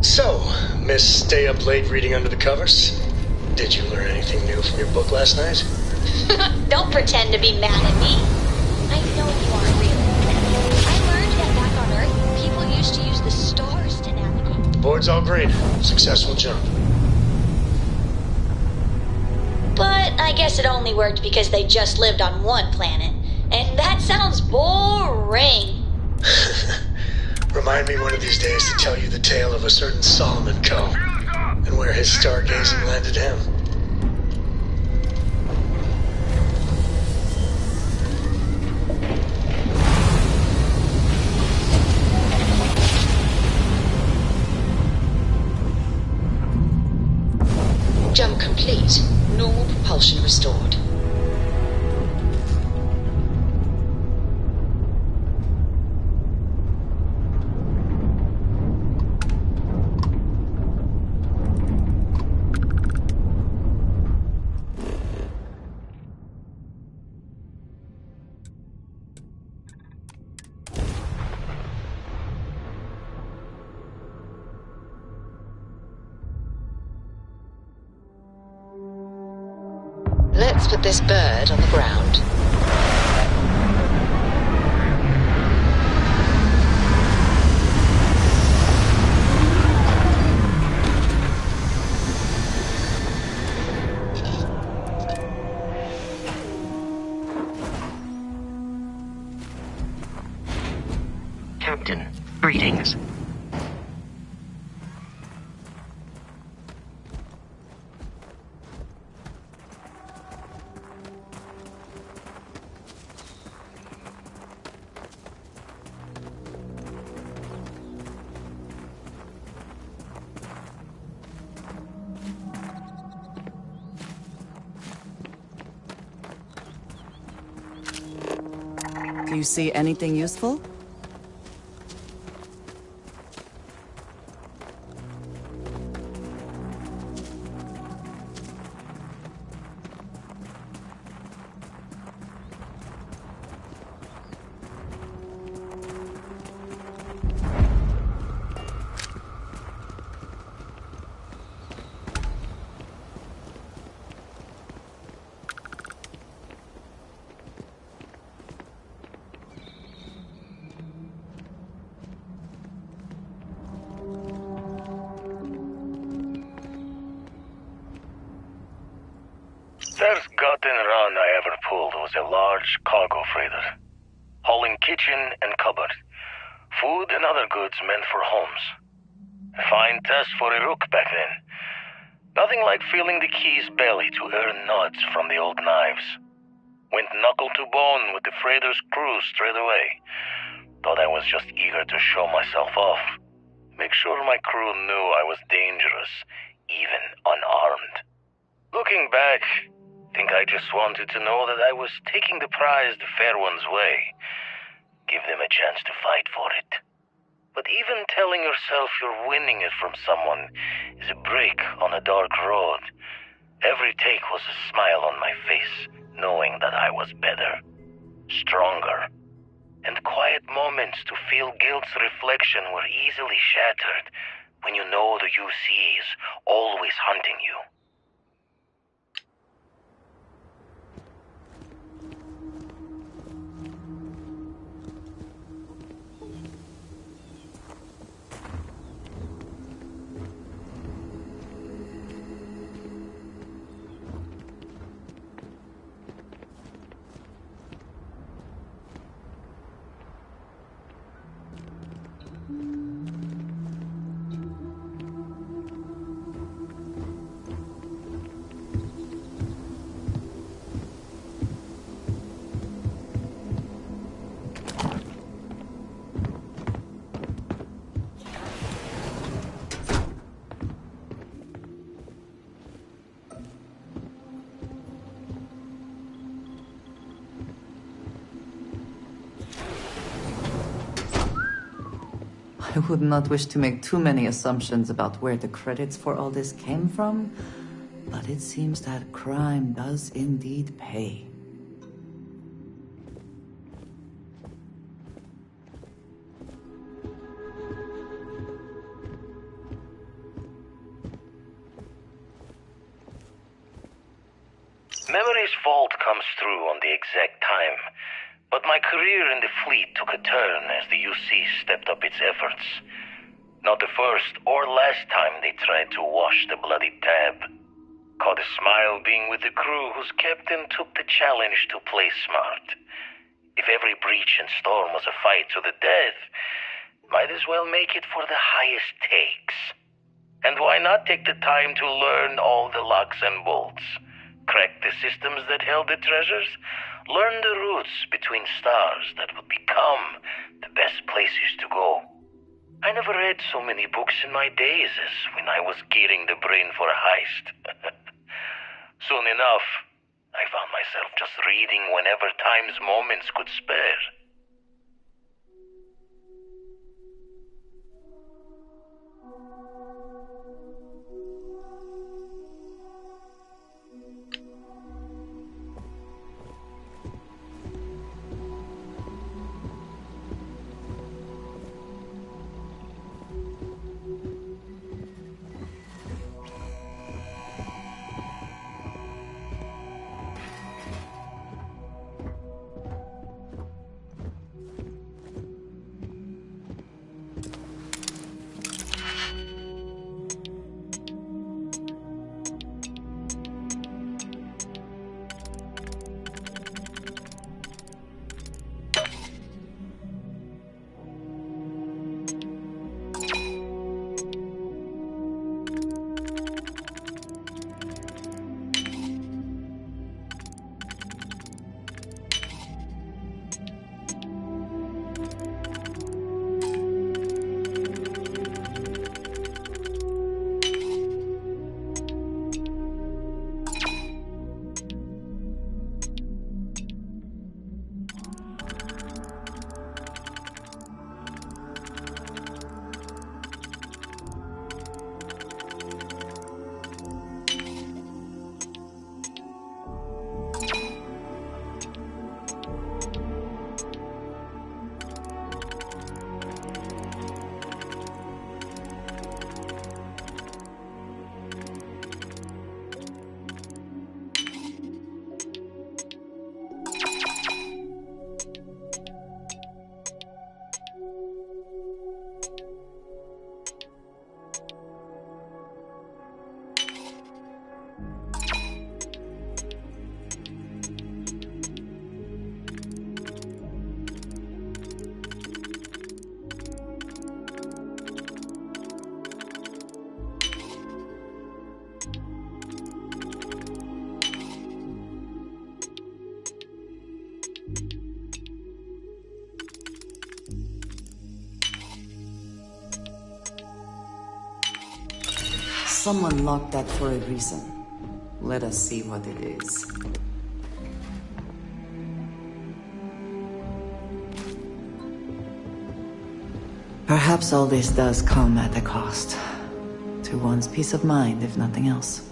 So, Miss Stay Up Late reading under the covers? Did you learn anything new from your book last night? Don't pretend to be mad at me. I know you aren't really. I learned that back on Earth, people used to use the stars to navigate. The board's all green. Successful jump. But I guess it only worked because they just lived on one planet. And that sounds boring. Remind me one of these days to tell you the tale of a certain Solomon Coe and where his stargazing landed him. Jump complete. Normal propulsion restored. Let's put this bird on the ground. Captain, greetings. Do you see anything useful? First gotten run I ever pulled was a large cargo freighter, hauling kitchen and cupboard, food and other goods meant for homes. A fine test for a rook back then. Nothing like feeling the key's belly to earn nods from the old knives. Went knuckle to bone with the freighter's crew straight away. Thought I was just eager to show myself off. Make sure my crew knew I was dangerous, even unarmed. Looking back, think I just wanted to know that I was taking the prize the fair one's way. Give them a chance to fight for it. But even telling yourself you're winning it from someone is a break on a dark road. Every take was a smile on my face, knowing that I was better, stronger. And quiet moments to feel guilt's reflection were easily shattered when you know the UC is always hunting you. I would not wish to make too many assumptions about where the credits for all this came from, but it seems that crime does indeed pay. Memory's fault comes through on the exact time. But my career in the fleet took a turn as the UC stepped up its efforts. Not the first or last time they tried to wash the bloody tab. Caught a smile being with the crew whose captain took the challenge to play smart. If every breach and storm was a fight to the death, might as well make it for the highest takes. And why not take the time to learn all the locks and bolts? Crack the systems that held the treasures? Learn the routes between stars that would become the best places to go. I never read so many books in my days as when I was gearing the brain for a heist. Soon enough, I found myself just reading whenever time's moments could spare. Someone locked that for a reason. Let us see what it is. Perhaps all this does come at a cost. To one's peace of mind, if nothing else.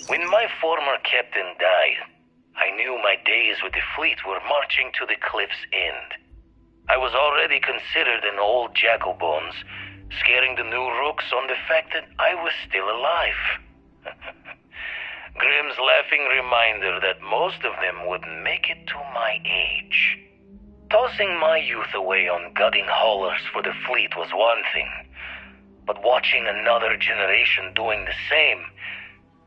When my former captain died, I knew my days with the fleet were marching to the cliff's end. I was already considered an old jack-o'-bones, scaring the new rooks on the fact that I was still alive. Grimm's laughing reminder that most of them wouldn't make it to my age. Tossing my youth away on gutting haulers for the fleet was one thing, but watching another generation doing the same,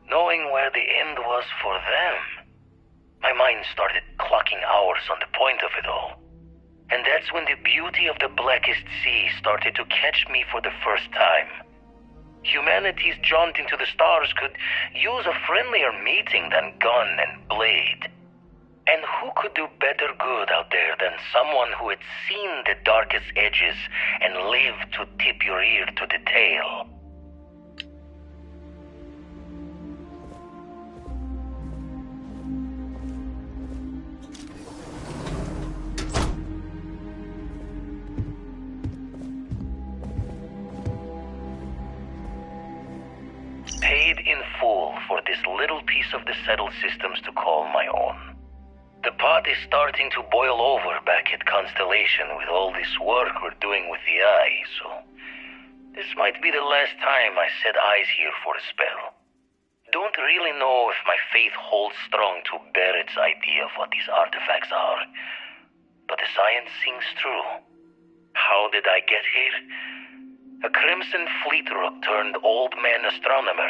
knowing where the end was for them, my mind started clocking hours on the point of it all. And that's when the beauty of the Blackest Sea started to catch me for the first time. Humanity's jaunt into the stars could use a friendlier meeting than gun and blade. And who could do better good out there than someone who had seen the darkest edges and lived to tip your ear to the tale? Paid in full for this little piece of the settled systems to call my own. The pot is starting to boil over back at Constellation with all this work we're doing with the Eye, so this might be the last time I set eyes here for a spell. Don't really know if my faith holds strong to Barrett's idea of what these artifacts are, but the science sings true. How did I get here? A Crimson Fleet rook turned old man astronomer,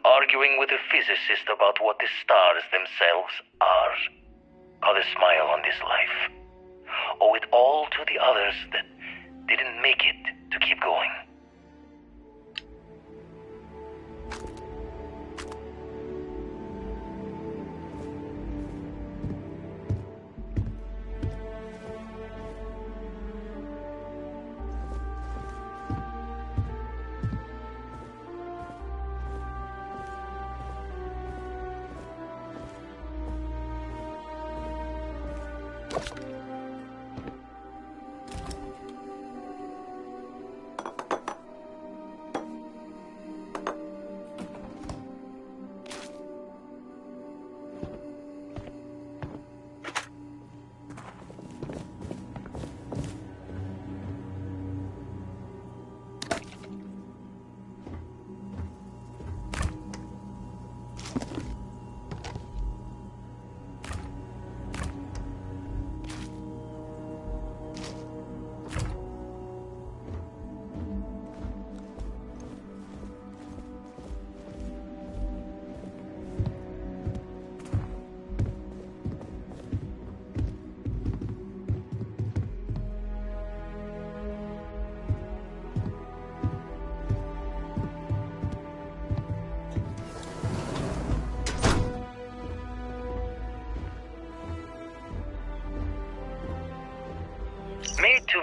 arguing with a physicist about what the stars themselves are. Got a smile on this life. Owe it all to the others that didn't make it to keep going.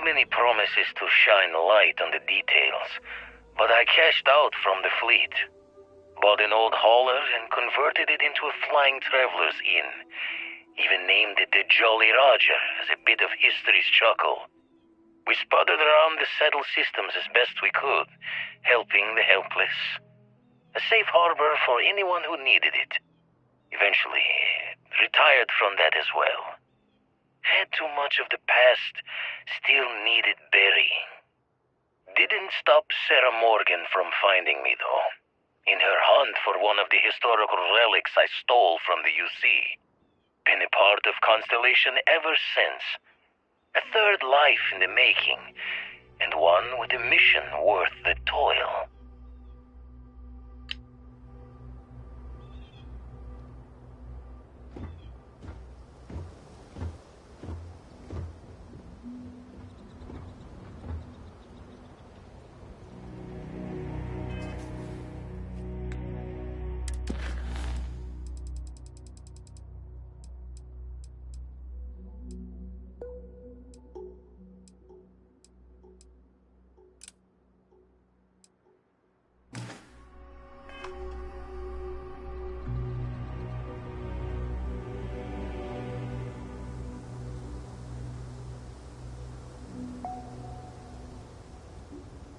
many promises to shine light on the details, but I cashed out from the fleet. Bought an old hauler and converted it into a flying traveler's inn. Even named it the Jolly Roger as a bit of history's chuckle. We sputtered around the settled systems as best we could, helping the helpless. A safe harbor for anyone who needed it. Eventually, retired from that as well. Had too much of the past, still needed burying. Didn't stop Sarah Morgan from finding me, though. In her hunt for one of the historical relics I stole from the UC. Been a part of Constellation ever since. A third life in the making, and one with a mission worth the toil.